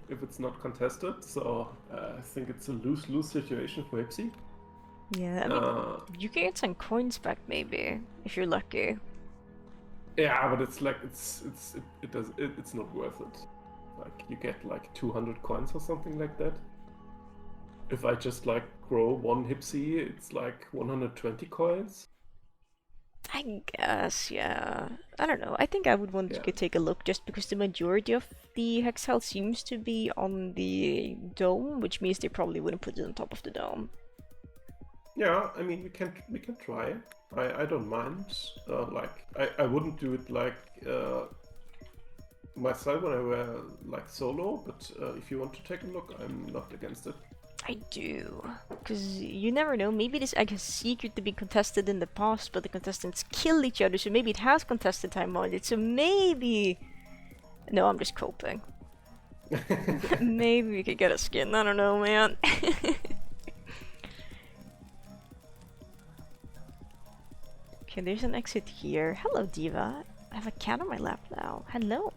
if it's not contested, so I think it's a lose-lose situation for Hypsi. Yeah, I mean, you can get some coins back maybe, if you're lucky. Yeah, but it's like it's not worth it. Like you get like 200 coins or something like that. If I just like grow one Hypsi, it's like 120 coins. I guess, yeah. I don't know. I think I would want to go take a look just because the majority of the hex health seems to be on the dome, which means they probably wouldn't put it on top of the dome. Yeah, I mean we can try. I don't mind. Like I wouldn't do it like myself when I were like solo, but if you want to take a look, I'm not against it. I do, because you never know. Maybe this egg has secretly been contested in the past, but the contestants kill each other, so maybe it has contested time on it. So maybe. No, I'm just coping. Maybe we could get a skin. I don't know, man. Okay, there's an exit here. Hello, Diva. I have a cat on my lap now. Hello.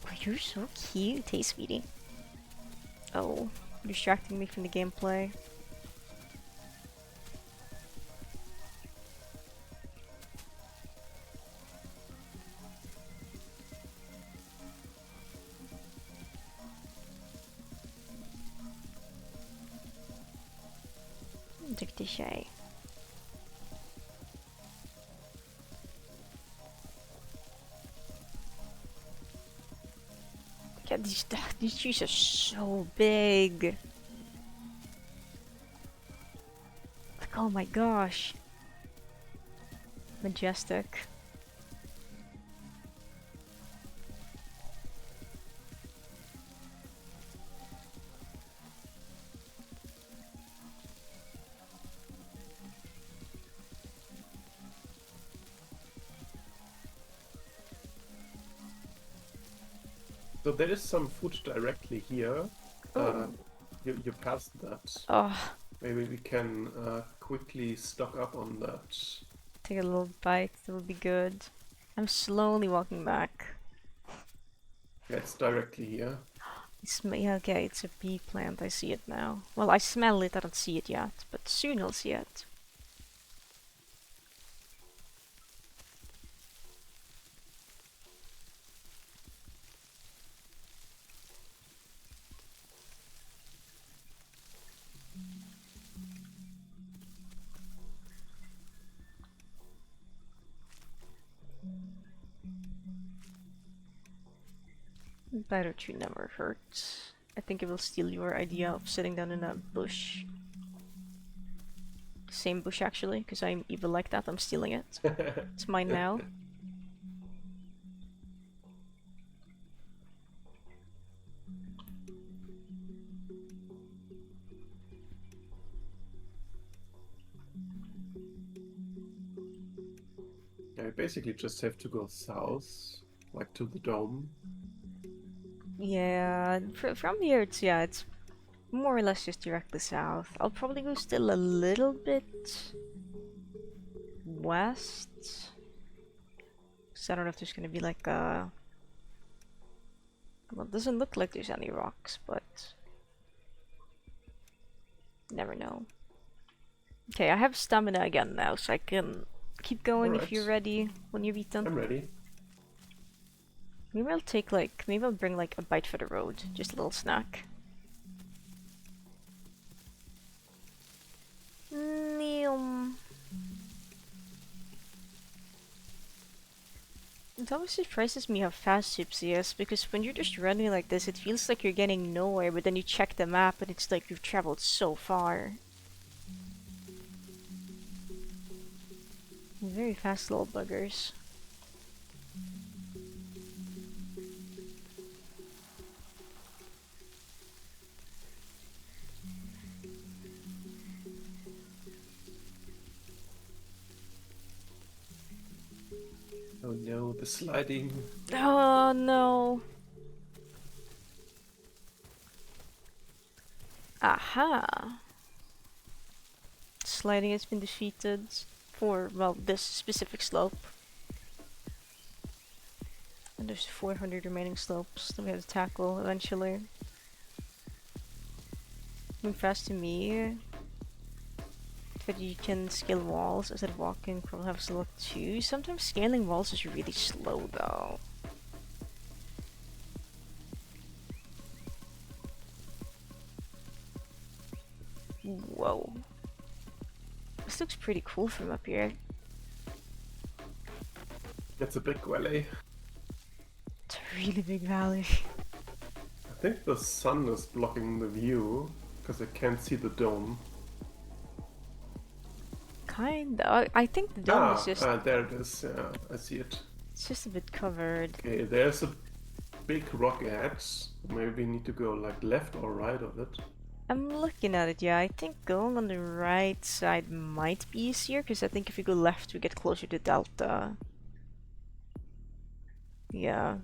Oh, you're so cute. Hey, sweetie. Oh, distracting me from the gameplay. Take the shay. Yeah, these trees are so big. Like, oh my gosh. Majestic. So there is some food directly here. Oh. You passed that. Oh. Maybe we can quickly stock up on that. Take a little bite, that would be good. I'm slowly walking back. Yeah, it's directly here. Yeah, okay, it's a pea plant, I see it now. Well, I smell it, I don't see it yet, but soon I'll see it. Bite or two never hurts. I think it will steal your idea of sitting down in a bush. Same bush actually, because I'm evil like that, I'm stealing it. It's mine now. Yeah, you basically just have to go south, like to the dome. Yeah, from here it's, yeah, it's more or less just directly south. I'll probably go still a little bit west. So I don't know if there's gonna be like a... Well, it doesn't look like there's any rocks, but... Never know. Okay, I have stamina again now, so I can keep going if you're ready when you've eaten. I'm ready. Maybe I'll take like... Maybe I'll bring like a bite for the road. Just a little snack. It always surprises me how fast Hypsi is, because when you're just running like this, it feels like you're getting nowhere, but then you check the map and it's like you've traveled so far. Very fast little buggers. Oh no, the sliding. Oh no. Aha. Sliding has been defeated for, well, this specific slope. And there's 400 remaining slopes that we have to tackle eventually. Move fast to me. That you can scale walls instead of walking, probably have slow too. Sometimes scaling walls is really slow though. Whoa. This looks pretty cool from up here. It's a big valley. It's a really big valley. I think the sun is blocking the view because I can't see the dome. Kinda. I think the dome is just... there it is. Yeah, I see it. It's just a bit covered. Okay, there's a big rock ahead. Maybe we need to go like left or right of it. I'm looking at it, yeah. I think going on the right side might be easier, because I think if you go left we get closer to Delta. Yeah.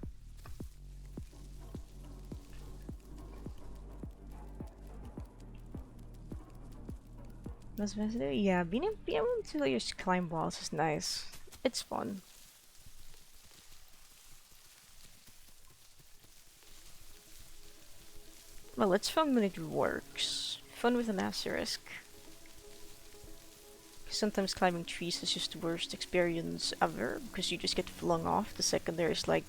Yeah, being able to like, just climb walls is nice. It's fun. Well, it's fun when it works. Fun with an asterisk. Sometimes climbing trees is just the worst experience ever, because you just get flung off the second there's like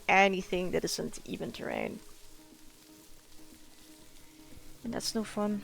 anything that isn't even terrain. And that's no fun.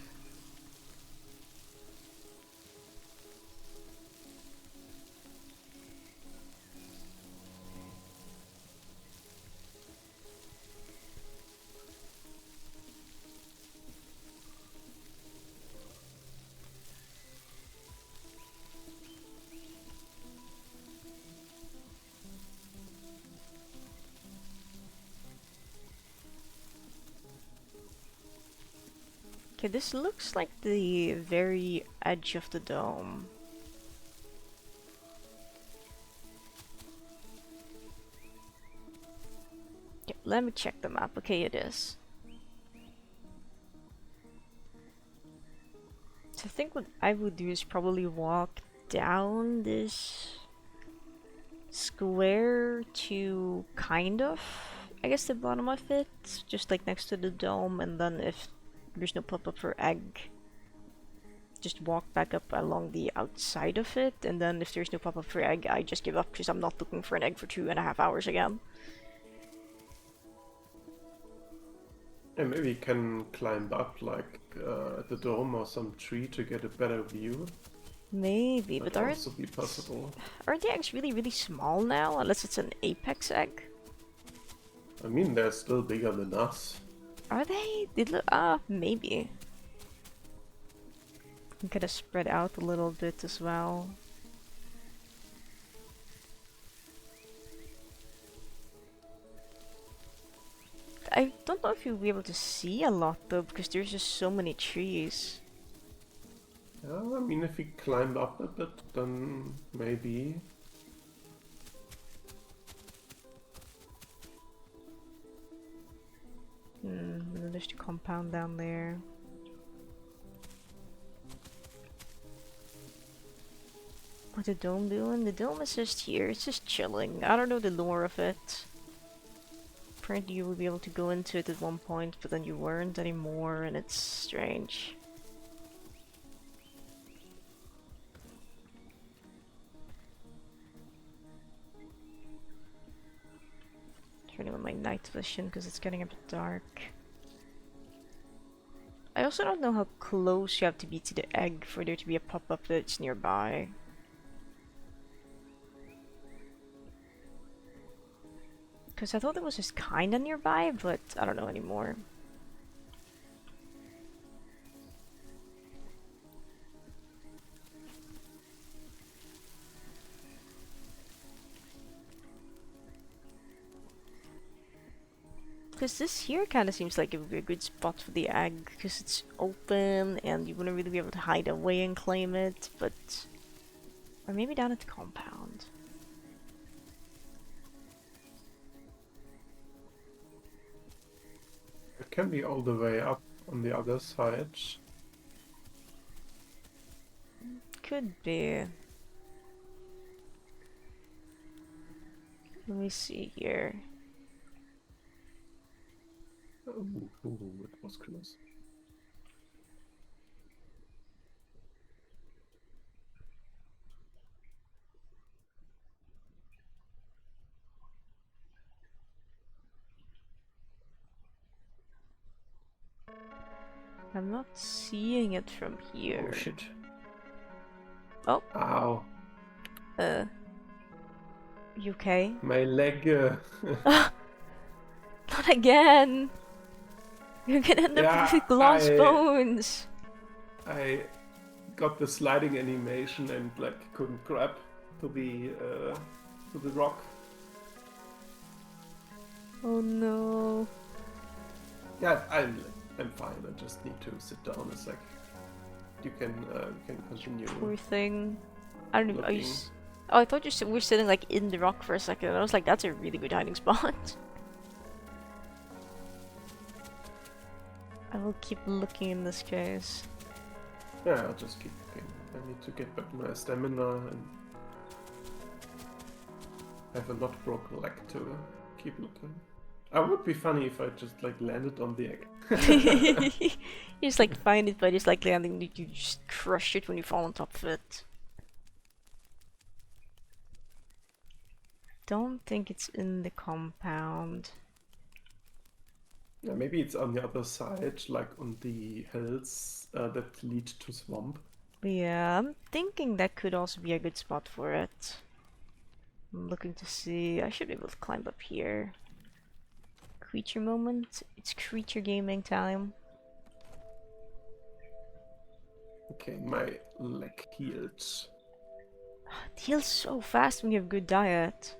Okay, this looks like the very edge of the dome. Okay, let me check the map. Okay, it is. So I think what I would do is probably walk down this square to kind of, I guess, the bottom of it, just like next to the dome, and then if there's no pop-up for egg, just walk back up along the outside of it, and then if there's no pop-up for egg, I just give up because I'm not looking for an egg for 2.5 hours again. And maybe you can climb up like at the dome or some tree to get a better view. Maybe, That but would also be possible. are the eggs really, really small now? Unless it's an apex egg? I mean, they're still bigger than us. Are they? Maybe. I'm gonna spread out a little bit as well. I don't know if you'll be able to see a lot though, because there's just so many trees. Yeah, I mean, if we climb up a bit, then maybe. Hmm. and then there's the compound down there. What's the dome doing? The dome is just here. It's just chilling. I don't know the lore of it. Apparently you would be able to go into it at one point, but then you weren't anymore, and it's strange. Turning on my night vision because it's getting a bit dark. I also don't know how close you have to be to the egg for there to be a pop-up that's nearby. Because I thought it was just kinda nearby, but I don't know anymore. Because this here kind of seems like it would be a good spot for the egg, because it's open and you wouldn't really be able to hide away and claim it, but... Or maybe down at the compound. It can be all the way up on the other side. Could be. Let me see here. Ooh, it was close. I'm not seeing it from here. Oh shit. Oh. Ow. You okay? My leg. Not again! You're gonna end up with glass bones! I got the sliding animation and like couldn't grab to the rock. Oh no. Yeah, I'm fine. I just need to sit down a sec. You can continue. Poor thing. I don't know. Looking. Oh, I thought you were sitting like in the rock for a second. I was like, that's a really good hiding spot. I will keep looking in this case. Yeah, I'll just keep looking. I need to get back my stamina and I have a not broken leg to keep looking. It would be funny if I just like landed on the egg. You just like find it by just like landing, you just crush it when you fall on top of it. Don't think it's in the compound. Yeah, maybe it's on the other side, like on the hills that lead to swamp. Yeah, I'm thinking that could also be a good spot for it. I'm looking to see. I should be able to climb up here. Creature moment. It's creature gaming time. Okay, my leg healed. It heals so fast when you have good diet.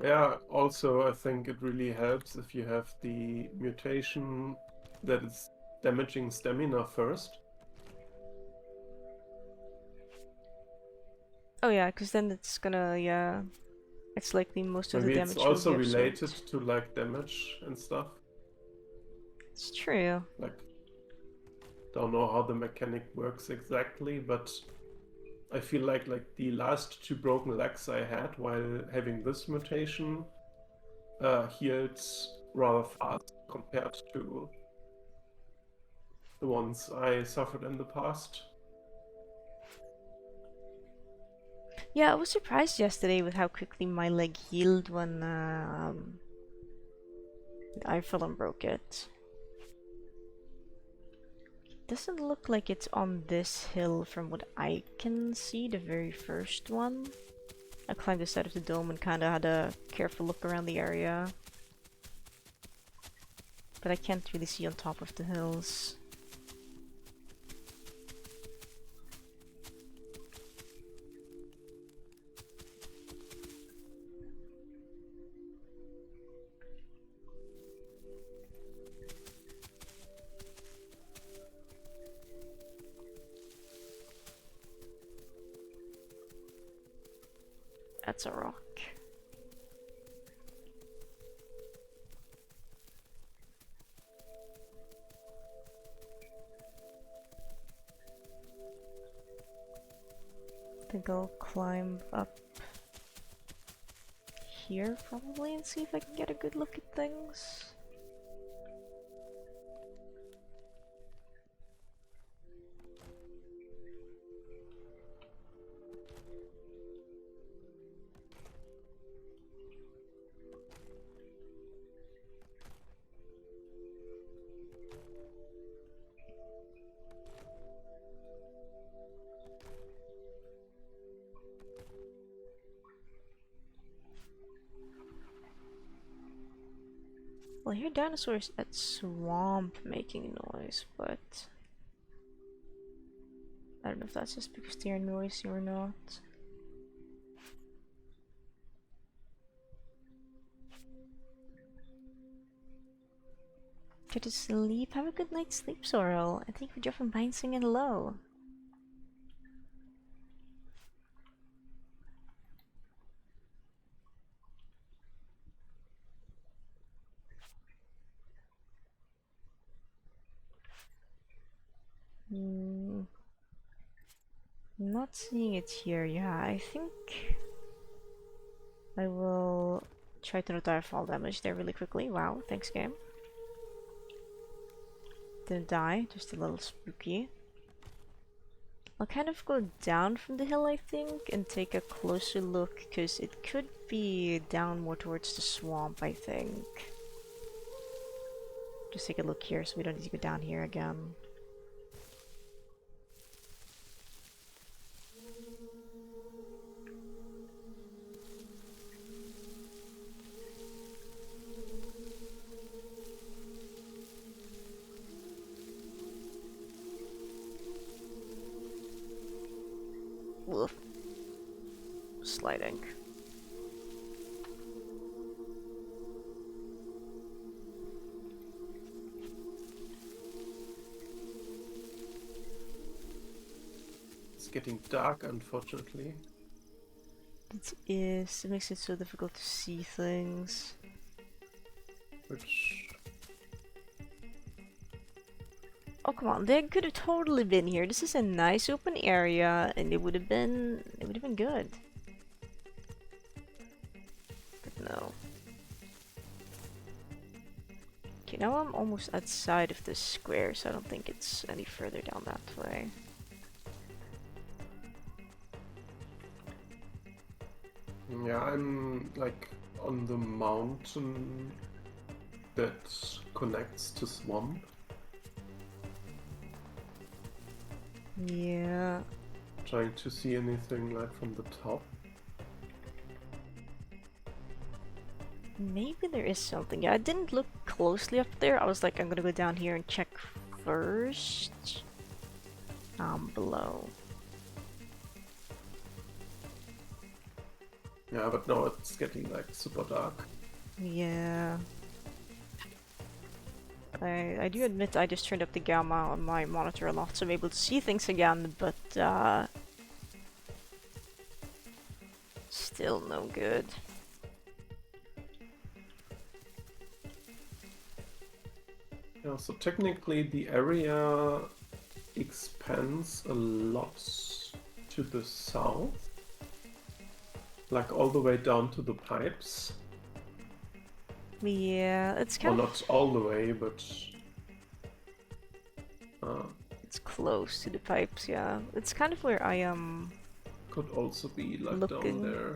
Yeah, also I think it really helps if you have the mutation that is damaging stamina first. Oh yeah, because then it's gonna, yeah, it's likely most of Maybe the damage it's also will be absorbed. related to like damage and stuff. It's true. Like, don't know how the mechanic works exactly, but I feel like the last 2 broken legs I had while having this mutation healed rather fast compared to the ones I suffered in the past. Yeah, I was surprised yesterday with how quickly my leg healed when I fell and broke it. Doesn't look like it's on this hill from what I can see, the very first one. I climbed the side of the dome and kinda had a careful look around the area. But I can't really see on top of the hills. That's a rock. I think I'll climb up here probably and see if I can get a good look at things. Well, I hear dinosaurs at swamp making noise, but I don't know if that's just because they're noisy or not. Get to sleep. Have a good night's sleep, Sorrel. And thank you for dropping by and singing hello. Not seeing it here, yeah. I think I will try to not die fall damage there really quickly. Wow, thanks game. Didn't die, just a little spooky. I'll kind of go down from the hill, I think, and take a closer look, because it could be down more towards the swamp, I think. Just take a look here so we don't need to go down here again. Woof. Sliding. It's getting dark, unfortunately. It is. It makes it so difficult to see things. Which... Oh come on, they could have totally been here. This is a nice open area, and it would have been good. But no. Okay, now I'm almost outside of the square, so I don't think it's any further down that way. Yeah, I'm like on the mountain that connects to swamp. Yeah. Trying to see anything like from the top. Maybe there is something. Yeah, I didn't look closely up there. I was like, I'm gonna go down here and check first. Below. Yeah, but now it's getting like super dark. Yeah. I do admit I just turned up the gamma on my monitor a lot, so I'm able to see things again, but still no good. Yeah, so technically the area expands a lot to the south. Like all the way down to the pipes. Yeah, it's kind Well, of... not all the way, but... It's close to the pipes, yeah. It's kind of where I am... Could also be like looking. down there.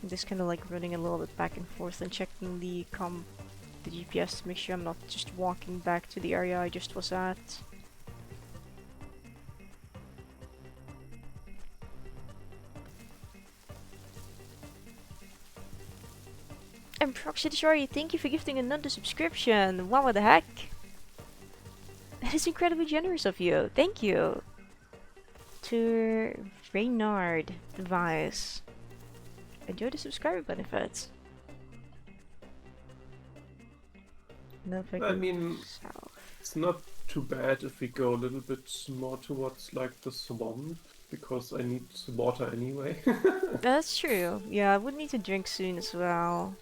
I'm just kind of like running a little bit back and forth and checking the GPS to make sure I'm not just walking back to the area I just was at. And Proxy, thank you for gifting another subscription. Wow, what the heck? That is incredibly generous of you. Thank you. To Reynard Device. Enjoy the subscriber benefits. No, I mean, south. it's not too bad if we go a little bit more towards like the swamp, because I need water anyway. That's true. Yeah, I would need to drink soon as well.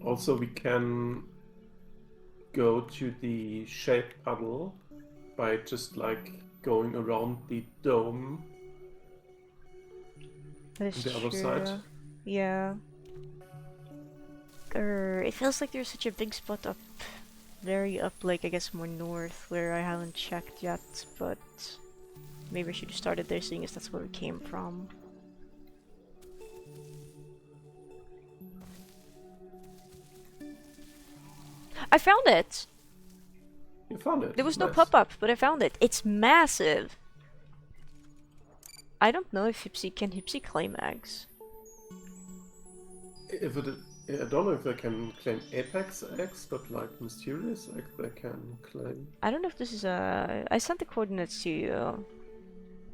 Also, we can go to the shaped puddle by just like going around the dome That on is the other true. side. Yeah. It feels like there's such a big spot up, very up, like I guess more north, where I haven't checked yet, but maybe I should have started there seeing as that's where we came from. I found it! You found it. There was no Nice. pop-up, but I found it. It's massive! I don't know if Hypsi claim eggs. If it, I don't know if they can claim apex eggs, but like mysterious egg they can claim. I don't know if this is a... I sent the coordinates to you.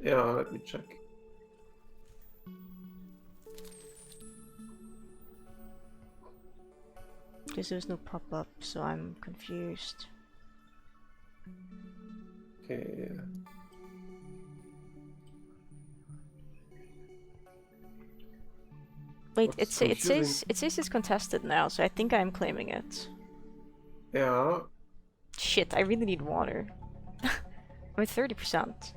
Yeah, let me check. Because there's no pop-up, so I'm confused. Okay. Wait, What's it confusing? says it's contested now, so I think I'm claiming it. Yeah. Shit, I really need water. I'm at 30%.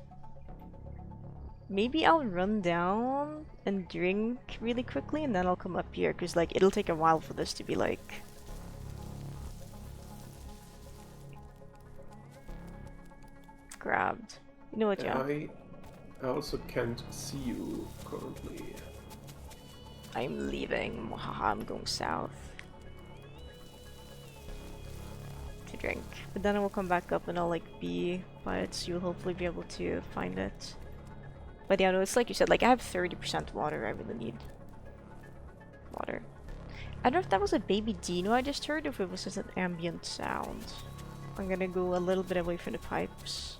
Maybe I'll run down and drink really quickly and then I'll come up here, because like it'll take a while for this to be like grabbed. You know what, yeah? I also can't see you currently. I'm leaving. Mwahaha, I'm going south to drink. But then I will come back up and I'll like be by it, so you'll hopefully be able to find it. But yeah, no, it's like you said, like I have 30% water, I really need water. I don't know if that was a baby Dino I just heard, or if it was just an ambient sound. I'm gonna go a little bit away from the pipes.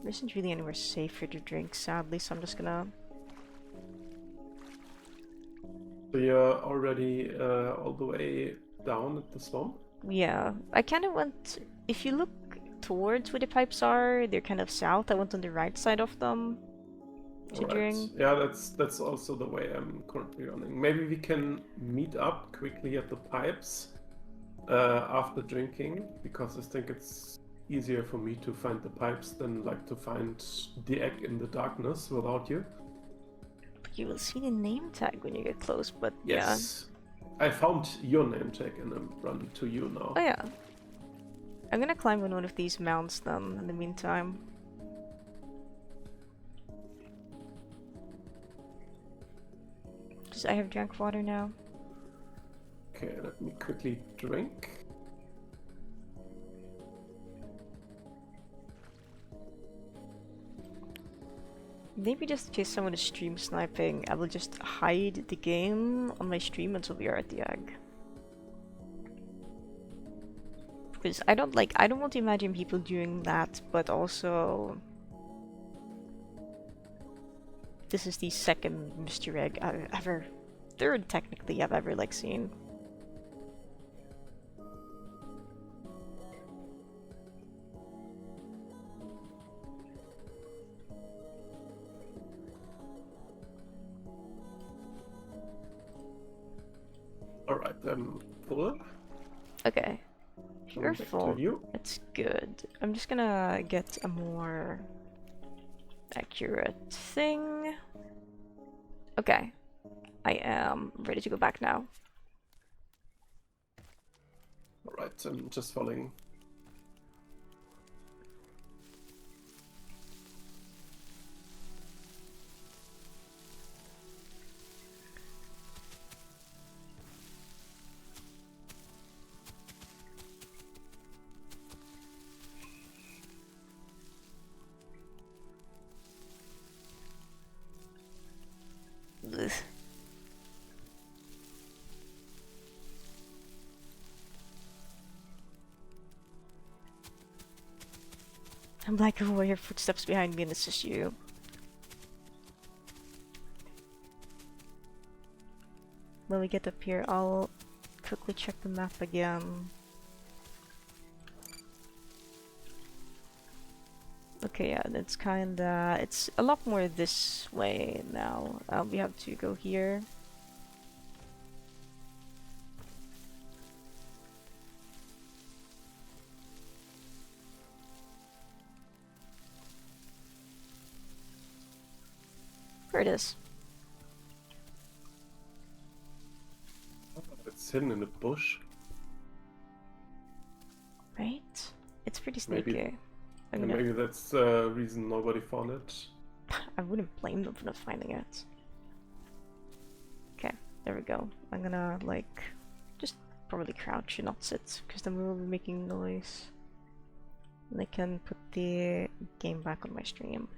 There isn't really anywhere safer to drink, sadly, so I'm just gonna... So you're already all the way down at the swamp? Yeah, I kind of went... If you look towards where the pipes are, they're kind of south. I went on the right side of them to Alright. drink. Yeah, that's also the way I'm currently running. Maybe we can meet up quickly at the pipes after drinking, because I think it's easier for me to find the pipes than like to find the egg in the darkness without you. You will see the name tag when you get close, but Yes. I found your name tag and I'm running to you now. yeah. Oh yeah. I'm gonna climb on one of these mounts then, in the meantime. Because I have drank water now. Okay, let me quickly drink. Maybe just in case someone is stream sniping, I will just hide the game on my stream until we are at the egg. Because I don't want to imagine people doing that, but also... This is the second Mr. Egg I've ever... Third, technically, I've ever, like, seen. Alright, I'm full. Okay. You're Back full. to you. That's good. I'm just gonna get a more accurate thing. Okay. I am ready to go back now. Alright, I'm just following. Ugh. I'm like, oh, I hear footsteps behind me and it's just you. When we get up here, I'll quickly check the map again. Okay, yeah, it's kinda... it's a lot more this way now. We have to go here. Where it is. It's hidden in a bush. Right? It's pretty sneaky. Maybe that's the reason nobody found it. I wouldn't blame them for not finding it. Okay, there we go. I'm gonna, like, just probably crouch and not sit, because then we will be making noise. And I can put the game back on my stream.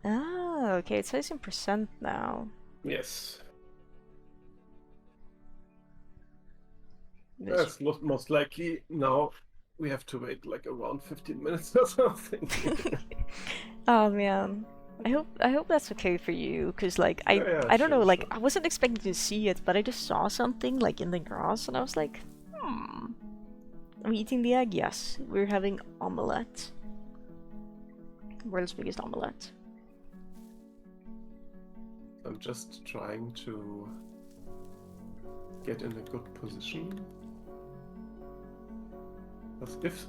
Ah, okay, it says in percent now. Yes. This- That's most likely now we have to wait like around 15 minutes or something. Oh man. I hope that's okay for you, cause like Yeah, I don't know, sure, like sure. I wasn't expecting to see it, but I just saw something like in the grass and I was like, I'm eating the egg, yes. We're having omelette. World's biggest omelette. I'm just trying to get in a good position.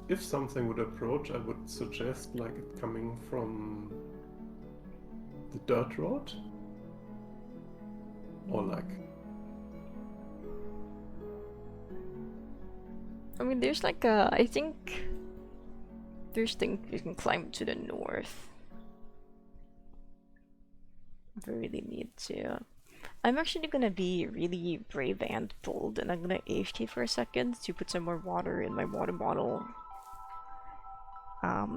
If something would approach, I would suggest like it coming from the dirt road, or like. I mean, there's like a, I think there's things you can climb to the north. If I really need to. I'm actually gonna be really brave and bold, and I'm gonna AFK for a second to put some more water in my water bottle.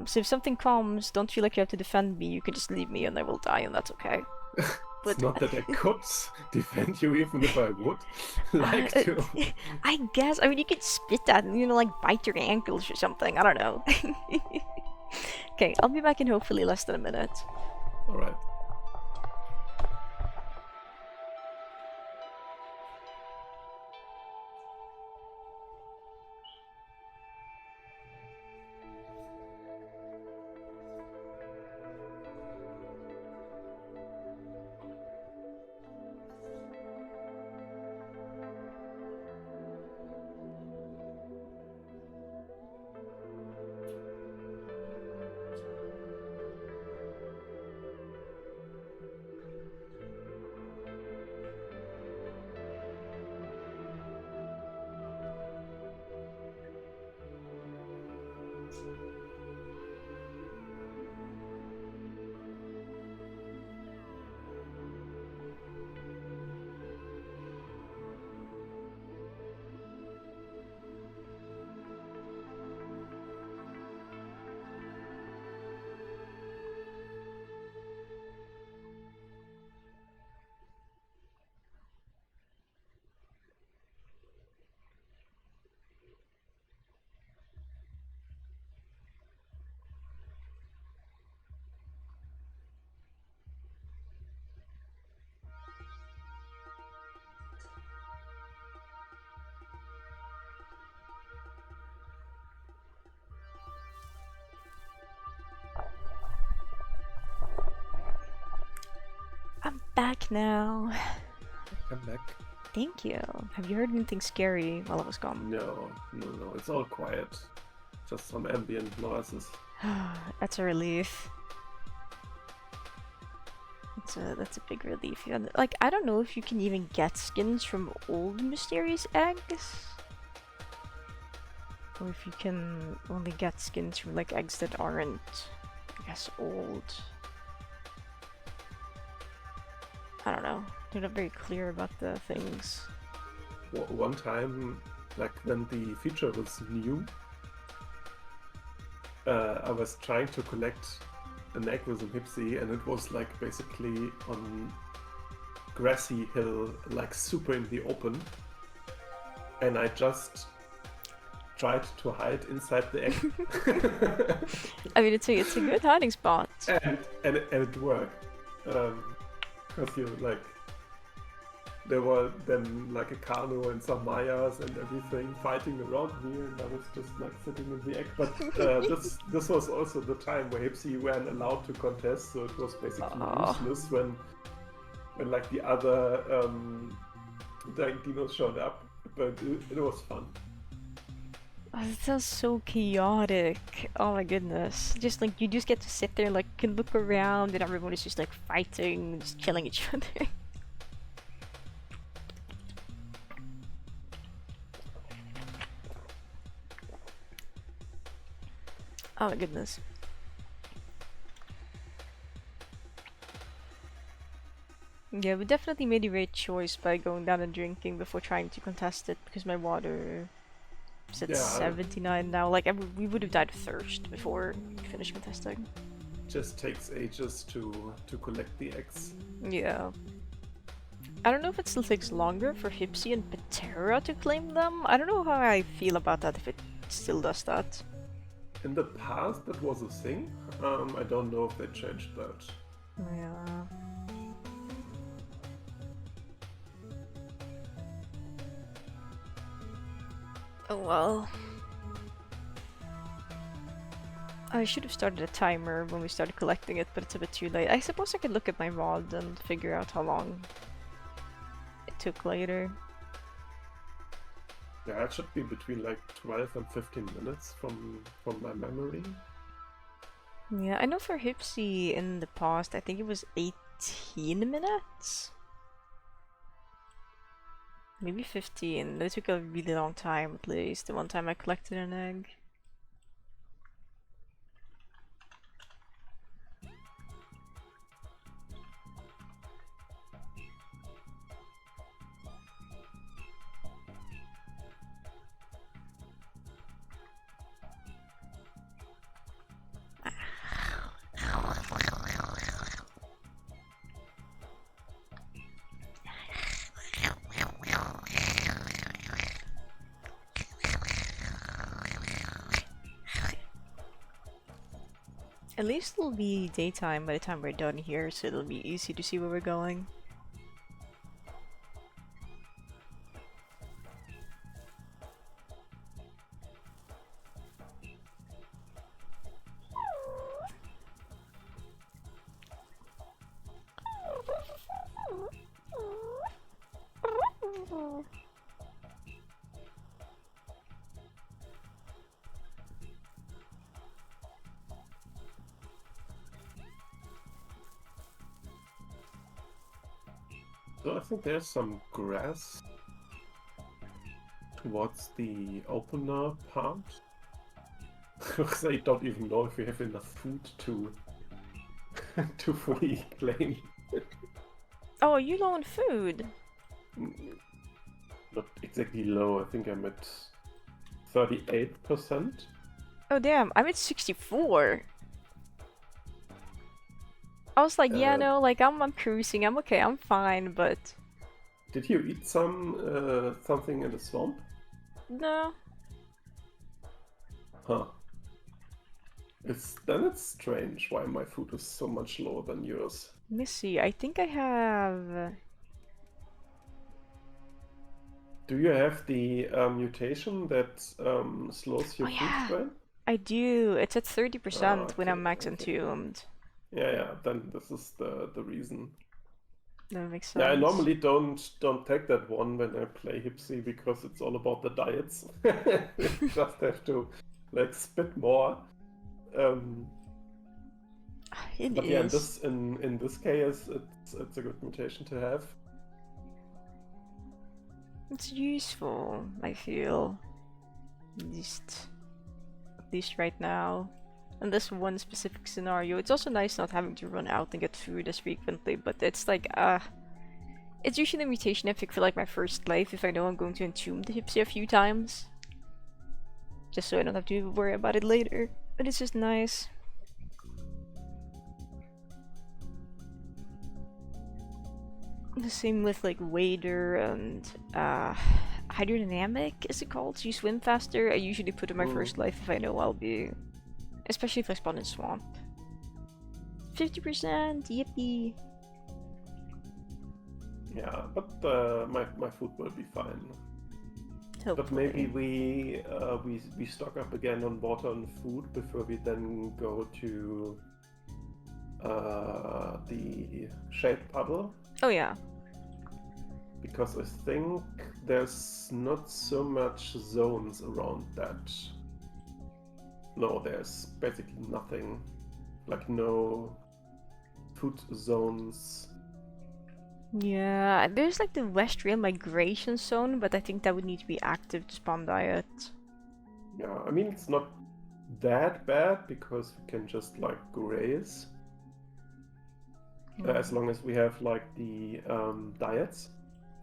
So if something comes, don't feel like you have to defend me, you can just leave me and I will die, and that's okay. It's not that I could defend you even if I would like to. I guess, I mean, you could spit at and, you know, like bite your ankles or something, I don't know. Okay, I'll be back in hopefully less than a minute. Alright. I'm back now. Come back. Thank you. Have you heard anything scary while I was gone? No, it's all quiet. Just some ambient noises. That's a relief. That's a big relief. Yeah, like, I don't know if you can even get skins from old mysterious eggs. Or if you can only get skins from like eggs that aren't, I guess, old. I don't know. They're not very clear about the things. One time, like when the feature was new, I was trying to collect an egg with a Hypsi, and it was like basically on grassy hill, like super in the open, and I just tried to hide inside the egg. I mean, it's a good hiding spot. and it worked. Because you like, there were then like a Kano and some Mayas and everything fighting around me, and I was just like sitting in the egg. But this was also the time where Hypsi weren't allowed to contest, so it was basically useless when like the other dying dinos showed up. But it was fun. Oh, it sounds so chaotic. Oh my goodness. Just like you just get to sit there, like can look around, and everyone is just like fighting, just killing each other. Oh my goodness. Yeah, we definitely made the right choice by going down and drinking before trying to contest it, because my water is at 79 now. Like, we would have died of thirst before we finished contesting. Just takes ages to collect the eggs. Yeah. I don't know if it still takes longer for Hypsi and Petera to claim them. I don't know how I feel about that, if it still does that. In the past, that was a thing. I don't know if they changed that. Yeah. Oh well. I should have started a timer when we started collecting it, but it's a bit too late. I suppose I could look at my VOD and figure out how long it took later. Yeah, it should be between like 12 and 15 minutes from my memory. Yeah, I know for Hypsi in the past, I think it was 18 minutes? Maybe 15. It took a really long time at least, the one time I collected an egg. At least it'll be daytime by the time we're done here, so it'll be easy to see where we're going. So I think there's some grass towards the opener part. Because I don't even know if we have enough food to to fully claim. Oh, are you low on food? Not exactly low, I think I'm at 38%. Oh damn, I'm at 64. I was like, yeah, no, like I'm cruising, I'm okay, I'm fine, but did you eat something in the swamp? no. Huh. Then it's strange why my food is so much lower than yours. Let me see, I think I have... Do you have the mutation that slows your food train? I do, it's at 30% Oh, when I'm max okay. entombed. Yeah, then this is the reason. That makes sense. Yeah, I normally don't take that one when I play Hypsi because it's all about the diets. You just have to like spit more. But yeah, in this case, it's a good mutation to have. It's useful, I feel. At least right now. In this one specific scenario, it's also nice not having to run out and get food as frequently, but it's like, it's usually a mutation I pick for like my first life if I know I'm going to entomb the Hypsi a few times. Just so I don't have to worry about it later. But it's just nice. The same with like wader and hydrodynamic, is it called? So you swim faster. I usually put in my Mm. first life if I know I'll be, especially if I spawn in swamp. 50%, yippee. Yeah, but my food will be fine. Hopefully. But maybe we stock up again on water and food before we then go to the shaped puddle. Oh yeah. Because I think there's not so much zones around that. No, there's basically nothing. Like no food zones. Yeah, there's like the West Rail migration zone, but I think that would need to be active to spawn diet. Yeah, I mean it's not that bad because we can just like graze. As long as we have like the diets,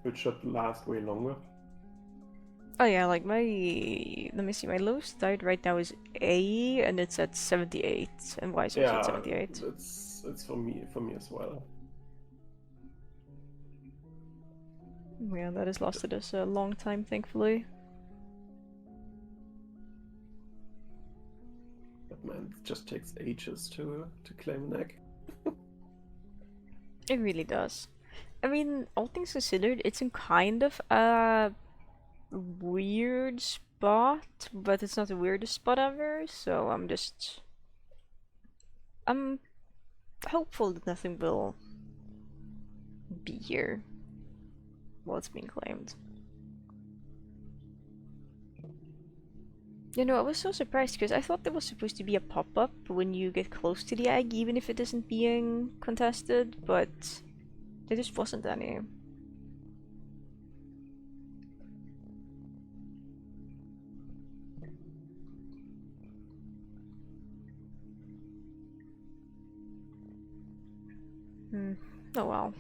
which should last way longer. Oh yeah, like my, let me see, my lowest diet right now is A, and it's at 78, and Y is also at 78. it's for me as well. Yeah, that has lasted us a long time, thankfully. But man, it just takes ages to claim an egg. It really does. I mean, all things considered, it's in kind of a weird spot, but it's not the weirdest spot ever, so I'm hopeful that nothing will be here while it's being claimed. You know, I was so surprised because I thought there was supposed to be a pop-up when you get close to the egg, even if it isn't being contested, but there just wasn't any. Oh well.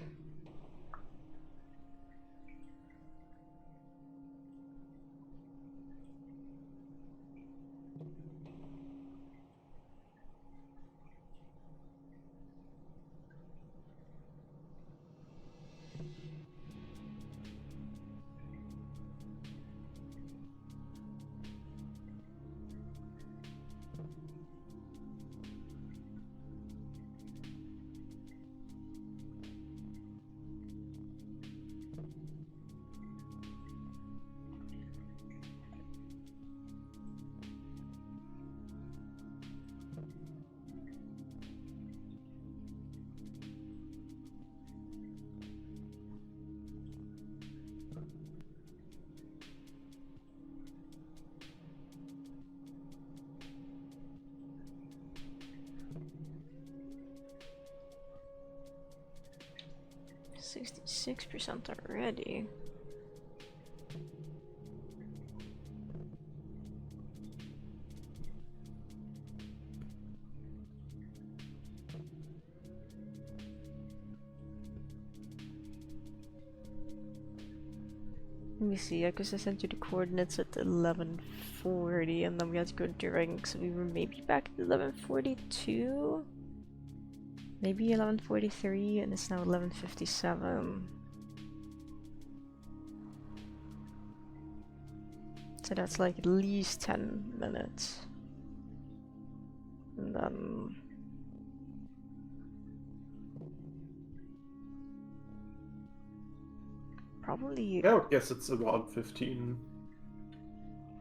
66% already. Let me see, because I sent you the coordinates at 11:40 and then we had to go drink, so we were maybe back at 11:42? Maybe 11:43 and it's now 11:57. So that's like at least 10 minutes. And then... probably... Yeah, I would guess it's around 15.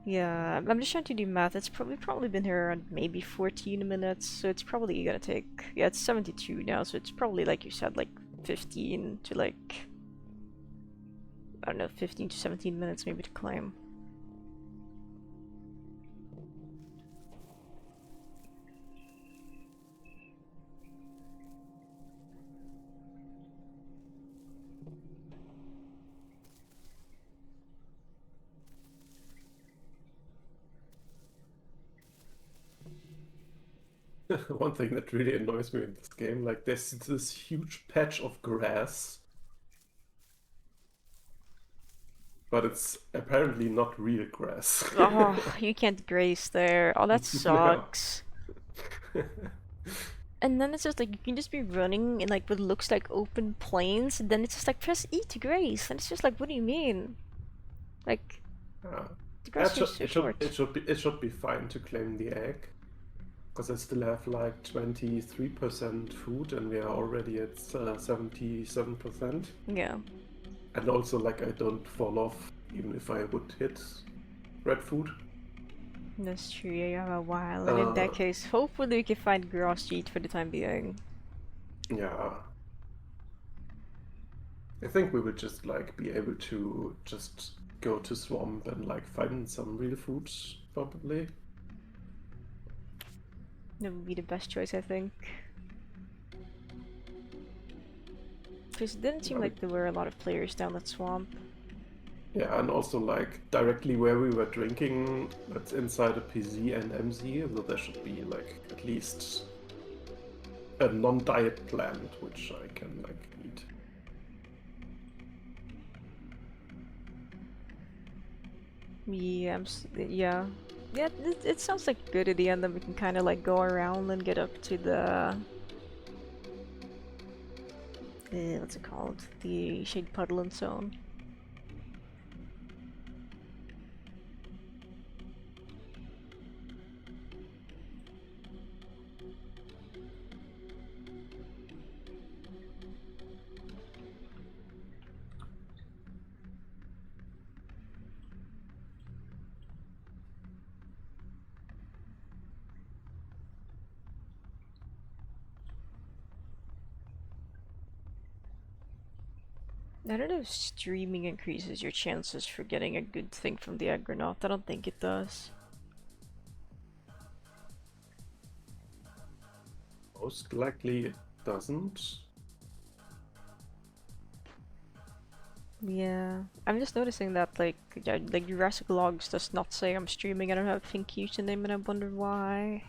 Yeah, I'm just trying to do math. It's probably been here around maybe 14 minutes, so it's probably gonna take... yeah, it's 72 now, so it's probably, like you said, like 15 to like... I don't know, 15 to 17 minutes maybe to climb. One thing that really annoys me in this game, like there's this huge patch of grass, but it's apparently not real grass. Oh, you can't graze there. Oh, that Yeah. sucks. And then it's just like you can just be running in like what looks like open plains, and then it's just like press E to graze, and it's just like, what do you mean? Like Uh, the grass is so it should short. it should be fine to claim the egg. Because I still have like 23% food and we are already at 77%. Yeah, And also like I don't fall off even if I would hit red food. that's true. Yeah, you have a while, and in that case, hopefully we can find grass to eat for the time being. Yeah. I think we would just like be able to just go to swamp and like find some real food probably. That would be the best choice, I think. Because it didn't seem like there were a lot of players down that swamp. Yeah, and also like directly where we were drinking, that's inside a PZ and MZ, so there should be like at least a non-diet plant which I can like eat. Yeah, yeah. Yeah, it sounds like a good idea, and then we can kind of like go around and get up to the... what's it called? The shade puddle and so on. I don't know if streaming increases your chances for getting a good thing from the egg or not. I don't think it does. Most likely it doesn't. Yeah, I'm just noticing that like Jurassic Logs does not say I'm streaming. I don't have a pink username, and I wonder why.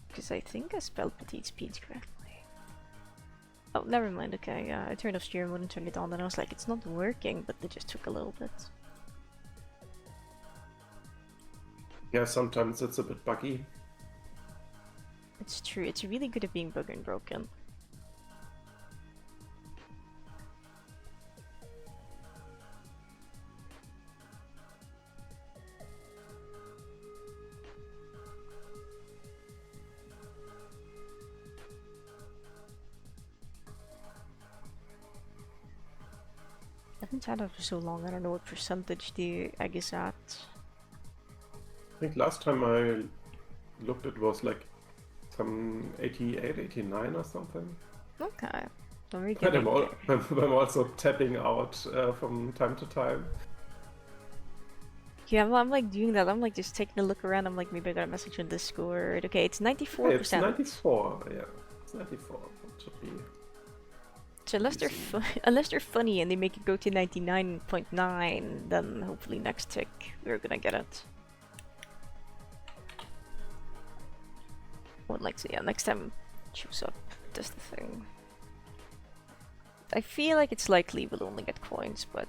Because I think I spelled Petits Pieds correctly. Oh, never mind. Okay, yeah, I turned off stream mode and turned it on, and I was like, it's not working, but it just took a little bit. Yeah, sometimes it's a bit buggy. It's true. It's really good at being bug and broken. I haven't had it for so long. I don't know what percentage the egg is at. I think last time I looked it was like some 88, 89 or something. Okay. Don't really And I'm also tapping out from time to time. Yeah, I'm like doing that. I'm like just taking a look around. I'm like, maybe I got a message on Discord. Okay, it's 94%. Yeah, it's 94, yeah. It's 94. It should be. So unless unless they're funny and they make it go to 99.9, then hopefully next tick we're gonna get it. Would like to, yeah, next time it shows up. That's the thing. I feel like it's likely we'll only get coins, but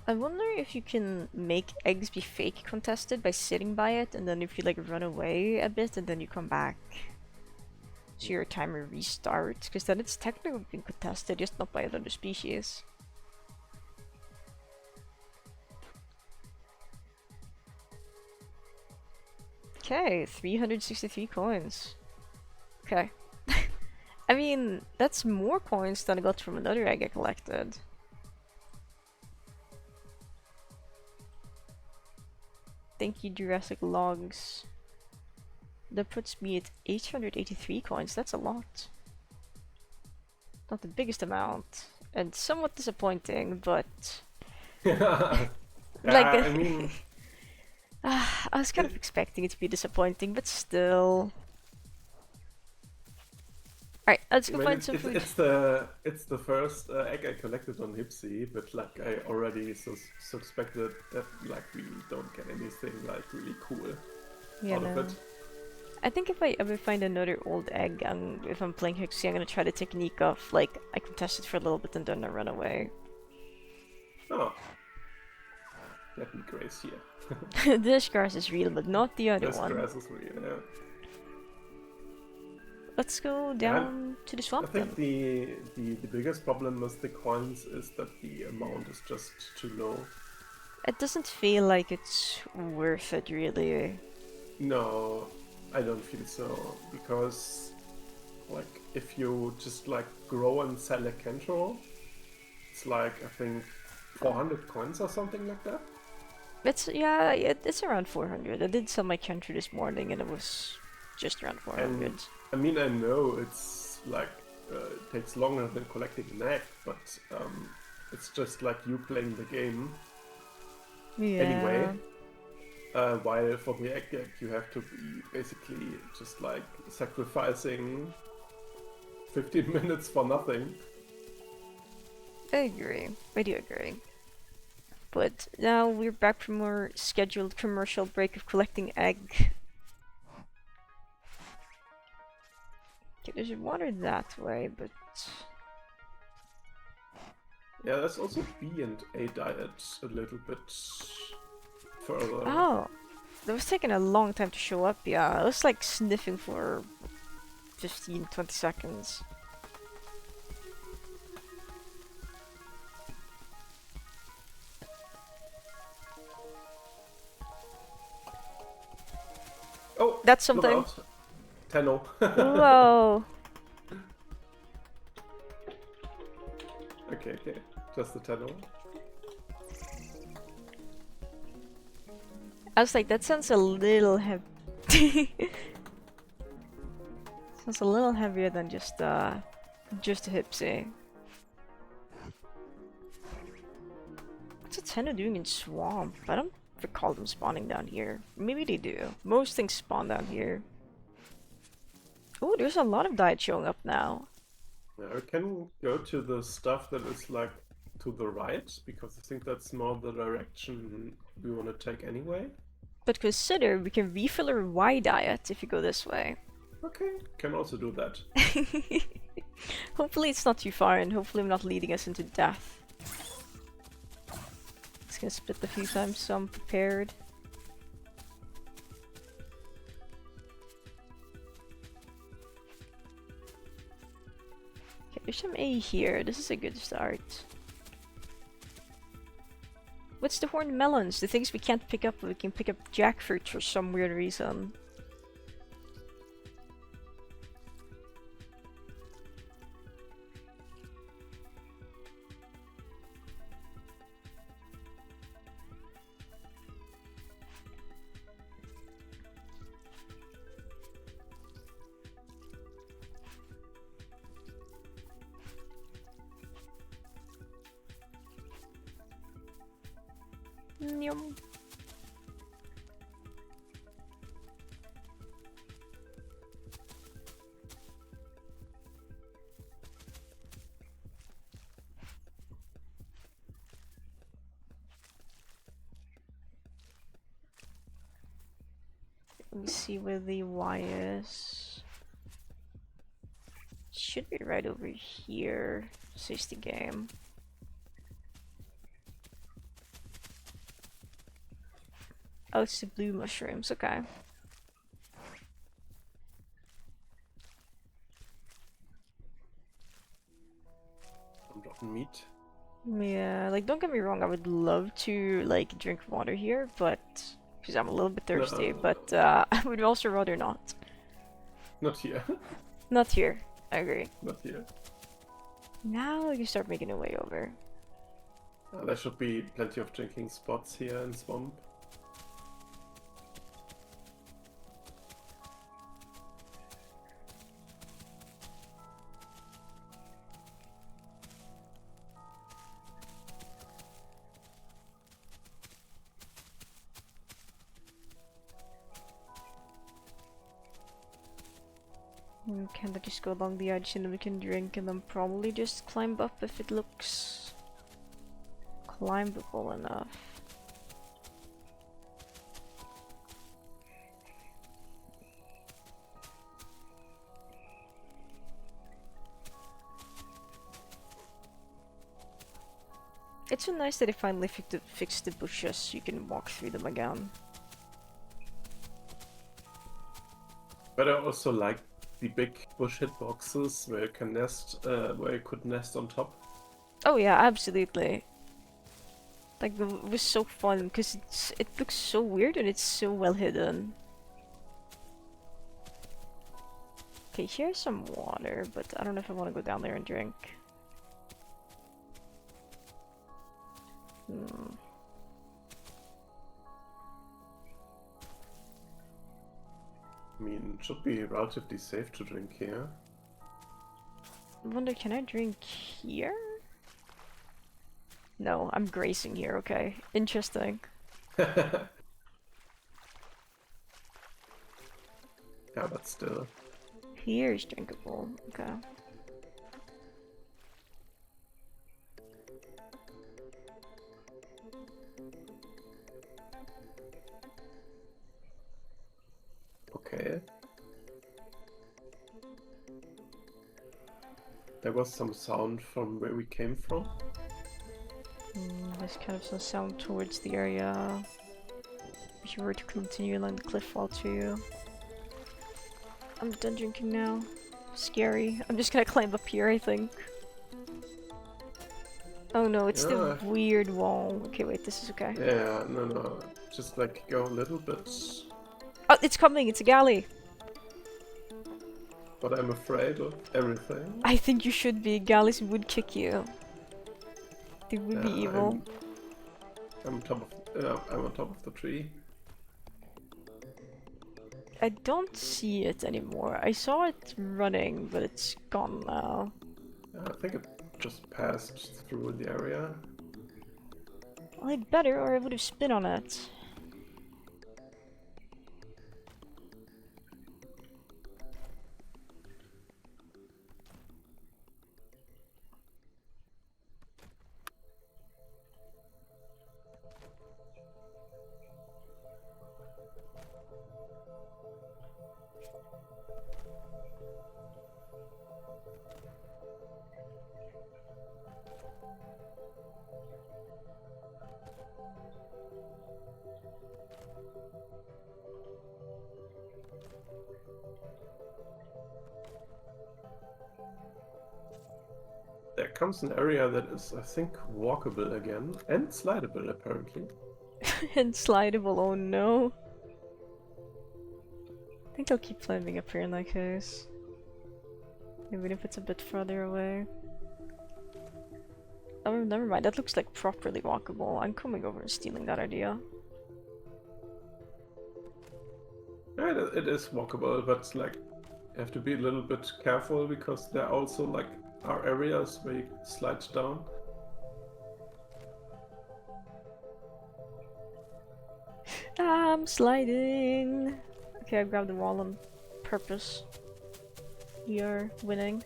I wonder if you can make eggs be fake contested by sitting by it, and then if you like run away a bit and then you come back, so your timer restarts, because then it's technically being contested, just not by another species. Okay, 363 coins. Okay. I mean, that's more coins than I got from another egg I collected. Thank you, Jurassic Logs. That puts me at 883 coins. That's a lot. Not the biggest amount, and somewhat disappointing, but Yeah, like I mean, I was kind of expecting it to be disappointing, but still. Alright, let's I go mean, find some food. it's the first egg I collected on Hypsi, but like I already suspected that like we don't get anything like really cool Yeah, out of no. it. I think if I ever find another old egg, if I'm playing Hypsi, I'm gonna try the technique of, like, I can test it for a little bit and then I run away. Oh, let me graze here. This grass is real, but not the other This one. grass is real. Yeah. Let's go And down to the I swamp think then. the biggest problem with the coins is that the amount is just too low. It doesn't feel like it's worth it, really. No, I don't feel so because like if you just like grow and sell a Kencho, it's like I think 400 coins or something like that. Yeah, it's around 400. I did sell my country this morning and it was just around 400. And I mean I know it's like it takes longer than collecting an egg, but it's just like you playing the game anyway. Yeah. While for the egg deck you have to be basically just like sacrificing 15 minutes for nothing. I agree. I do agree. But now we're back from our scheduled commercial break of collecting egg. Okay, there's water that way, but... Yeah, there's also B and A diet a little bit further. Oh! That was taking a long time to show up, yeah. I was like sniffing for 15-20 seconds. Oh, That's look something. out. Tenno. Whoa! Okay, just the Tenno. I was like, that sounds a little heavy. Sounds a little heavier than just a Hypsi. What's a tenno doing in swamp? I don't recall them spawning down here. Maybe they do. Most things spawn down here. Oh, there's a lot of diet showing up now. Yeah, we can go to the stuff that is like to the right, because I think that's more the direction we want to take anyway. But consider we can refill our Y diet if you go this way. Okay, can also do that. Hopefully it's not too far and hopefully I'm not leading us into death. Just gonna split a few times so I'm prepared. Okay, there's some A here. This is a good start. What's the horned melons? The things we can't pick up, but we can pick up jackfruit for some weird reason. Yum. Let me see where the Y is. Should be right over here, says the game. Oh, it's the blue mushrooms, okay. Some rotten meat. Yeah, like don't get me wrong, I would love to like drink water here, but because I'm a little bit thirsty, No, but I would also rather not. not here. Not here, I agree. Not here. Now we can start making our way over. There should be plenty of drinking spots here in Swamp. Can I just go along the edge and then we can drink and then probably just climb up if it looks climbable enough. It's so nice that they finally fixed the bushes so you can walk through them again. But I also like the big bush hitboxes where you can nest, where you could nest on top. Oh yeah, absolutely. Like, it was so fun because it looks so weird and it's so well hidden. Okay, here's some water, but I don't know if I want to go down there and drink. I mean, it should be relatively safe to drink here. I wonder, can I drink here? No, I'm grazing here, okay. Interesting. Yeah, but still. Here's drinkable, okay. Okay. There was some sound from where we came from. There's kind of some sound towards the area. If you were to continue along the cliff wall too. I'm done drinking now. Scary. I'm just gonna climb up here, I think. Oh no, it's the weird wall. Okay, wait, this is okay. Yeah, no. Just like go a little bit. Oh, it's coming! It's a galley! But I'm afraid of everything. I think you should be. Galleys would kick you. They would be evil. I'm on top of the tree. I don't see it anymore. I saw it running, but it's gone now. I think it just passed through the area. Well, I'd better, or I would have spit on it. There comes an area that is, I think, walkable again, and slidable apparently. And slidable, oh no. I think I'll keep climbing up here in that case. Even if it's a bit further away. Oh, never mind, that looks like properly walkable. I'm coming over and stealing that idea. Yeah, it is walkable, but like, you have to be a little bit careful because there also like are areas where you slide down. I'm sliding! Okay, I grabbed the wall on purpose. You're winning.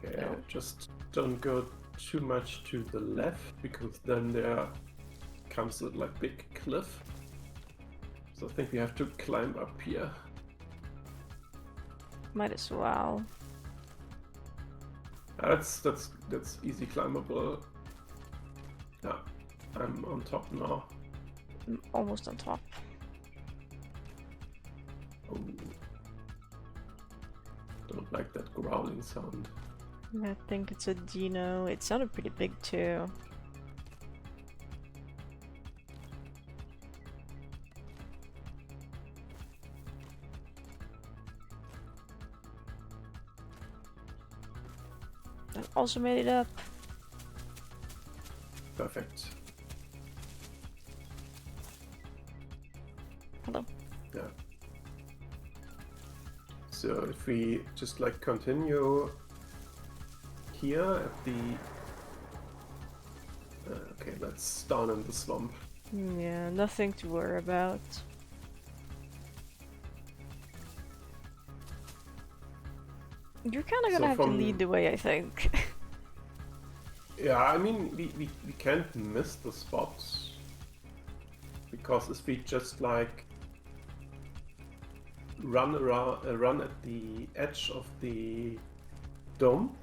Okay, just don't go too much to the left because then there comes a like big cliff. So I think we have to climb up here. Might as well. That's easy climbable. Yeah, I'm on top now. I'm almost on top. Oh. Don't like that growling sound. I think it's a dino. It sounded pretty big too. I also made it up. Perfect. Hello. Yeah. So if we just like continue here at the... okay, that's down in the swamp. Yeah, nothing to worry about. You're kind of gonna So have to from- lead the way, I think. Yeah, I mean, we can't miss the spots. Because if we just like run around, run at the edge of the dome,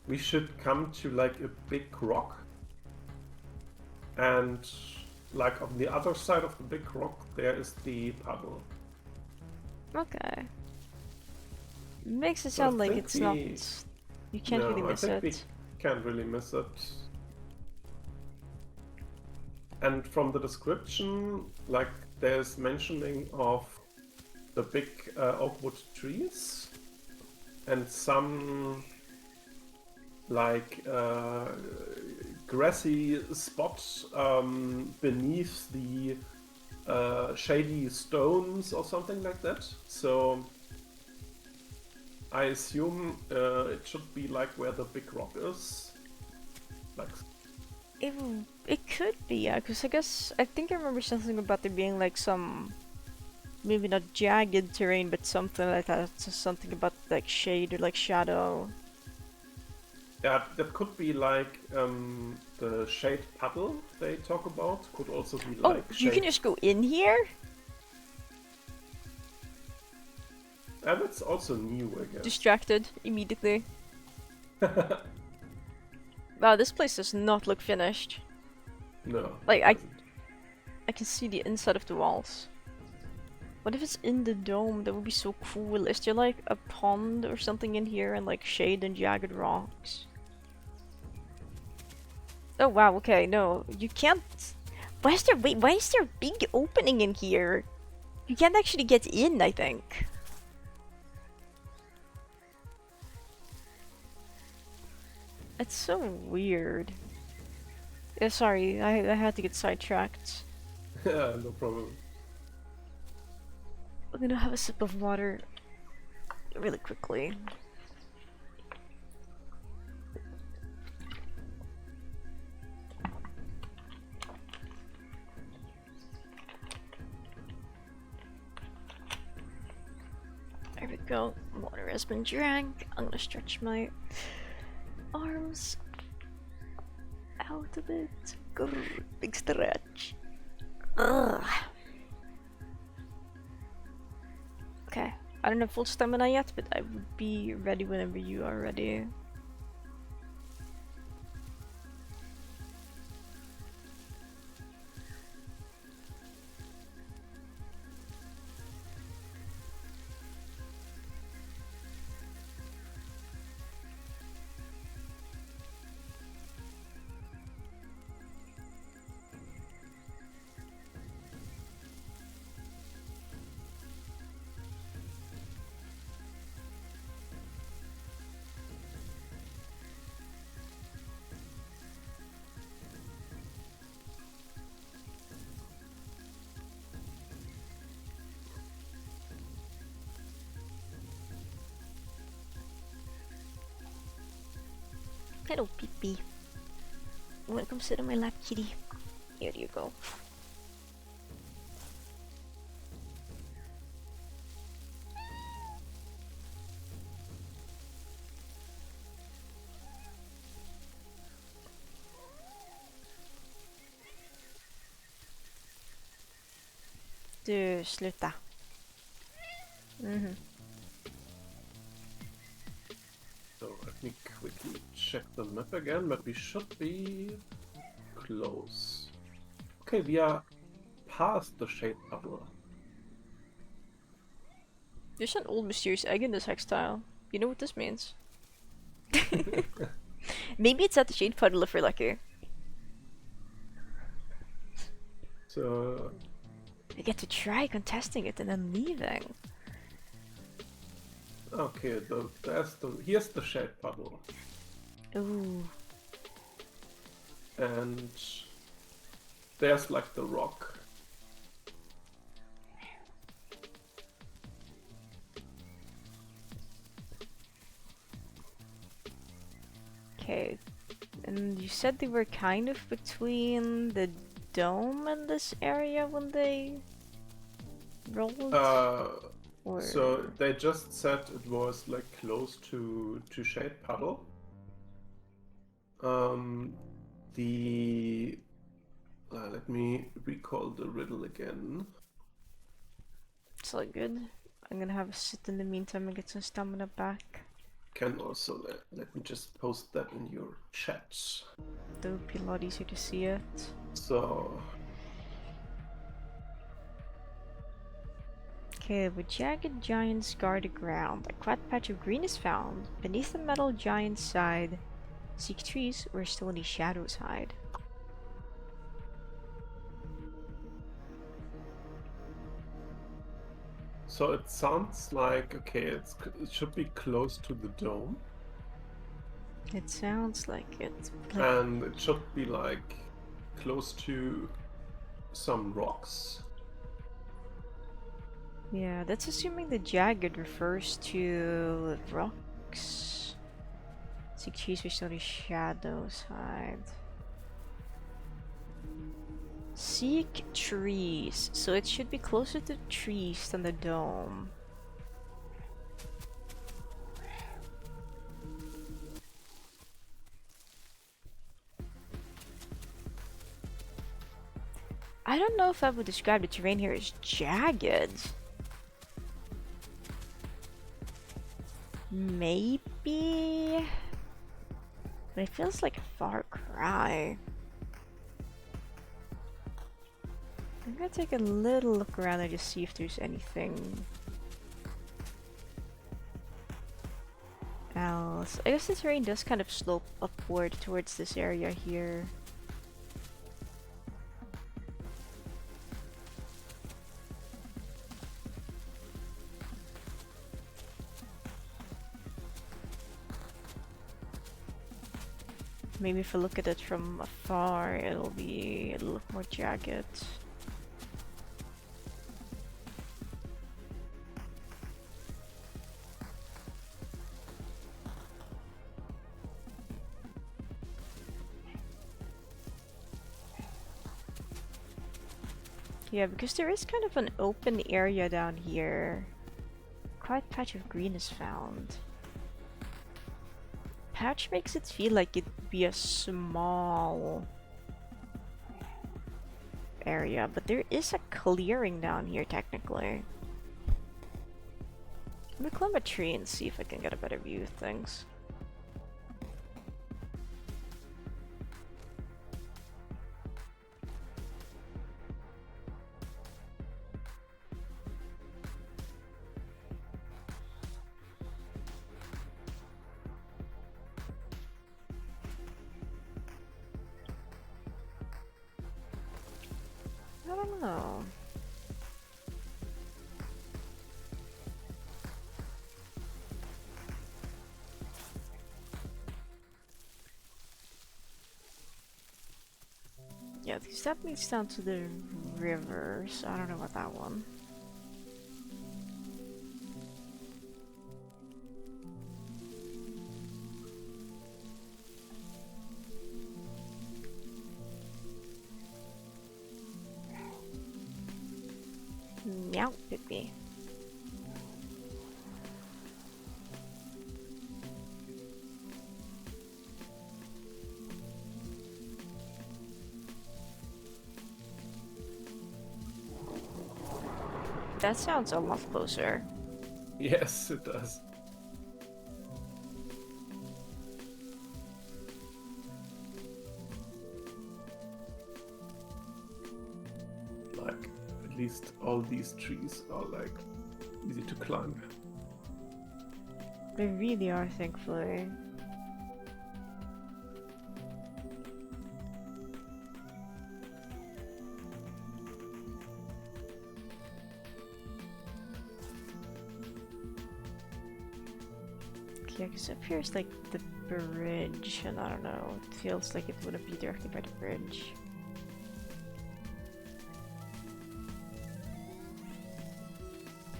we should come to like a big rock. And like on the other side of the big rock, there is the puddle. Okay. Makes it So I sound like think it's not... You can't No, really I miss think we it. can't really miss it. And from the description, like there's mentioning of the big oakwood trees and some like grassy spots beneath the shady stones or something like that. So I assume it should be like where the big rock is. Like, It could be, yeah, because I think I remember something about there being like some, maybe not jagged terrain, but something like that. So something about like shade or like shadow. yeah, that could be like the shade puddle they talk about. Could also be Oh, like you can shade. just go in here? And that's also new, I guess. Distracted immediately. Wow, this place does not look finished. No. Like, it doesn't. I can see the inside of the walls. What if it's in the dome? That would be so cool. Is there like a pond or something in here and like shade and jagged rocks? Oh wow, okay, no. You can't... wait, why is there a big opening in here? You can't actually get in, I think. It's so weird. Yeah, sorry, I had to get sidetracked. Yeah, no problem. I'm gonna have a sip of water really quickly. There we go. Water has been drank. I'm gonna stretch my arms out a bit. Grr, big stretch. Ugh. Okay. I don't have full stamina yet, but I would be ready whenever you are ready. Hello, Pee-Pee. You wanna come sit on my lap, kitty? Here you go. Du, sluta. Mhm. So let me quickly check the map again, but we should be close. Okay, we are past the shade puddle. There's an old mysterious egg in this hex tile. You know what this means? Maybe it's at the shade puddle if we're lucky. So We get to try contesting it and then leaving. okay, here's the shade puddle, Ooh. and there's like the rock. Okay, and you said they were kind of between the dome and this area when they rolled? Or... So they just said it was like close to Shade Puddle. Let me recall the riddle again. It's all good. I'm gonna have a sit in the meantime and get some stamina back. Can also let me just post that in your chats. That would be a lot easier to see it. So Okay, with jagged giants guard the ground, a quiet patch of green is found. Beneath the metal giant's side, seek trees where stony shadows hide. So it sounds like, okay, it should be close to the dome. It sounds like it. And it should be like close to some rocks. Yeah, that's assuming the jagged refers to rocks. Seek trees where stony shadows hide. Seek trees. So it should be closer to trees than the dome. I don't know if I would describe the terrain here as jagged. Maybe? But it feels like a far cry. I'm gonna take a little look around and just see if there's anything else. I guess the terrain does kind of slope upward towards this area here. Maybe if I look at it from afar, it'll look more jagged. Yeah, because there is kind of an open area down here. Quite a patch of green is found. Patch makes it feel like it'd be a small area, but there is a clearing down here technically. Let me climb a tree and see if I can get a better view of things. I don't know. Yeah, because that leads down to the river, so I don't know about that one. Meow, Pippi. That sounds a lot closer. Yes, it does. Like, at least all these trees are like easy to climb. They really are, thankfully. Yeah, because up here is like the bridge, and I don't know, it feels like it wouldn't be directly by the bridge.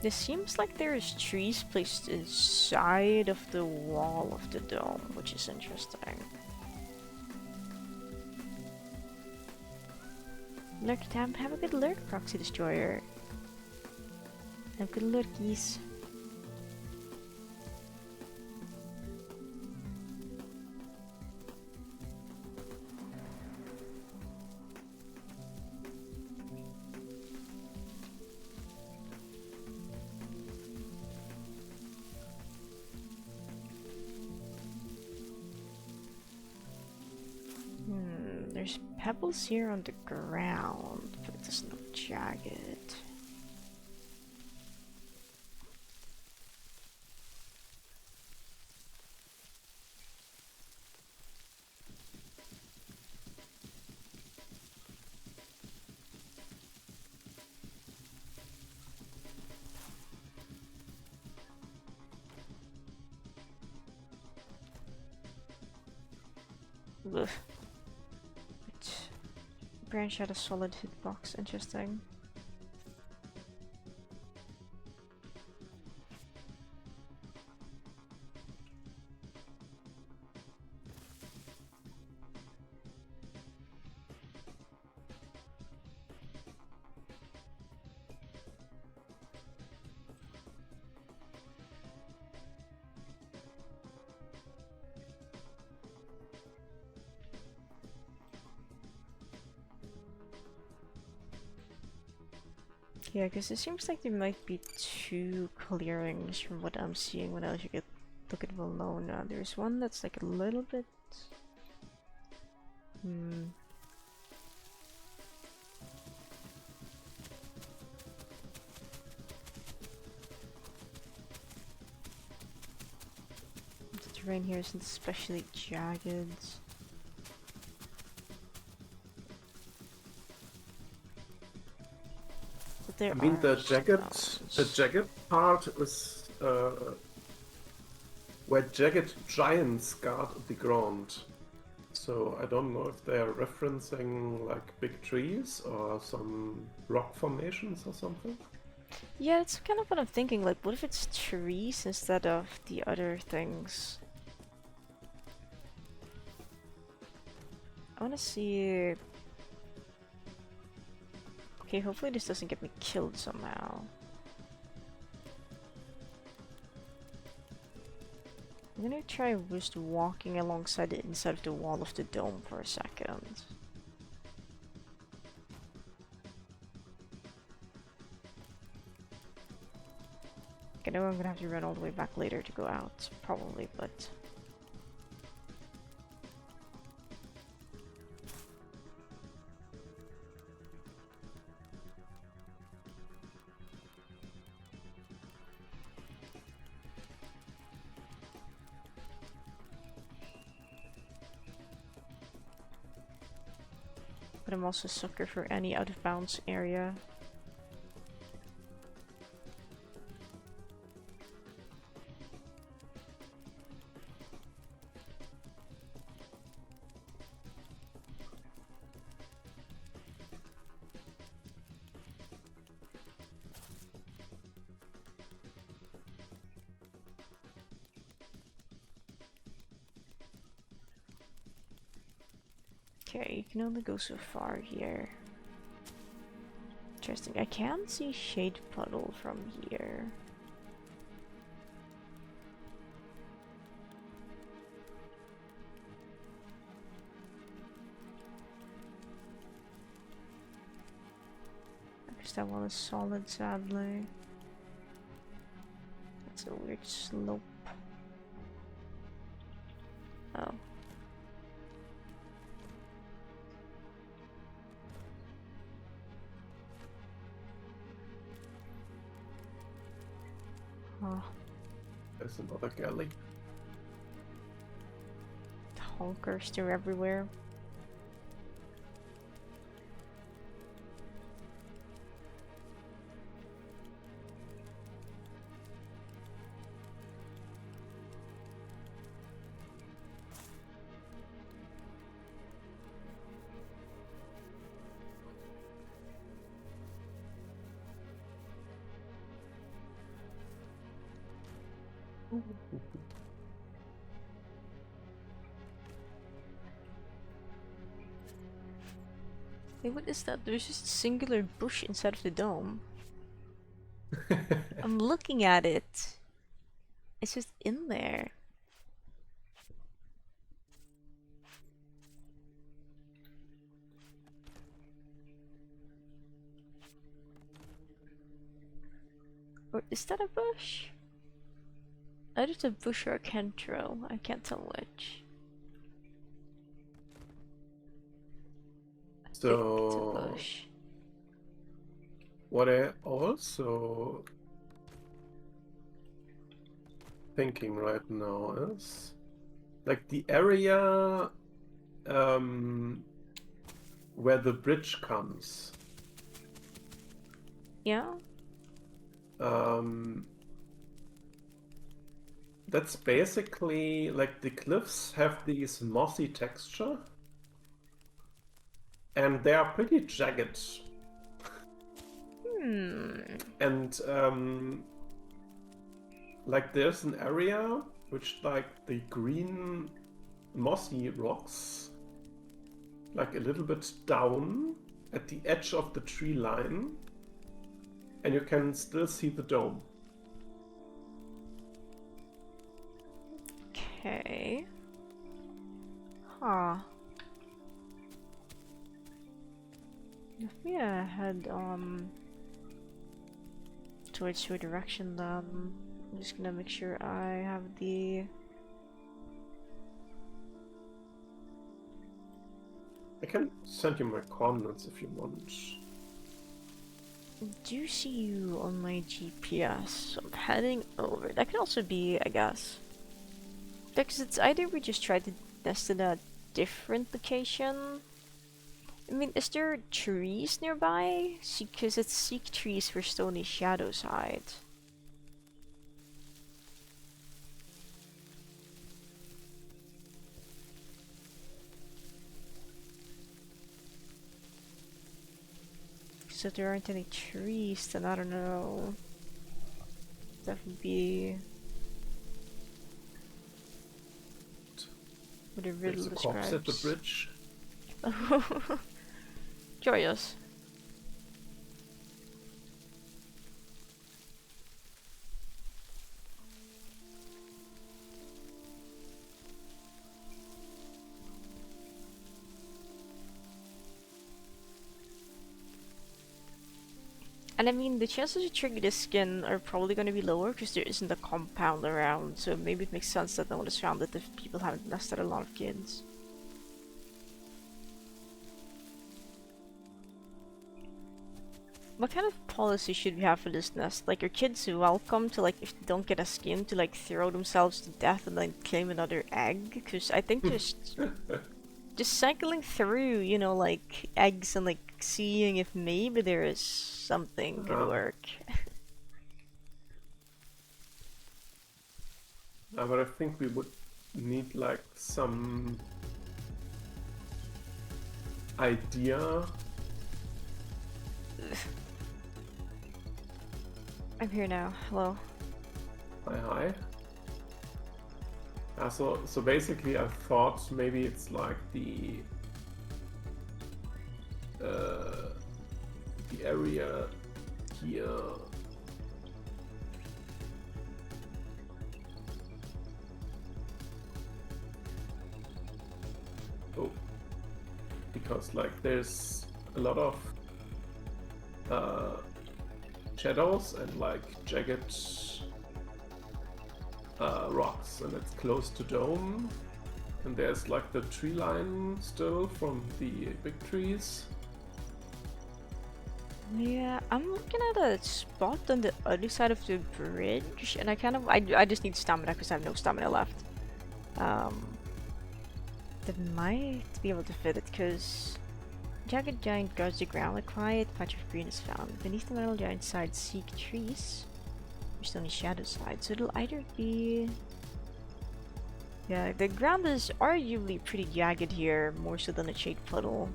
This seems like there's trees placed inside of the wall of the dome, which is interesting. Lurk Tam, have a good lurk, Proxy Destroyer. Have good lurkies. There's pebbles here on the ground, but it doesn't look jagged. Ugh. Branch out a solid hitbox, interesting. Yeah, because it seems like there might be two clearings from what I'm seeing when I look at Valona. There's one that's like a little bit... The terrain here isn't especially jagged. I mean, the jagged part is where jagged giants guard the ground. So I don't know if they're referencing like big trees or some rock formations or something. Yeah, it's kind of what I'm thinking. Like, what if it's trees instead of the other things? I want to see. Okay, hopefully this doesn't get me killed somehow. I'm gonna try just walking alongside the inside of the wall of the dome for a second. I know I'm gonna have to run all the way back later to go out, probably, but... But I'm also a sucker for any out of bounds area. Okay, you can only go so far here. Interesting. I can see Shade Puddle from here. I guess that one is solid, sadly. That's a weird slope. Oh. Oh. There's another galley. Honkers, they're everywhere. Hey, what is that? There's just a singular bush inside of the dome. I'm looking at it. It's just in there. Or is that a bush? Either it's a bush or a cantrell. I can't tell which. I think it's a So, bush. what I also thinking right now is like the area where the bridge comes. Yeah? That's basically like the cliffs have these mossy texture and they are pretty jagged. And like there's an area which like the green mossy rocks like a little bit down at the edge of the tree line and you can still see the dome. Okay. Huh. If we head towards your direction, then I'm just gonna make sure I have the. I can send you my coordinates if you want. I do see you on my GPS, so I'm heading over. That could also be, I guess. Because it's either we just try to nest in a different location. I mean, is there trees nearby? Because it's seek trees for Stony Shadow's hide. So if there aren't any trees, then I don't know. That would be what it There's really a corpse at the describes. bridge. Curious. And I mean, the chances to trigger this skin are probably going to be lower because there isn't a compound around, so maybe it makes sense that no one has found it if people haven't nested a lot of kids. What kind of policy should we have for this nest? Like, are kids welcome to, like, if they don't get a skin, to, like, throw themselves to death and then claim another egg? Because I think just cycling through, you know, like, eggs and, like, seeing if maybe there is something could work. But I think we would need, like, some idea. I'm here now. Hello. Hi. So basically I thought maybe it's like the area here. Oh, because like there's a lot of shadows and like jagged rocks, and it's close to dome, and there's like the tree line still from the big trees. Yeah, I'm looking at a spot on the other side of the bridge, and I just need stamina because I have no stamina left. That might be able to fit it because jagged giant guards the ground. A quiet patch of green is found beneath the metal giant side. Seek trees. There's only shadow side, so it'll either be. Yeah, the ground is arguably pretty jagged here, more so than a shade puddle.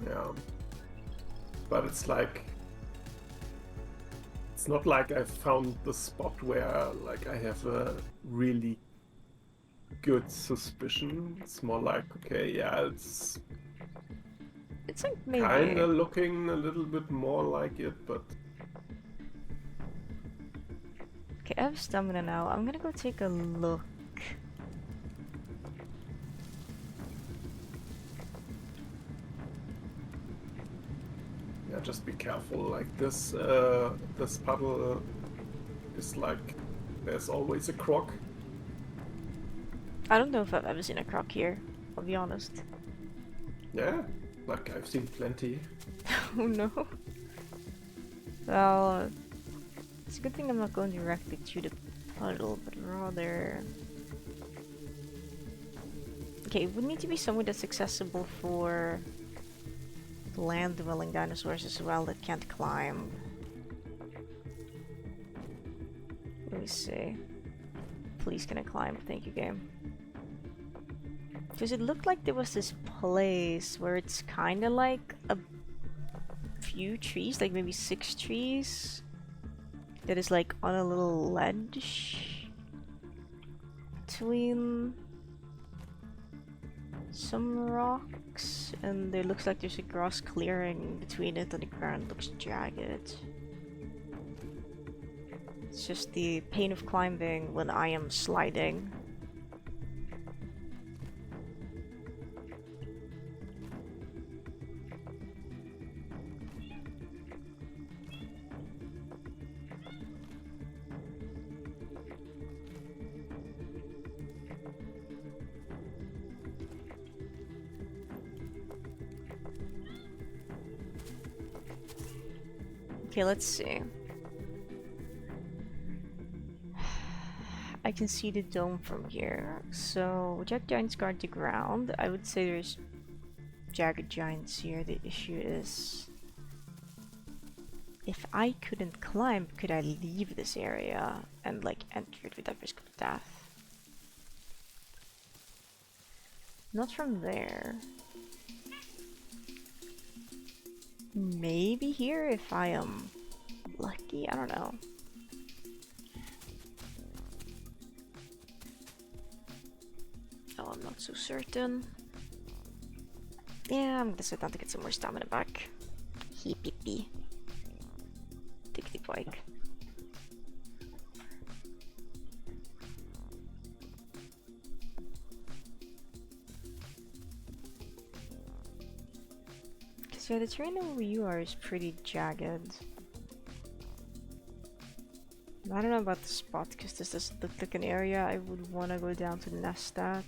Yeah, but it's like it's not like I found the spot where like I have a really good suspicion. It's more like, okay, yeah, it's like maybe. kinda looking a little bit more like it, but Okay, I have stamina now. I'm gonna go take a look. yeah, just be careful. Like this puddle is like there's always a croc. I don't know if I've ever seen a croc here, I'll be honest. Yeah, like I've seen plenty. Oh no. Well, it's a good thing I'm not going directly to the puddle, but rather... Okay, it would need to be somewhere that's accessible for land-dwelling dinosaurs as well that can't climb. Let me see. Please can I climb? Thank you, game. Because it looked like there was this place where it's kind of like a few trees, like maybe 6 trees, that is like on a little ledge between some rocks, and there looks like there's a grass clearing between it and the ground looks jagged. It's just the pain of climbing when I am sliding. Okay, let's see. I can see the dome from here. So, jagged giants guard the ground. I would say there's jagged giants here. The issue is, if I couldn't climb, could I leave this area and like enter it without risk of death? Not from there. Maybe here if I am lucky, I don't know. Oh, I'm not so certain. Yeah, I'm gonna sit down to get some more stamina back. Hee-pee-pee. Tick-tick-pike. So yeah, the terrain where you are is pretty jagged. I don't know about the spot, because this doesn't look like an area I would want to go down to nest at.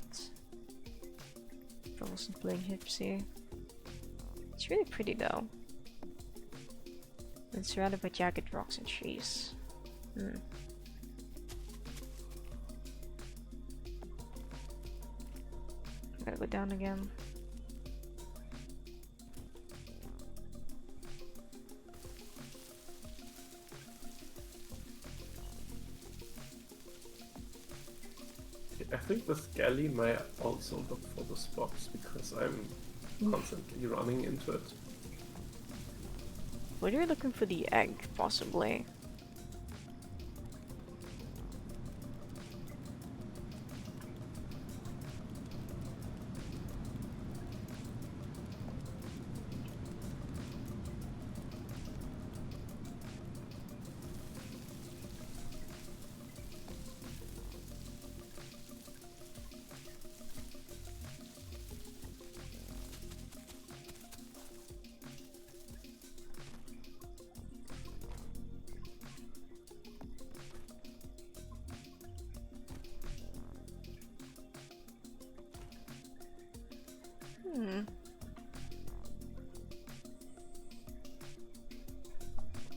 If I wasn't playing Hypsi. It's really pretty though. And surrounded by jagged rocks and trees. Gotta go down again. I think this galley may also look for the spots because I'm constantly running into it. Well, you're looking for the egg, possibly.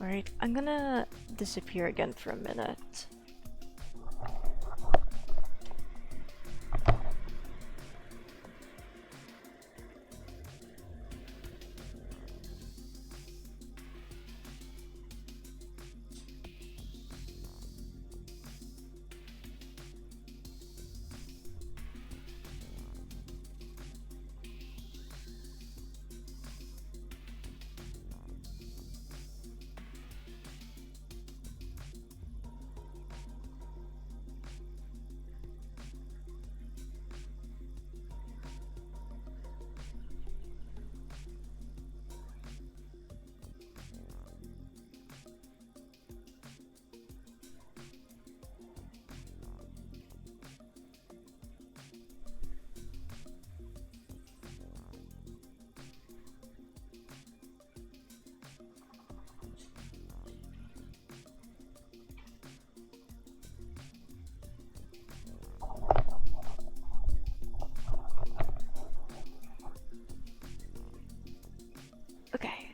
Alright, I'm gonna disappear again for a minute. Okay.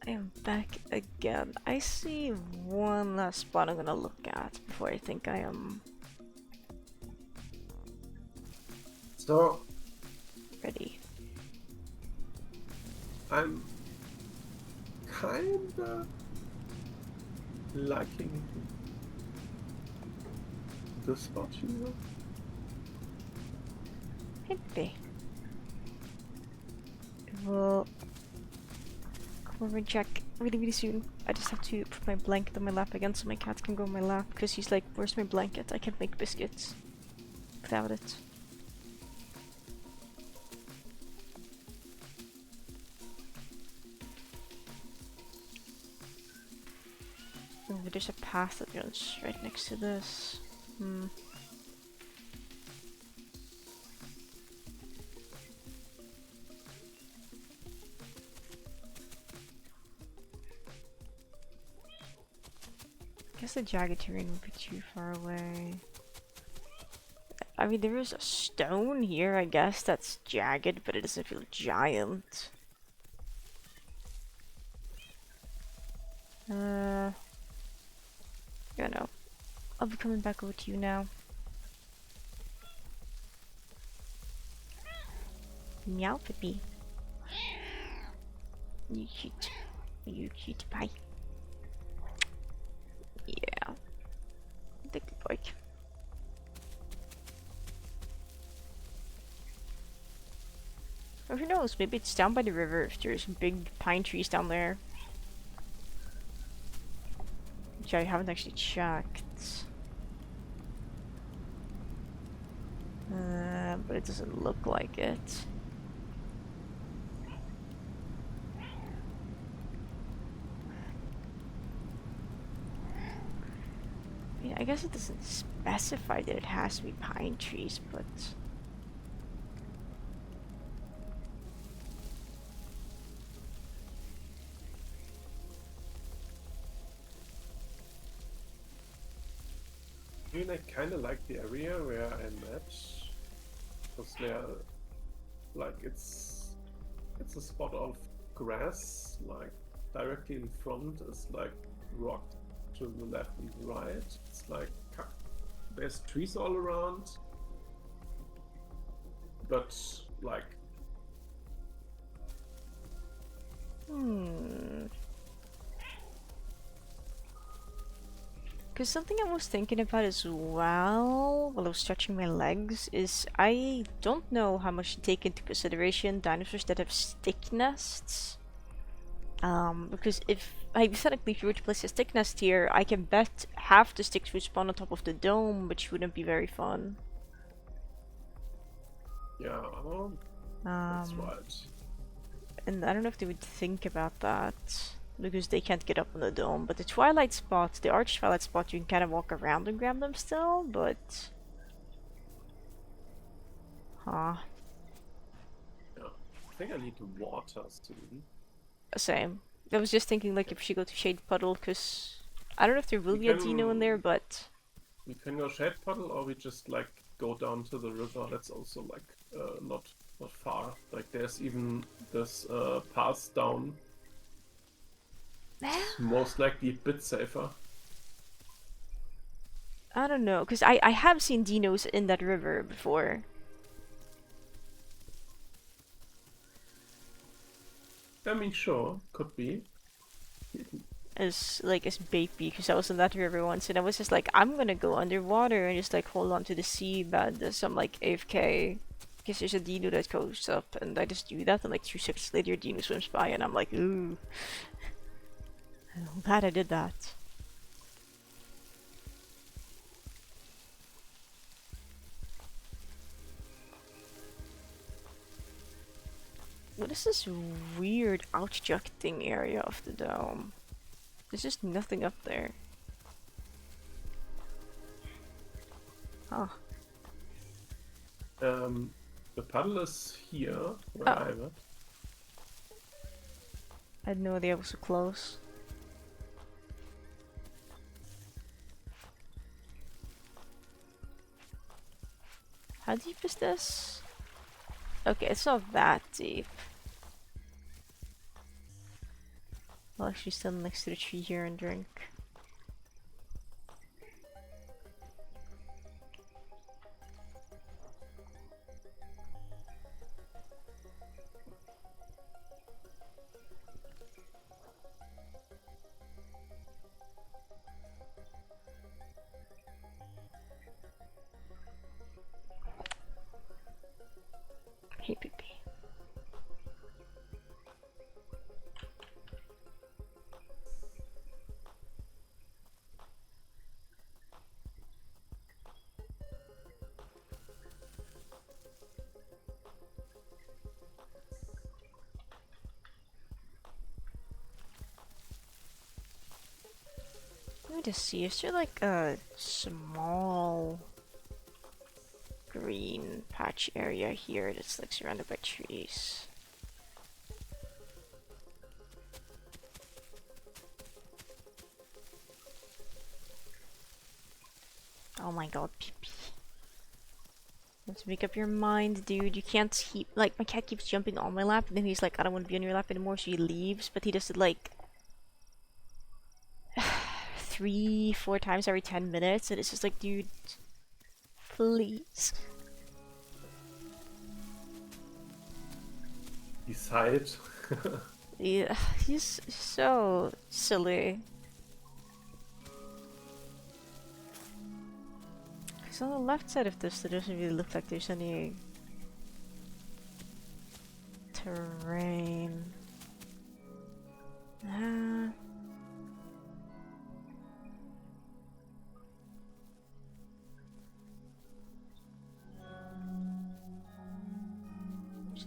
I am back again. I see one last spot I'm gonna look at before I think I am So ready. I'm kinda liking this spot here. Maybe. We'll come over and check really soon. I just have to put my blanket on my lap again so my cat can go on my lap because he's like, where's my blanket? I can't make biscuits without it. Oh, there's a path that runs right next to this. I guess the jagged terrain would be too far away. I mean, there is a stone here, I guess, that's jagged, but it doesn't feel giant. Yeah, no. I'll be coming back over to you now. Meow, Pippi. You cute. You cute pie. Yeah. Take the bike. Or who knows, maybe it's down by the river if there's big pine trees down there. Which I haven't actually checked. But it doesn't look like it. Yeah, I guess it doesn't specify that it has to be pine trees, but... I mean, I kind of like the area where I'm at, because there, like, it's a spot of grass, like directly in front is like rock to the left and right. It's like there's trees all around, but like. Because something I was thinking about as well while I was stretching my legs is I don't know how much to take into consideration dinosaurs that have stick nests. Because if hypothetically if you were to place a stick nest here, I can bet half the sticks would spawn on top of the dome, which wouldn't be very fun. Yeah, that's right. And I don't know if they would think about that. Because they can't get up on the dome. But the Twilight spot, the Arch Twilight spot, you can kind of walk around and grab them still, but... Huh. Yeah. I think I need to water soon. Same. I was just thinking like if she go to Shade Puddle, because... I don't know if there will be a dino in there, but... We can go Shade Puddle, or we just like go down to the river. That's also like not far. Like there's even this path down. It's most likely a bit safer. I don't know, because I have seen dinos in that river before. I mean, sure, could be. As bait, because I was in that river once and I was just like, I'm gonna go underwater and just like hold on to the seabed as I'm like AFK. Because there's a dino that goes up and I just do that and like 2 seconds later a dino swims by and I'm like, ooh. I'm glad I did that. What is this weird outjecting area of the dome? There's just nothing up there. Huh. The puddle is here, where I'm at. I had no idea it was so close. How deep is this? Okay, it's not that deep. I'll actually stand next to the tree here and drink. Hey, baby. Let me just see, is there like a small green patch area here that's like surrounded by trees? Oh my god, pee. Let's make up your mind, dude. You can't keep, like, my cat keeps jumping on my lap, and then he's like, I don't want to be on your lap anymore, so he leaves, but he does it like 3-4 times every 10 minutes, and it's just like, dude, please. Decide. Yeah, he's so silly. Because on the left side of this, there doesn't really look like there's any terrain.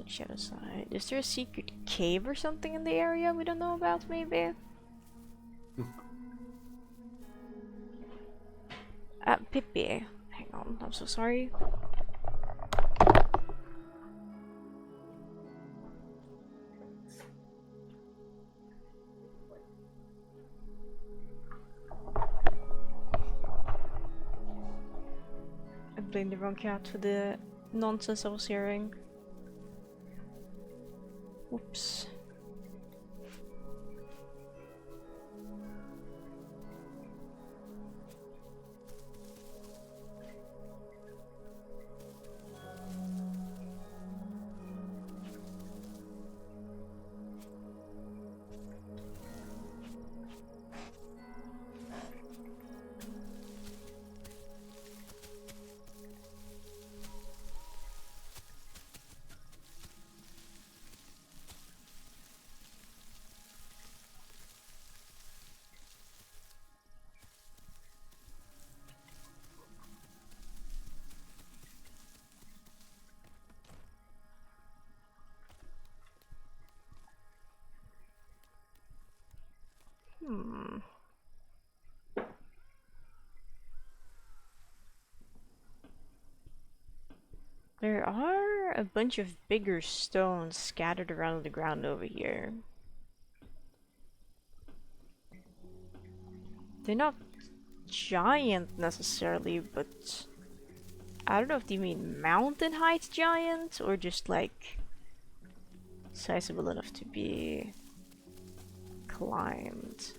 Shadow side. Is there a secret cave or something in the area we don't know about, maybe? Pippi. Hang on, I'm so sorry. I blamed the wrong cat for the nonsense I was hearing. Whoops. There are a bunch of bigger stones scattered around the ground over here. They're not giant necessarily, but I don't know if they mean mountain height giant or just like sizable enough to be climbed.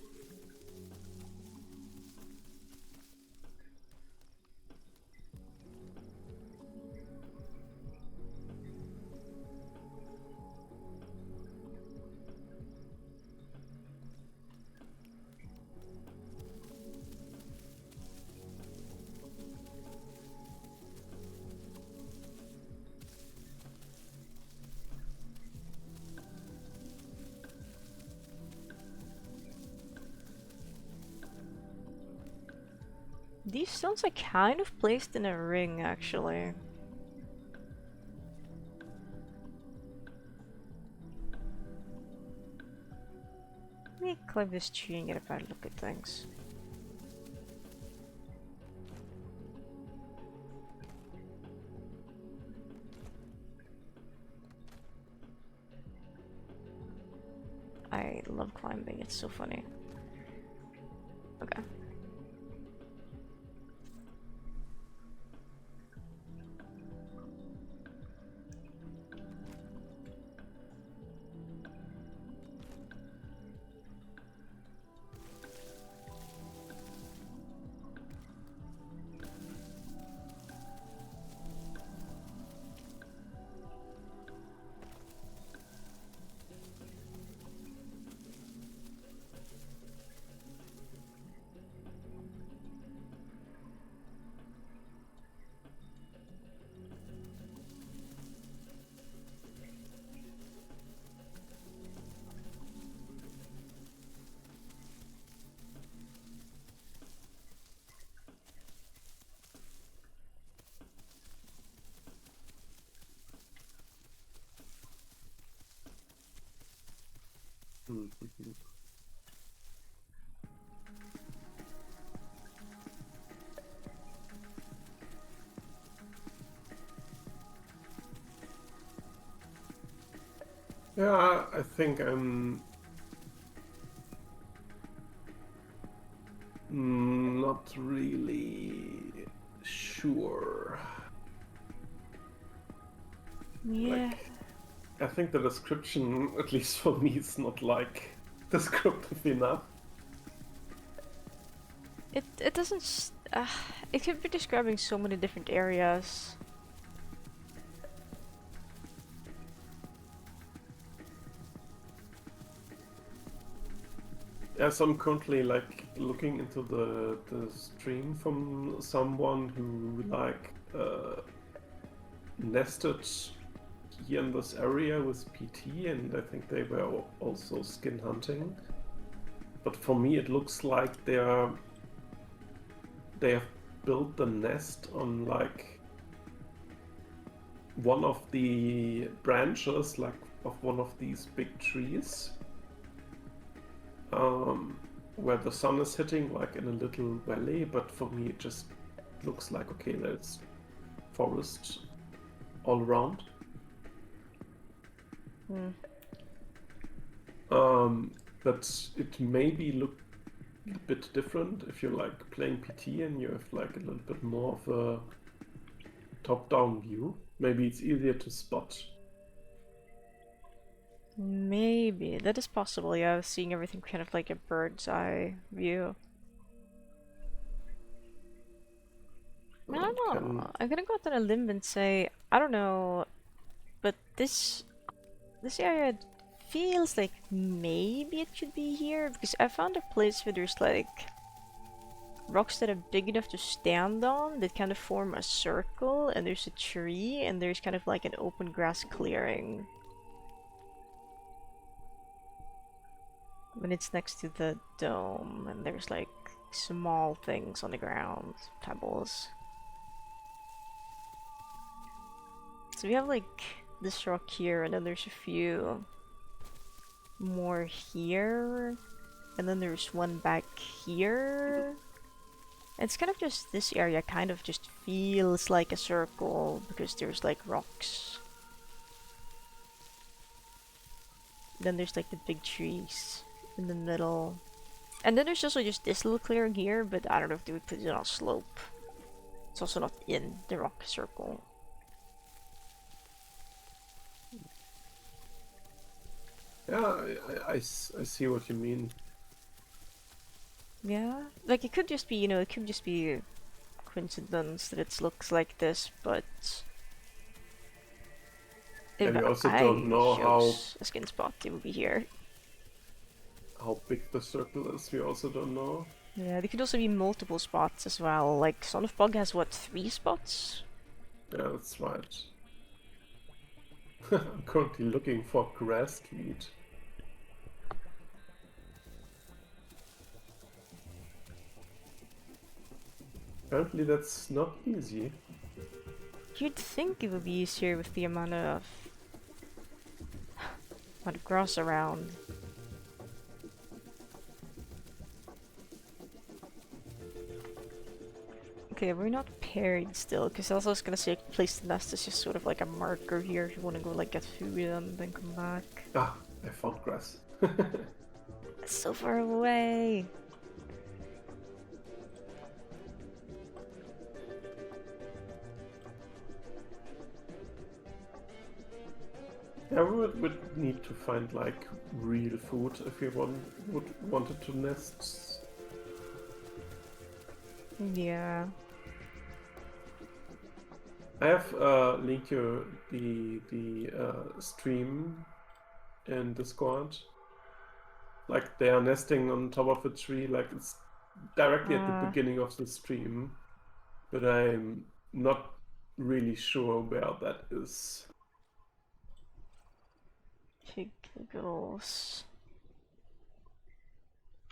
These stones are kind of placed in a ring, actually. Let me climb this tree and get a better look at things. I love climbing, it's so funny. Okay. Mhm. Yeah, I think I'm not really sure. Yeah. Like, I think the description, at least for me, is not like descriptive enough. It doesn't. It could be describing so many different areas. Yes, I'm currently like looking into the stream from someone who like nested here in this area with PT, and I think they were also skin hunting. But for me, it looks like they have built the nest on like one of the branches, like of one of these big trees, where the sun is hitting, like in a little valley. But for me, it just looks like okay, there's forest all around. Hmm. But it maybe look a bit different if you're like playing PT and you have like a little bit more of a top-down view. Maybe it's easier to spot. Maybe that is possible. Yeah, seeing everything kind of like a bird's eye view. I It don't can. know. I'm gonna go out on a limb and say I don't know, but this area feels like maybe it should be here because I found a place where there's like rocks that are big enough to stand on that kind of form a circle, and there's a tree, and there's kind of like an open grass clearing. When it's next to the dome, and there's like small things on the ground, pebbles. So we have like this rock here, and then there's a few more here, and then there's one back here. It's kind of just this area kind of just feels like a circle because there's like rocks. Then there's like the big trees in the middle. And then there's also just this little clearing here, but I don't know if they would put it on a slope. It's also not in the rock circle. Yeah, I see what you mean. Yeah, like it could just be, it could just be coincidence that it looks like this, but if And we also don't I know chose a skin spot, it would be here. how big the circle is. We also don't know. Yeah, there could also be multiple spots as well. Like Son of Pog has what, 3 spots? Yeah, that's right. I'm currently looking for grass meat. Apparently, that's not easy. You'd think it would be easier with the amount of grass around. Okay, we're not paired still, because I was also gonna say place the nest is just sort of like a marker here if you want to go like get food and then come back. Ah, I found grass. It's so far away. Yeah, we would need to find like real food if we wanted to nest. Yeah. I have linked you the stream in Discord. Like they are nesting on top of a tree, like it's directly at the beginning of the stream, but I'm not really sure where that is. Pickles.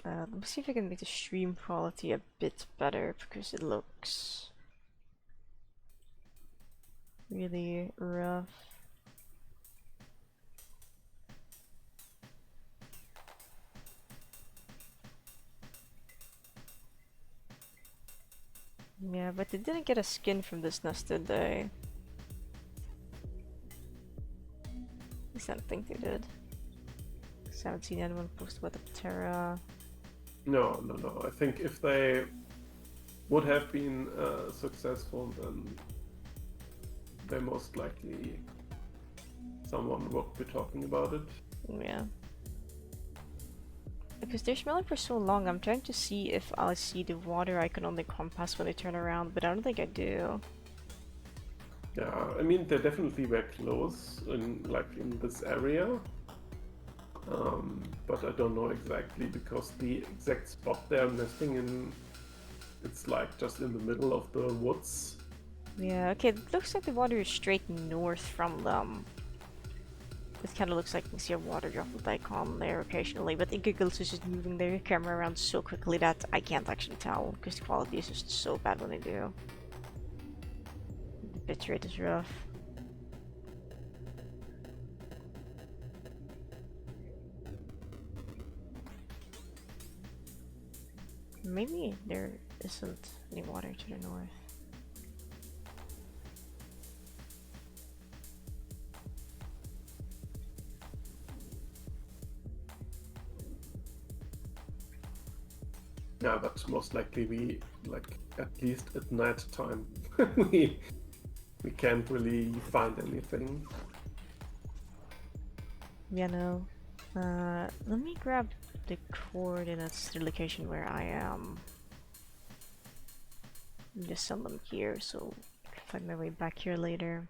Let me see if I can make the stream quality a bit better because it looks really rough. Yeah, but they didn't get a skin from this nest, did they? At least I don't think they did. 'Cause I haven't seen anyone post about the Ptera. No, no, no. I think if they would have been successful, then they most likely someone would be talking about it. Yeah. Because they're smelling for so long, I'm trying to see if I'll see the water icon on the compass when I turn around, but I don't think I do. Yeah, I mean they definitely were close in this area, but I don't know exactly because the exact spot they're nesting in, it's like just in the middle of the woods. Yeah, okay, it looks like the water is straight north from them. It kind of looks like you can see a water droplet icon there occasionally, but Giggles is just moving their camera around so quickly that I can't actually tell, because the quality is just so bad when they do. The bitrate is rough. Maybe there isn't any water to the north. Yeah, but most likely we at least at night time we can't really find anything. Yeah, no. Let me grab the coordinates to the location where I am. And just send them here so I can find my way back here later.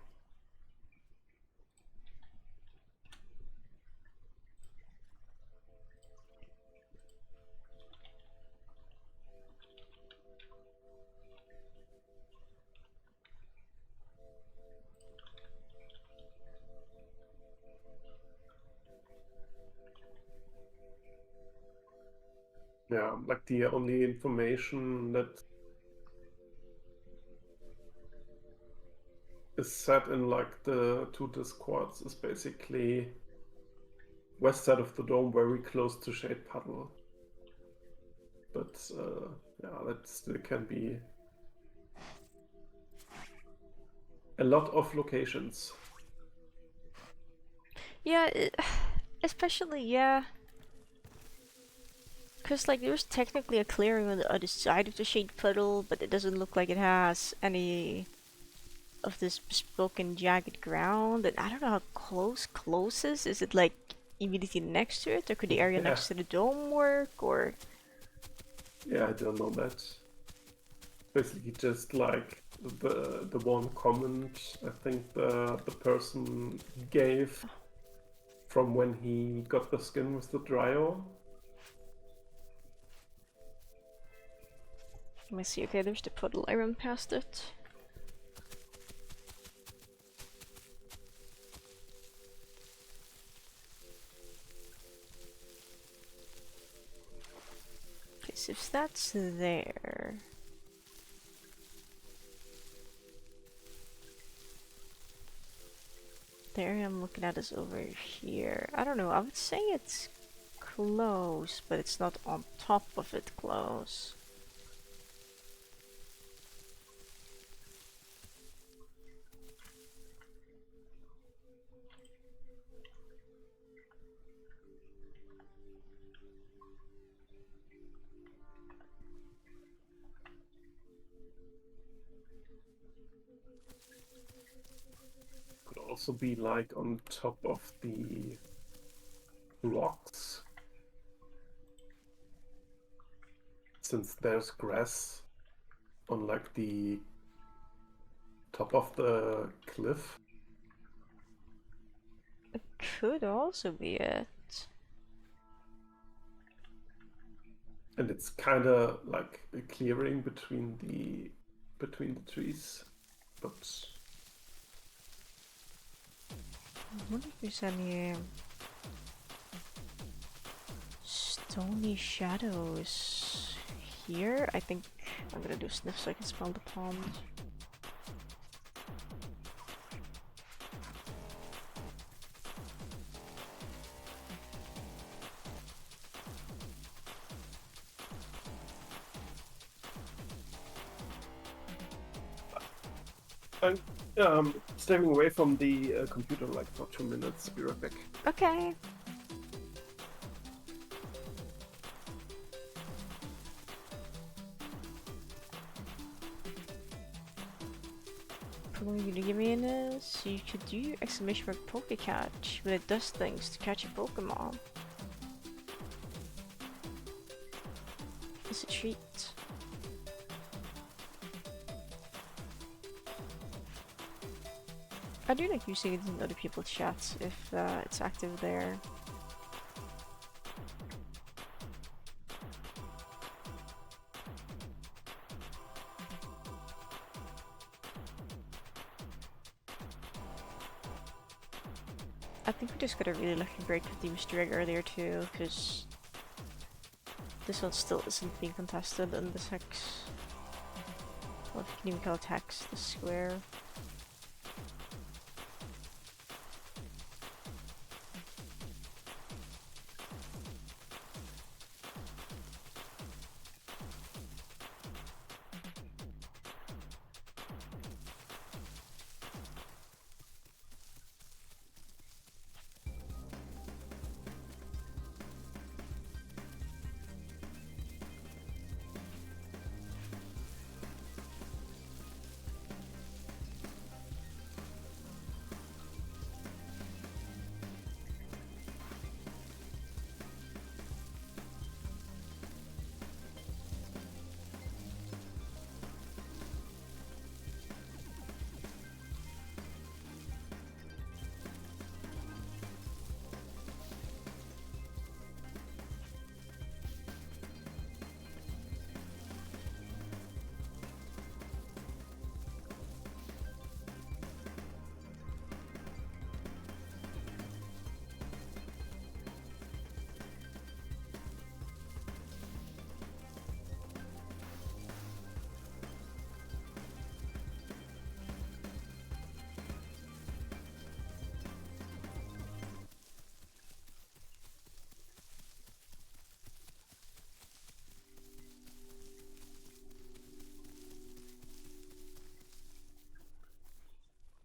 Yeah, like the only information that is set in like the two discords is basically west side of the dome, very close to Shade Puddle. But yeah, that still can be a lot of locations. Yeah, especially, yeah. Because, like, there's technically a clearing on the other side of the shade puddle, but it doesn't look like it has any of this bespoke and jagged ground. And I don't know how close is it, like, immediately next to it? Or could the area Yeah, next to the dome work? Or... yeah, I don't know that. Basically, just like the one comment I think the person gave from when he got the skin with the dryo. Let me see. Okay, there's the puddle. I run past it. Okay, so if that's there... The area I'm looking at is over here. I don't know, I would say it's close, but it's not on top of it close. Could also be like on top of the rocks, since there's grass on like the top of the cliff. It could also be it. And it's kind of like a clearing between the trees, but I wonder if there's any stony shadows here. I think I'm gonna do a sniff so I can smell the pond. I'm stepping away from the computer like for 2 minutes. Be right back. Okay. Probably gonna give me in this. You could do exclamation mark poke catch, but it does things to catch a Pokemon. It's a treat. I do like using it in other people's chats if it's active there. I think we just got a really lucky break with the Mr. Egg earlier too, because this one still isn't being contested in this hex. Well, if you can even call it hex, the square.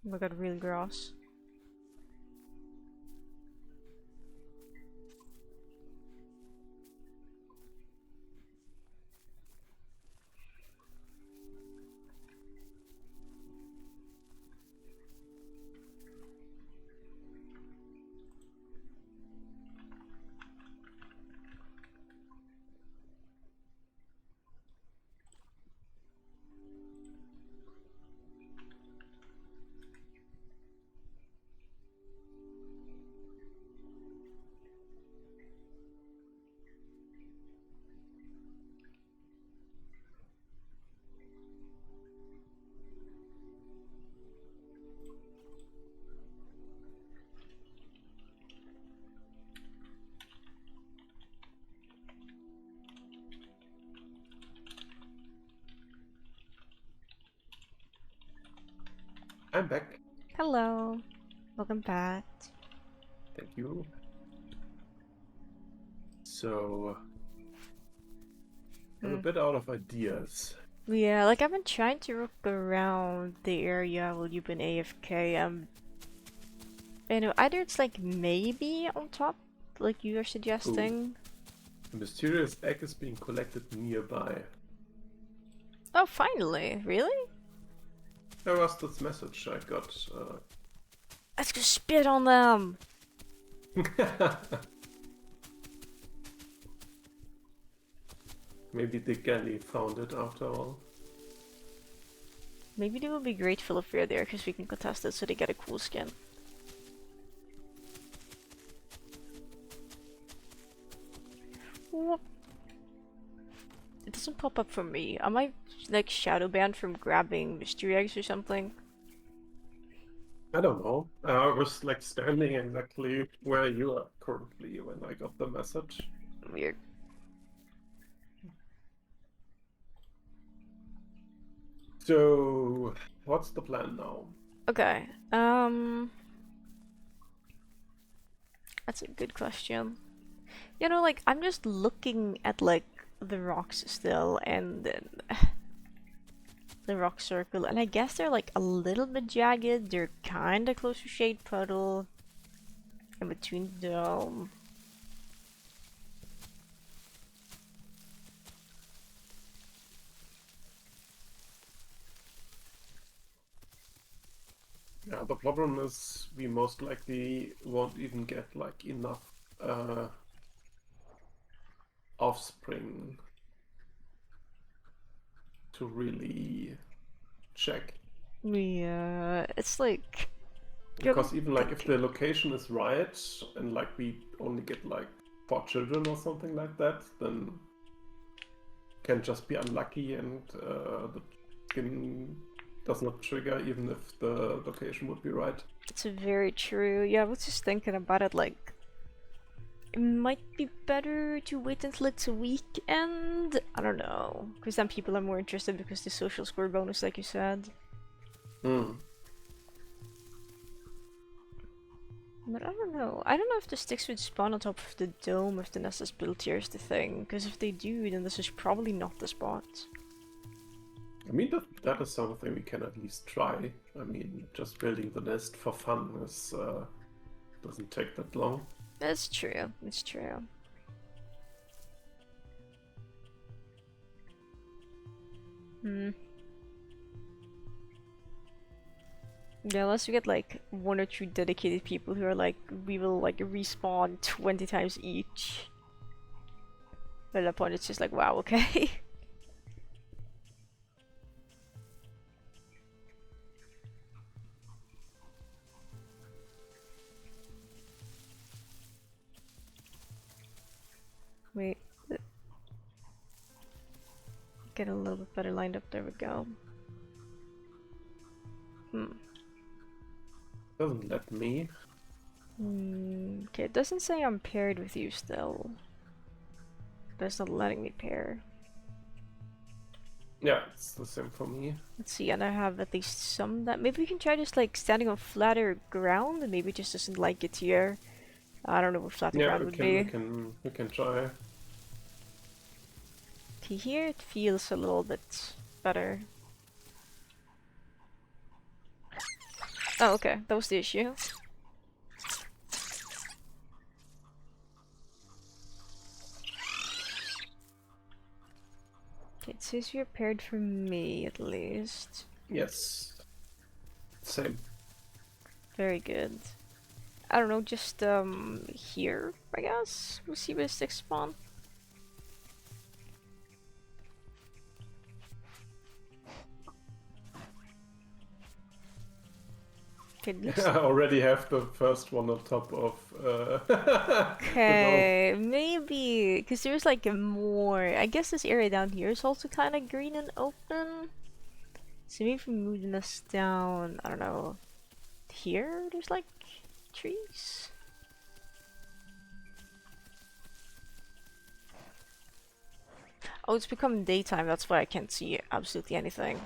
Oh my god, real grass. I'm back. Hello. Welcome back. Thank you. So I'm a bit out of ideas. Yeah, like I've been trying to look around the area while you've been AFK. You know, either it's like maybe on top, like you are suggesting. A mysterious egg is being collected nearby. Oh, finally! Really? There was this message I got. Let's go spit on them! Maybe the galley found it after all. Maybe they will be grateful if we're there because we can contest it so they get a cool skin. Whoop. It doesn't pop up for me. Am I like shadow banned from grabbing mystery eggs or something? I don't know. I was like standing exactly where you are currently when I got the message. Weird. So, what's the plan now? Okay. That's a good question. You know, like I'm just looking at like the rocks still, and then the rock circle, and I guess they're like a little bit jagged. They're kind of close to Shade Puddle, in between the dome. Yeah, the problem is we most likely won't even get like enough offspring to really check. Yeah, it's like... Because even like if the location is right and like we only get like 4 children or something like that, then can just be unlucky and the skin does not trigger even if the location would be right. It's very true. Yeah, I was just thinking about it, like, it might be better to wait until it's a weekend. I don't know, because then people are more interested because the social score bonus, like you said. Hmm. But I don't know. I don't know if the sticks would spawn on top of the dome if the nest is built here is the thing. Because if they do, then this is probably not the spot. I mean, that is something we can at least try. I mean, just building the nest for fun is doesn't take that long. That's true. It's true. Hmm. Yeah, unless you get like 1 or 2 dedicated people who are like, we will like respawn 20 times each. But at that point, it's just like, wow, okay. Wait. Get a little bit better lined up. There we go. Doesn't let me. Okay, it doesn't say I'm paired with you still. But it's not letting me pair. Yeah, it's the same for me. Let's see, and I have at least some that... Maybe we can try just like standing on flatter ground, and maybe it just doesn't like it here. I don't know what flatter Yeah, ground would be. we can try. Okay, here it feels a little bit better. Oh, okay, that was the issue. Okay, it says you're paired for me at least. Yes. Same. Very good. I don't know, just here, I guess. We'll see where sticks spawn. Okay, I already have the first one on top of okay, maybe because there's like a more. I guess this area down here is also kind of green and open. So maybe if we move this down, I don't know. Here, there's like trees. Oh, it's becoming daytime. That's why I can't see absolutely anything.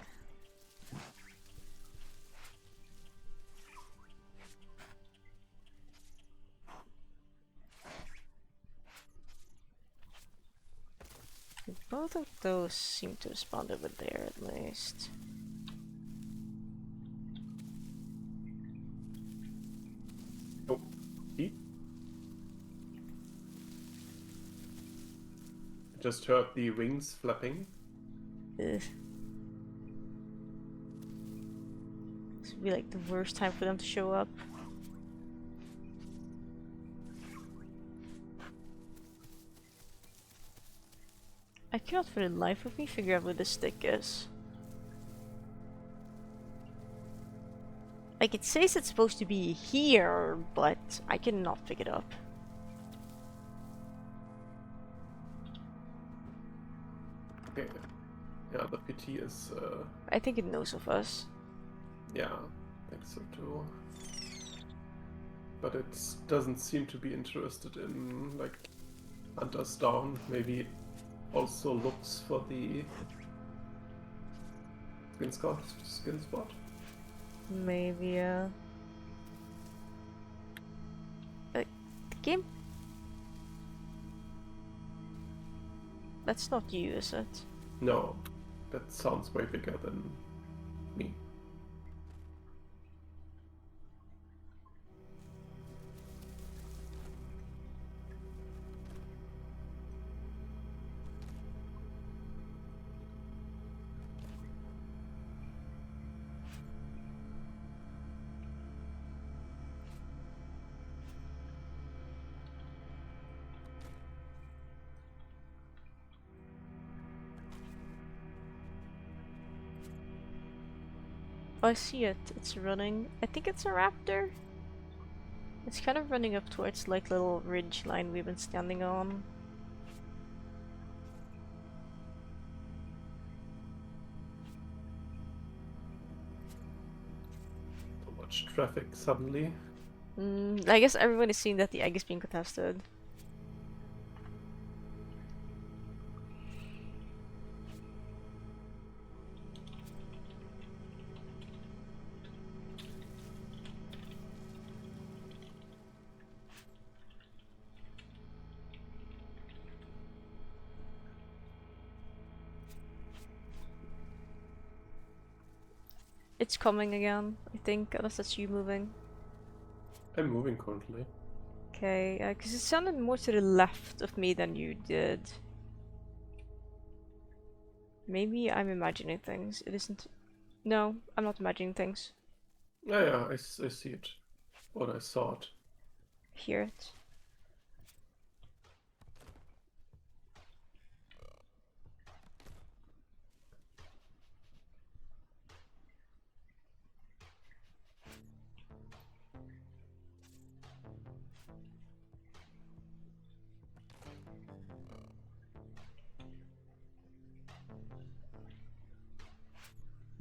Both of those seem to have spawned over there at least. Oh, he? Just heard the wings flapping. Ugh. This would be like the worst time for them to show up. I cannot for the life of me figure out where the stick is. Like, it says it's supposed to be here, but I cannot pick it up. Okay. Yeah, the PT is I think it knows of us. yeah, I think so too. But it doesn't seem to be interested in like hunt us down. Maybe it also looks for the skin spot. Maybe, the game? That's not you, is it? No, that sounds way bigger than Oh, I see it. It's running. I think it's a raptor. It's kind of running up towards like little ridge line we've been standing on. So much traffic suddenly. I guess everyone is seeing that the egg is being contested. It's coming again, I think, unless that's you moving. I'm moving currently. Okay, because it sounded more to the left of me than you did. Maybe I'm imagining things. It isn't. No, I'm not imagining things. Yeah, I see it. What I saw it. Hear it.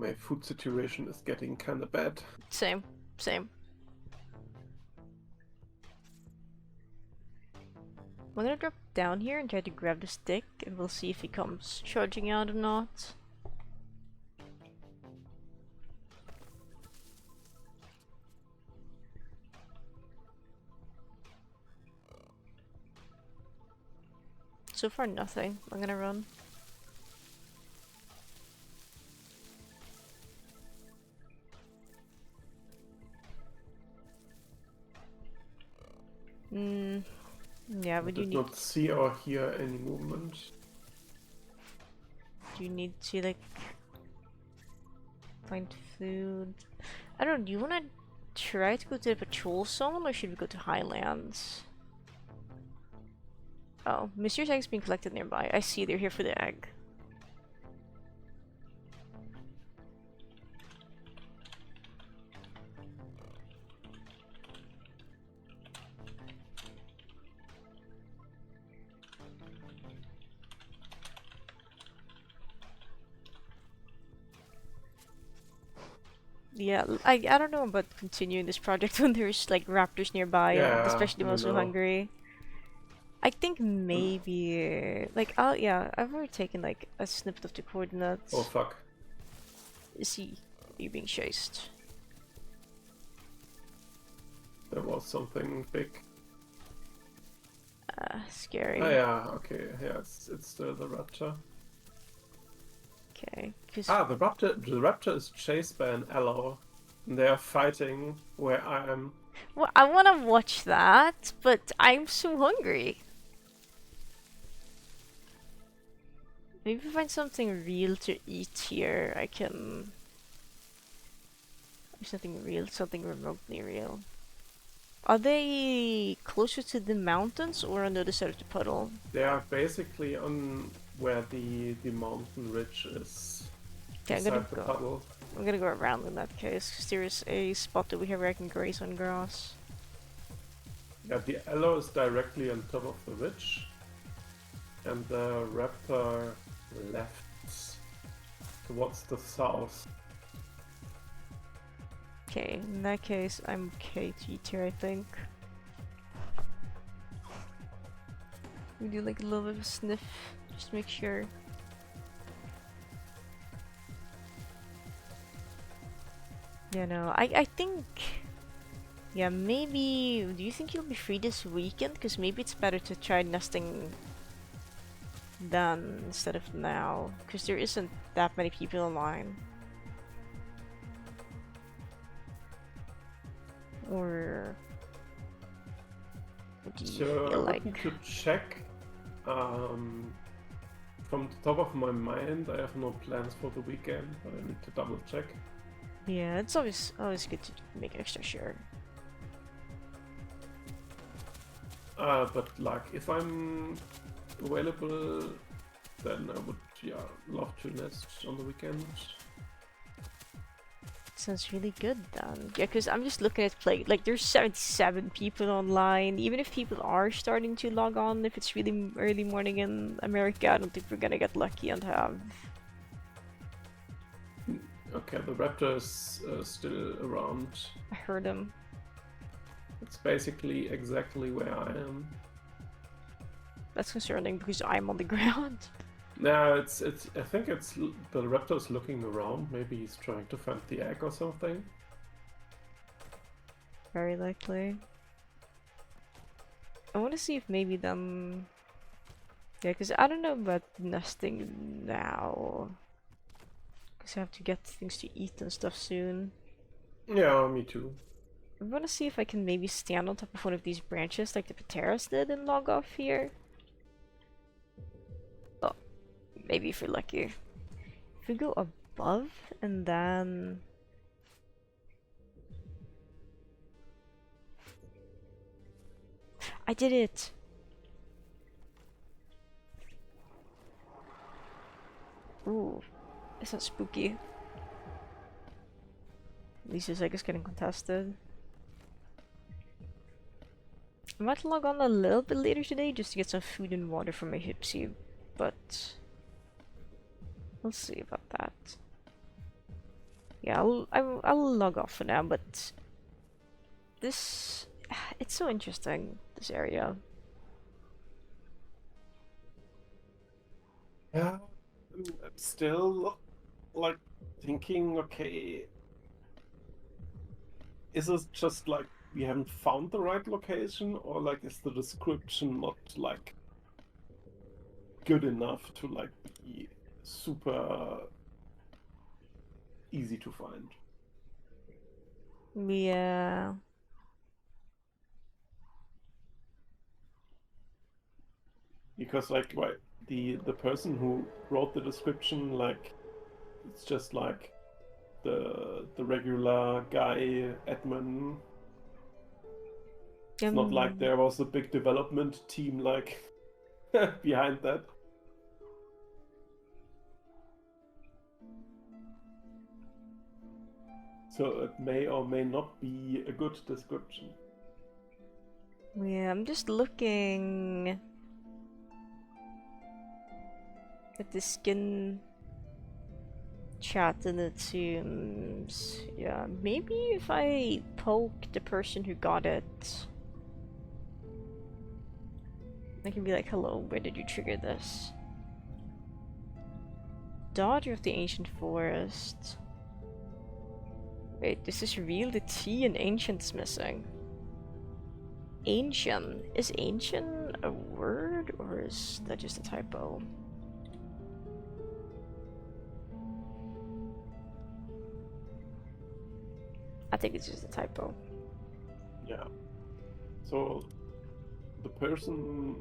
My food situation is getting kinda bad. Same. Same. I'm gonna drop down here and try to grab the stick, and we'll see if he comes charging out or not. So far, nothing. I'm gonna run. Yeah, I but you did need. not see or hear any movement. Do you need to like find food? I don't know. Do you wanna try to go to the patrol zone, or should we go to Highlands? Oh, Monsieur's egg's being collected nearby. I see they're here for the egg. Yeah, I don't know about continuing this project when there's like raptors nearby, and Yeah, especially when I'm so no. hungry. I think maybe like I've already taken like a snippet of the coordinates. Oh fuck. Is he? Are you being chased? There was something big. Scary. Oh yeah, okay, yeah, it's still the raptor. Okay, because The raptor is chased by an aloe. And they are fighting where I am. well, I want to watch that, but I'm so hungry. Maybe if I find something real to eat here, I can. Something real, something remotely real. Are they closer to the mountains or on the other side of the puddle? They are basically on where the mountain ridge is. Okay, I'm gonna Beside the go. puddle. I'm gonna go around in that case, because there is a spot that we have where I can graze on grass. Yeah, the aloe is directly on top of the ridge. And the raptor left towards the south. Okay, in that case, I'm okay to eat here, I think. We do like a little bit of a sniff, just to make sure. Yeah, no, I think... Yeah, maybe... Do you think you'll be free this weekend? Because maybe it's better to try nesting then instead of now. Because there isn't that many people online. Or... What do you So I feel would like? need to check. From the top of my mind, I have no plans for the weekend, but I need to double check. Yeah, it's always good to make extra sure. But like, if I'm available, then I would, love to nest on the weekend. Sounds really good then. Yeah, because I'm just looking at play. Like, there's 77 people online. Even if people are starting to log on, if it's really early morning in America, I don't think we're gonna get lucky and have. Okay, the raptor is still around. I heard him. It's basically exactly where I am. That's concerning because I'm on the ground. No, it's. I think it's the raptor's looking around. Maybe he's trying to find the egg or something. Very likely. I want to see if maybe them. Yeah, because I don't know about nesting now. Because I have to get things to eat and stuff soon. Yeah, me too. I want to see if I can maybe stand on top of one of these branches like the Petits did and log off here. Oh, maybe if we're lucky. If we go above and then... I did it! Ooh, it's not spooky. At least his egg is getting contested. I might log on a little bit later today just to get some food and water for my Hypsi, but we'll see about that. Yeah, I'll log off for now, but this it's so interesting, this area. Yeah, I'm still like thinking, okay, is it just like we haven't found the right location, or like is the description not like good enough to like be super easy to find? Yeah. Because like the person who wrote the description, like it's just like the regular guy admin. It's not like there was a big development team like behind that. So it may or may not be a good description. Yeah, I'm just looking at the skin chat and it seems, yeah, maybe if I poke the person who got it, I can be like, hello, where did you trigger this? Daughter of the ancient forest. Wait, this is real? The T in ancient's missing. Ancient. Is ancient a word or is that just a typo? I think it's just a typo. Yeah. So the person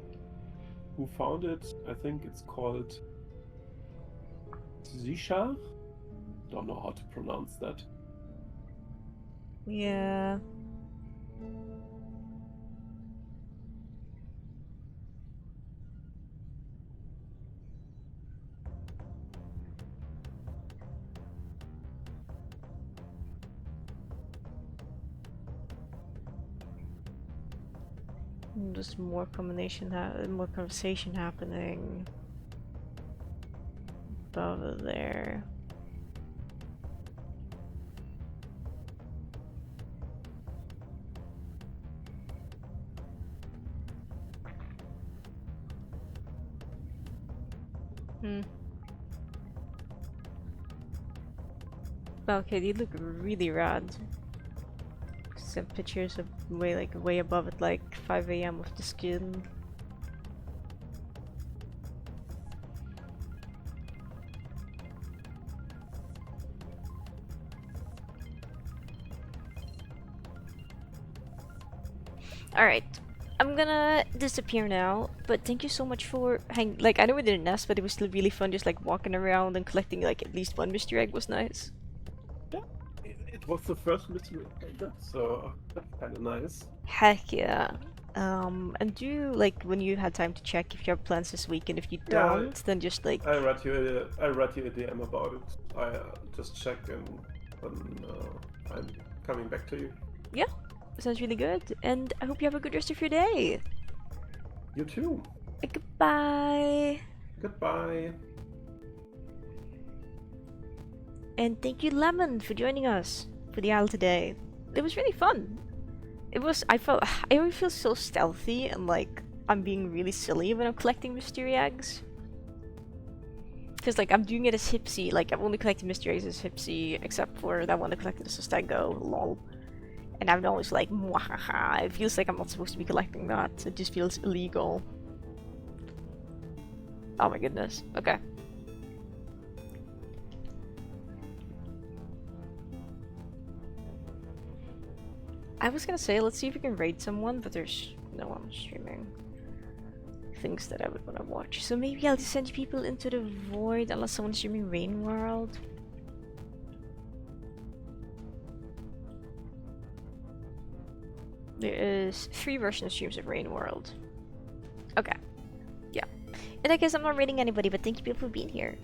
who found it, I think it's called Zisha. Don't know how to pronounce that. Yeah. Just more more conversation happening above there. Okay, they look really rad. Some pictures of way above at like 5 AM of the skin. Alright, I'm gonna disappear now, but thank you so much for I know we didn't nest, but it was still really fun just like walking around and collecting like at least one mystery egg was nice. Yeah, it was the first mystery egg, so that's kind of nice. Heck yeah. And do like when you had time to check if you have plans this week, and if you don't, then just like I read you a DM about it. I just checked and then I'm coming back to you. Yeah, sounds really good. And I hope you have a good rest of your day. You too. Goodbye. Goodbye. And thank you, Lemon, for joining us for the Isle today. It was really fun. I always feel so stealthy and like I'm being really silly when I'm collecting mystery eggs. Because like I'm doing it as Hypsi, like I've only collected mystery eggs as Hypsi, except for that one I collected as Stego, lol. And I'm always like, mwahaha, it feels like I'm not supposed to be collecting that. It just feels illegal. Oh my goodness. Okay. I was gonna say, let's see if we can raid someone, but there's no one streaming things that I would want to watch. So maybe I'll just send people into the void unless someone's streaming Rain World. There is 3 version streams of Rain World. Okay. Yeah. And I guess I'm not raiding anybody, but thank you people for being here.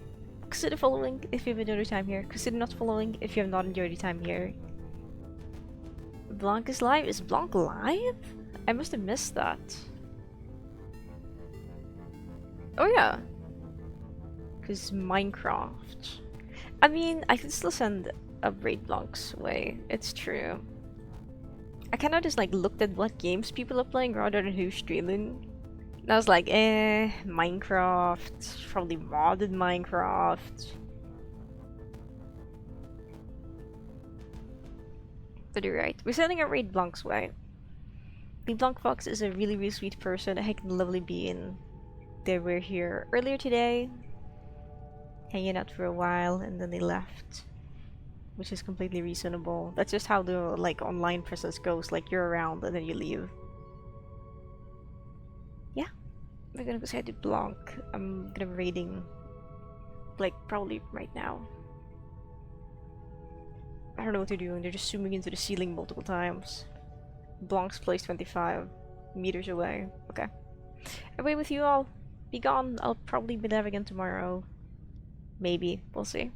Consider following if you've enjoyed your time here. Consider not following if you have not enjoyed your time here. Blanc is live? Is Blanc live? I must have missed that. Oh yeah. Because Minecraft. I mean, I can still send a raid Blanc's way. It's true. I kind of just like looked at what games people are playing rather than who's streaming. And I was like, Minecraft. Probably modded Minecraft. But you're right. We're sending a raid Blanc's way. The Blanc Fox is a really, really sweet person. A heck of a lovely being. They were here earlier today, hanging out for a while, and then they left, which is completely reasonable. That's just how the like online presence goes. Like you're around and then you leave. Yeah, we're gonna go say to Blanc. I'm gonna be raiding, like probably right now. I don't know what they're doing. They're just zooming into the ceiling multiple times. Blanc's place 25 meters away. Okay. Away with you all. Be gone. I'll probably be there again tomorrow. Maybe. We'll see.